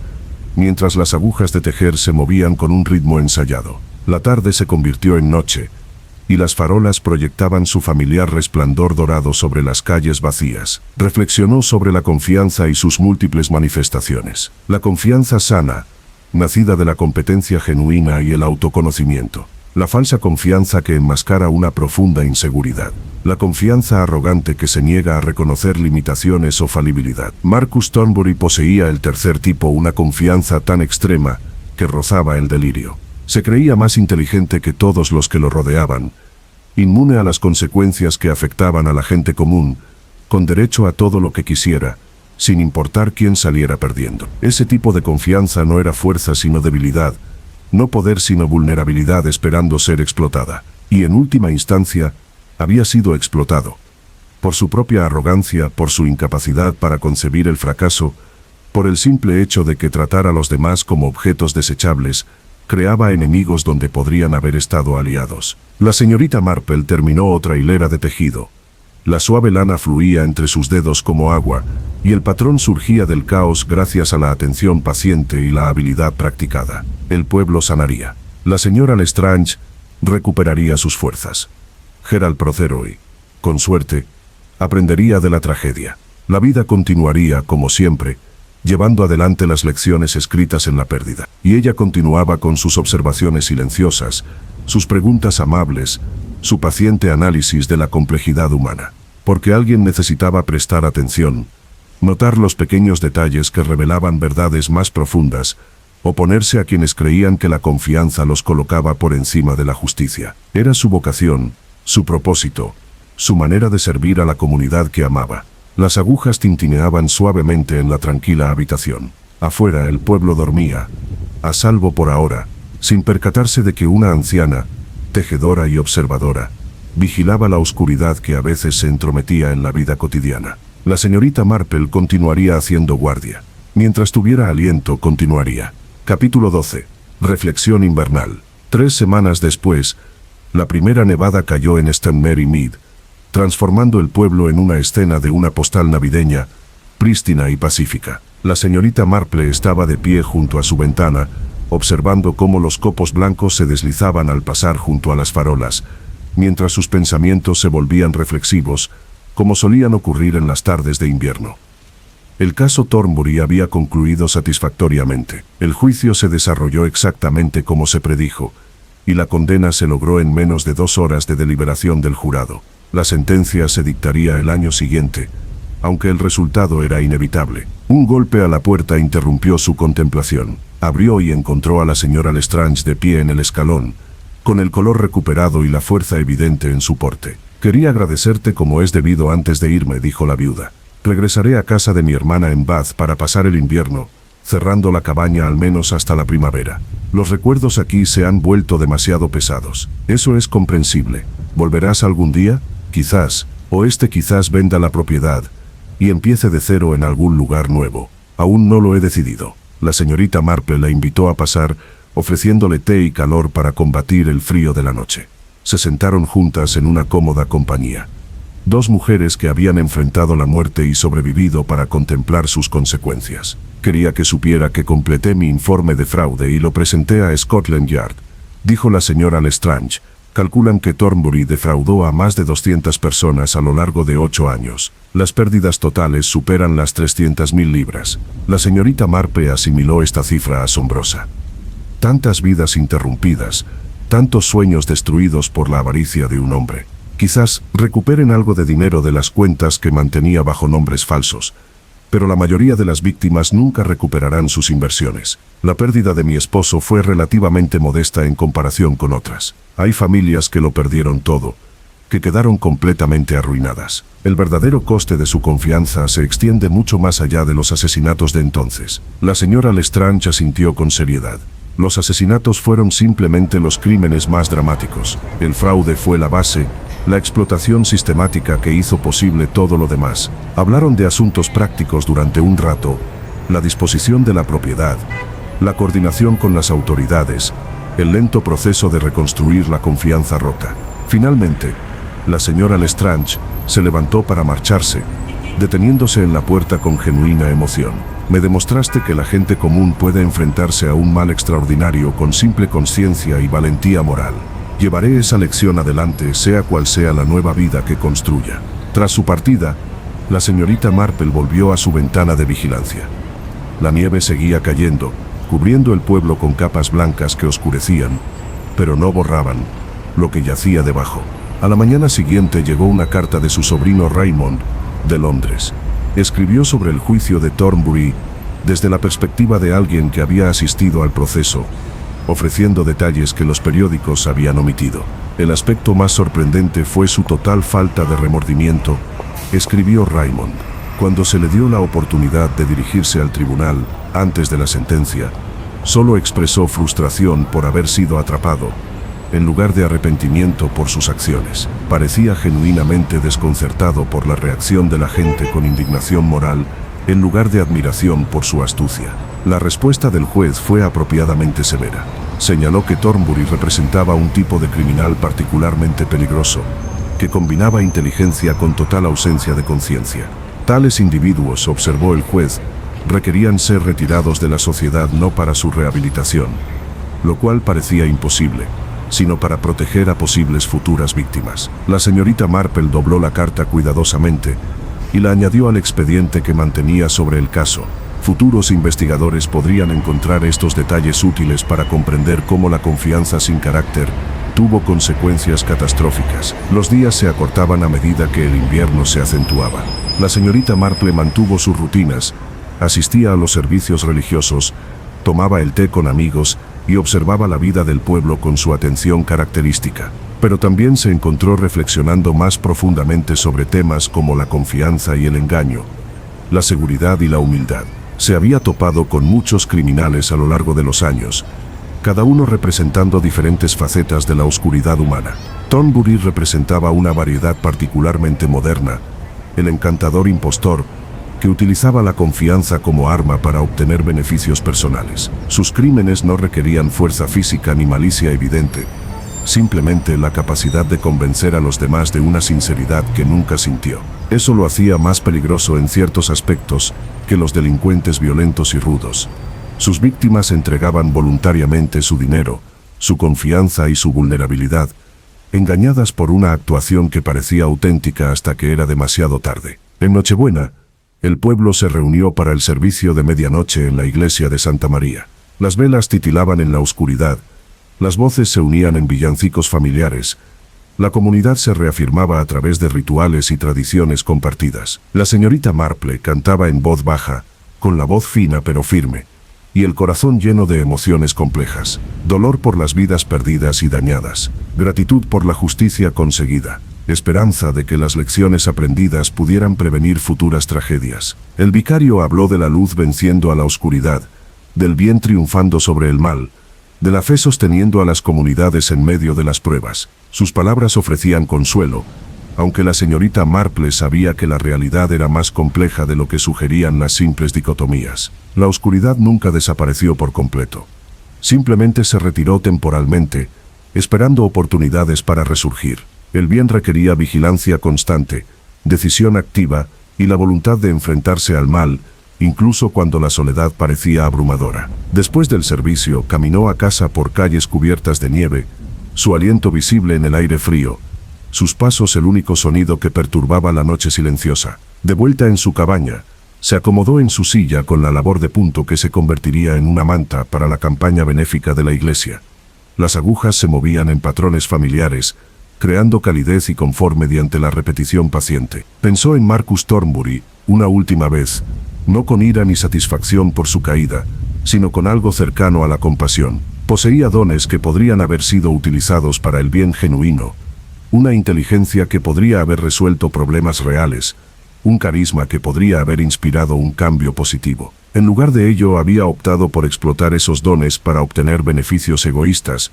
mientras las agujas de tejer se movían con un ritmo ensayado. La tarde se convirtió en noche, y las farolas proyectaban su familiar resplandor dorado sobre las calles vacías. Reflexionó sobre la confianza y sus múltiples manifestaciones. La confianza sana, nacida de la competencia genuina y el autoconocimiento. La falsa confianza que enmascara una profunda inseguridad. La confianza arrogante que se niega a reconocer limitaciones o falibilidad. Marcus Thornbury poseía el tercer tipo, una confianza tan extrema que rozaba el delirio. Se creía más inteligente que todos los que lo rodeaban, inmune a las consecuencias que afectaban a la gente común, con derecho a todo lo que quisiera, sin importar quién saliera perdiendo. Ese tipo de confianza no era fuerza sino debilidad, no poder sino vulnerabilidad esperando ser explotada. Y en última instancia, había sido explotado. Por su propia arrogancia, por su incapacidad para concebir el fracaso, por el simple hecho de que tratar a los demás como objetos desechables, creaba enemigos donde podrían haber estado aliados. La señorita Marple terminó otra hilera de tejido. La suave lana fluía entre sus dedos como agua, y el patrón surgía del caos gracias a la atención paciente y la habilidad practicada. El pueblo sanaría. La señora Lestrange recuperaría sus fuerzas. Gerald Prothero y, con suerte, aprendería de la tragedia. La vida continuaría, como siempre, llevando adelante las lecciones escritas en la pérdida. Y ella continuaba con sus observaciones silenciosas, sus preguntas amables, su paciente análisis de la complejidad humana. Porque alguien necesitaba prestar atención, notar los pequeños detalles que revelaban verdades más profundas, oponerse a quienes creían que la confianza los colocaba por encima de la justicia. Era su vocación, su propósito, su manera de servir a la comunidad que amaba. Las agujas tintineaban suavemente en la tranquila habitación. Afuera el pueblo dormía, a salvo por ahora, sin percatarse de que una anciana, tejedora y observadora, vigilaba la oscuridad que a veces se entrometía en la vida cotidiana. La señorita Marple continuaría haciendo guardia. Mientras tuviera aliento, continuaría. Capítulo 12. Reflexión invernal. 3 semanas después, la primera nevada cayó en St. Mary Mead, transformando el pueblo en una escena de una postal navideña, prístina y pacífica. La señorita Marple estaba de pie junto a su ventana, observando cómo los copos blancos se deslizaban al pasar junto a las farolas, mientras sus pensamientos se volvían reflexivos, como solían ocurrir en las tardes de invierno. El caso Thornbury había concluido satisfactoriamente. El juicio se desarrolló exactamente como se predijo, y la condena se logró en menos de 2 horas de deliberación del jurado. La sentencia se dictaría el año siguiente, aunque el resultado era inevitable. Un golpe a la puerta interrumpió su contemplación. Abrió y encontró a la señora Lestrange de pie en el escalón, con el color recuperado y la fuerza evidente en su porte. «Quería agradecerte como es debido antes de irme», dijo la viuda. «Regresaré a casa de mi hermana en Bath para pasar el invierno, cerrando la cabaña al menos hasta la primavera. Los recuerdos aquí se han vuelto demasiado pesados. Eso es comprensible. ¿Volverás algún día? Quizás, o quizás venda la propiedad y empiece de cero en algún lugar nuevo. Aún no lo he decidido». La señorita Marple la invitó a pasar, ofreciéndole té y calor para combatir el frío de la noche. Se sentaron juntas en una cómoda compañía. 2 mujeres que habían enfrentado la muerte y sobrevivido para contemplar sus consecuencias. «Quería que supiera que completé mi informe de fraude y lo presenté a Scotland Yard», dijo la señora Lestrange. «Calculan que Thornbury defraudó a más de 200 personas a lo largo de 8 años. Las pérdidas totales superan las 300.000 libras». La señorita Marple asimiló esta cifra asombrosa. Tantas vidas interrumpidas, tantos sueños destruidos por la avaricia de un hombre. Quizás recuperen algo de dinero de las cuentas que mantenía bajo nombres falsos, pero la mayoría de las víctimas nunca recuperarán sus inversiones. La pérdida de mi esposo fue relativamente modesta en comparación con otras. Hay familias que lo perdieron todo, que quedaron completamente arruinadas. El verdadero coste de su confianza se extiende mucho más allá de los asesinatos de entonces. La señora Lestrange asintió con seriedad. Los asesinatos fueron simplemente los crímenes más dramáticos. El fraude fue la base, la explotación sistemática que hizo posible todo lo demás. Hablaron de asuntos prácticos durante un rato, la disposición de la propiedad, la coordinación con las autoridades, el lento proceso de reconstruir la confianza rota. Finalmente, la señora Lestrange se levantó para marcharse, deteniéndose en la puerta con genuina emoción. «Me demostraste que la gente común puede enfrentarse a un mal extraordinario con simple conciencia y valentía moral. Llevaré esa lección adelante, sea cual sea la nueva vida que construya». Tras su partida, la señorita Marple volvió a su ventana de vigilancia. La nieve seguía cayendo, cubriendo el pueblo con capas blancas que oscurecían, pero no borraban lo que yacía debajo. A la mañana siguiente llegó una carta de su sobrino Raymond, de Londres. Escribió sobre el juicio de Thornbury desde la perspectiva de alguien que había asistido al proceso, ofreciendo detalles que los periódicos habían omitido. «El aspecto más sorprendente fue su total falta de remordimiento», escribió Raymond. Cuando se le dio la oportunidad de dirigirse al tribunal antes de la sentencia, solo expresó frustración por haber sido atrapado, en lugar de arrepentimiento por sus acciones. Parecía genuinamente desconcertado por la reacción de la gente con indignación moral, en lugar de admiración por su astucia. La respuesta del juez fue apropiadamente severa. Señaló que Thornbury representaba un tipo de criminal particularmente peligroso, que combinaba inteligencia con total ausencia de conciencia. Tales individuos, observó el juez, requerían ser retirados de la sociedad no para su rehabilitación, lo cual parecía imposible, sino para proteger a posibles futuras víctimas. La señorita Marple dobló la carta cuidadosamente y la añadió al expediente que mantenía sobre el caso. Futuros investigadores podrían encontrar estos detalles útiles para comprender cómo la confianza sin carácter tuvo consecuencias catastróficas. Los días se acortaban a medida que el invierno se acentuaba. La señorita Marple mantuvo sus rutinas, asistía a los servicios religiosos, tomaba el té con amigos y observaba la vida del pueblo con su atención característica. Pero también se encontró reflexionando más profundamente sobre temas como la confianza y el engaño, la seguridad y la humildad. Se había topado con muchos criminales a lo largo de los años, cada uno representando diferentes facetas de la oscuridad humana. Thornbury representaba una variedad particularmente moderna: el encantador impostor, que utilizaba la confianza como arma para obtener beneficios personales. Sus crímenes no requerían fuerza física ni malicia evidente, simplemente la capacidad de convencer a los demás de una sinceridad que nunca sintió. Eso lo hacía más peligroso en ciertos aspectos que los delincuentes violentos y rudos. Sus víctimas entregaban voluntariamente su dinero, su confianza y su vulnerabilidad, engañadas por una actuación que parecía auténtica hasta que era demasiado tarde. En Nochebuena, el pueblo se reunió para el servicio de medianoche en la iglesia de Santa María. Las velas titilaban en la oscuridad, las voces se unían en villancicos familiares, la comunidad se reafirmaba a través de rituales y tradiciones compartidas. La señorita Marple cantaba en voz baja, con la voz fina pero firme, y el corazón lleno de emociones complejas. Dolor por las vidas perdidas y dañadas, gratitud por la justicia conseguida, esperanza de que las lecciones aprendidas pudieran prevenir futuras tragedias. El vicario habló de la luz venciendo a la oscuridad, del bien triunfando sobre el mal, de la fe sosteniendo a las comunidades en medio de las pruebas. Sus palabras ofrecían consuelo, aunque la señorita Marple sabía que la realidad era más compleja de lo que sugerían las simples dicotomías. La oscuridad nunca desapareció por completo. Simplemente se retiró temporalmente, esperando oportunidades para resurgir. El bien requería vigilancia constante, decisión activa y la voluntad de enfrentarse al mal, incluso cuando la soledad parecía abrumadora. Después del servicio, caminó a casa por calles cubiertas de nieve, su aliento visible en el aire frío, sus pasos el único sonido que perturbaba la noche silenciosa. De vuelta en su cabaña, se acomodó en su silla con la labor de punto que se convertiría en una manta para la campaña benéfica de la iglesia. Las agujas se movían en patrones familiares, creando calidez y confort mediante la repetición paciente. Pensó en Marcus Thornbury, una última vez, no con ira ni satisfacción por su caída, sino con algo cercano a la compasión. Poseía dones que podrían haber sido utilizados para el bien genuino, una inteligencia que podría haber resuelto problemas reales, un carisma que podría haber inspirado un cambio positivo. En lugar de ello, había optado por explotar esos dones para obtener beneficios egoístas,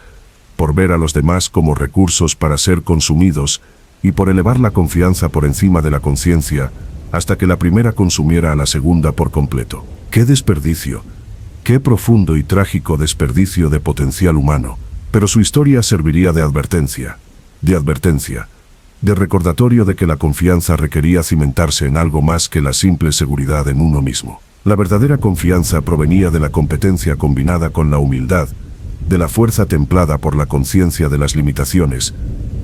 por ver a los demás como recursos para ser consumidos y por elevar la confianza por encima de la conciencia, hasta que la primera consumiera a la segunda por completo. ¡Qué desperdicio! ¡Qué profundo y trágico desperdicio de potencial humano! Pero su historia serviría de advertencia, de recordatorio de que la confianza requería cimentarse en algo más que la simple seguridad en uno mismo. La verdadera confianza provenía de la competencia combinada con la humildad, de la fuerza templada por la conciencia de las limitaciones,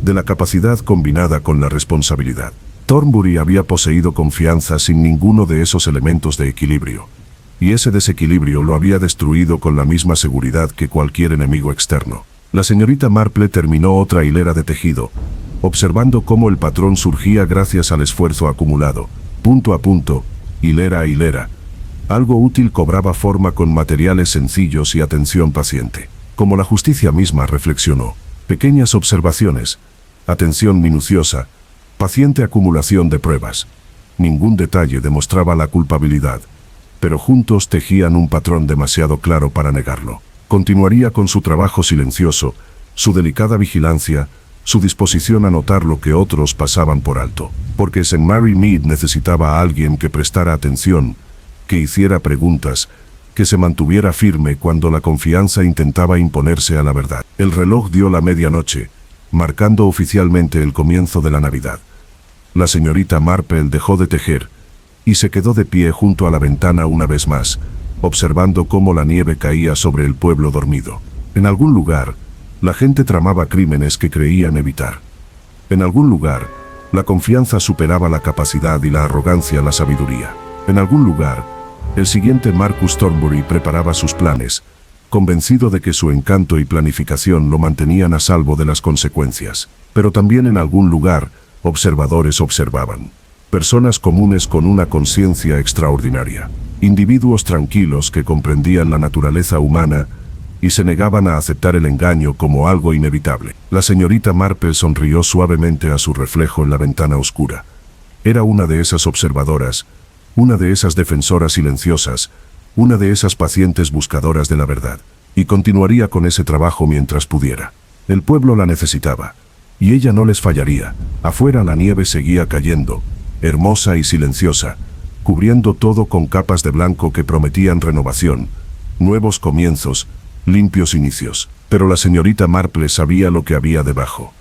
de la capacidad combinada con la responsabilidad. Thornbury había poseído confianza sin ninguno de esos elementos de equilibrio, y ese desequilibrio lo había destruido con la misma seguridad que cualquier enemigo externo. La señorita Marple terminó otra hilera de tejido, observando cómo el patrón surgía gracias al esfuerzo acumulado. Punto a punto, hilera a hilera, algo útil cobraba forma con materiales sencillos y atención paciente. Como la justicia misma reflexionó, pequeñas observaciones, atención minuciosa, paciente acumulación de pruebas. Ningún detalle demostraba la culpabilidad, pero juntos tejían un patrón demasiado claro para negarlo. Continuaría con su trabajo silencioso, su delicada vigilancia, su disposición a notar lo que otros pasaban por alto. Porque St. Mary Mead necesitaba a alguien que prestara atención, que hiciera preguntas, que se mantuviera firme cuando la confianza intentaba imponerse a la verdad. El reloj dio la medianoche, marcando oficialmente el comienzo de la Navidad. La señorita Marple dejó de tejer y se quedó de pie junto a la ventana una vez más, observando cómo la nieve caía sobre el pueblo dormido. En algún lugar, la gente tramaba crímenes que creían evitar. En algún lugar, la confianza superaba la capacidad y la arrogancia la sabiduría. En algún lugar, el siguiente Marcus Thornbury preparaba sus planes, convencido de que su encanto y planificación lo mantenían a salvo de las consecuencias. Pero también en algún lugar, observadores observaban. Personas comunes con una conciencia extraordinaria. Individuos tranquilos que comprendían la naturaleza humana y se negaban a aceptar el engaño como algo inevitable. La señorita Marple sonrió suavemente a su reflejo en la ventana oscura. Era una de esas observadoras, una de esas defensoras silenciosas, una de esas pacientes buscadoras de la verdad. Y continuaría con ese trabajo mientras pudiera. El pueblo la necesitaba, y ella no les fallaría. Afuera la nieve seguía cayendo, hermosa y silenciosa, cubriendo todo con capas de blanco que prometían renovación, nuevos comienzos, limpios inicios. Pero la señorita Marple sabía lo que había debajo.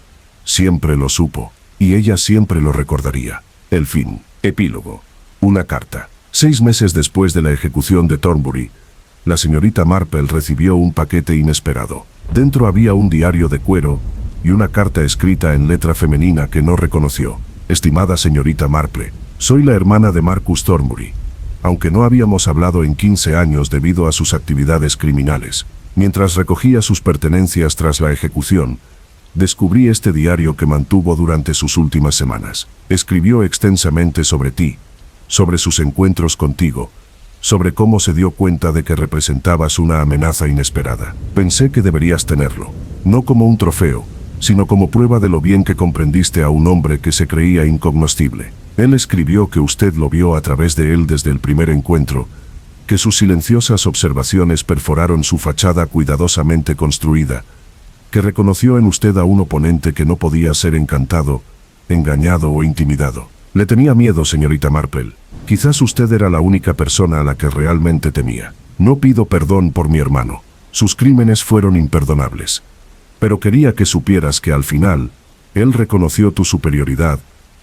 Siempre lo supo, y ella siempre lo recordaría. El fin. Epílogo. Una carta. 6 meses después de la ejecución de Thornbury, la señorita Marple recibió un paquete inesperado. Dentro había un diario de cuero y una carta escrita en letra femenina que no reconoció. Estimada señorita Marple, soy la hermana de Marcus Thornbury. Aunque no habíamos hablado en 15 años debido a sus actividades criminales, mientras recogía sus pertenencias tras la ejecución, descubrí este diario que mantuvo durante sus últimas semanas. Escribió extensamente sobre ti, sobre sus encuentros contigo, sobre cómo se dio cuenta de que representabas una amenaza inesperada. Pensé que deberías tenerlo, no como un trofeo, sino como prueba de lo bien que comprendiste a un hombre que se creía incognoscible. Él escribió que usted lo vio a través de él desde el primer encuentro, que sus silenciosas observaciones perforaron su fachada cuidadosamente construida, que reconoció en usted a un oponente que no podía ser encantado, engañado o intimidado. Le tenía miedo, señorita Marple. Quizás usted era la única persona a la que realmente temía. No pido perdón por mi hermano. Sus crímenes fueron imperdonables. Pero quería que supieras que al final, él reconoció tu superioridad,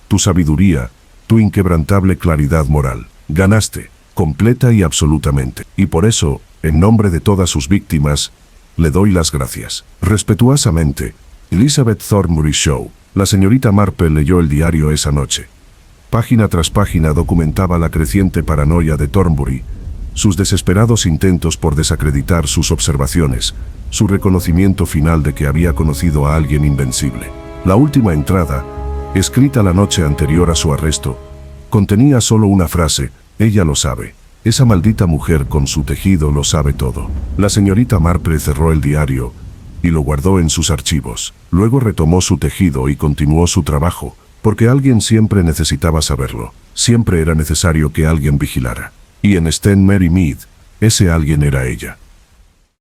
tu sabiduría, tu inquebrantable claridad moral. Ganaste, completa y absolutamente. Y por eso, en nombre de todas sus víctimas, le doy las gracias. Respetuosamente, Elizabeth Thornbury Shaw. La señorita Marple leyó el diario esa noche. Página tras página documentaba la creciente paranoia de Thornbury, sus desesperados intentos por desacreditar sus observaciones, su reconocimiento final de que había conocido a alguien invencible. La última entrada, escrita la noche anterior a su arresto, contenía solo una frase: ella lo sabe. Esa maldita mujer con su tejido lo sabe todo. La señorita Marple cerró el diario y lo guardó en sus archivos. Luego retomó su tejido y continuó su trabajo, porque alguien siempre necesitaba saberlo. Siempre era necesario que alguien vigilara. Y en St. Mary Mead, ese alguien era ella.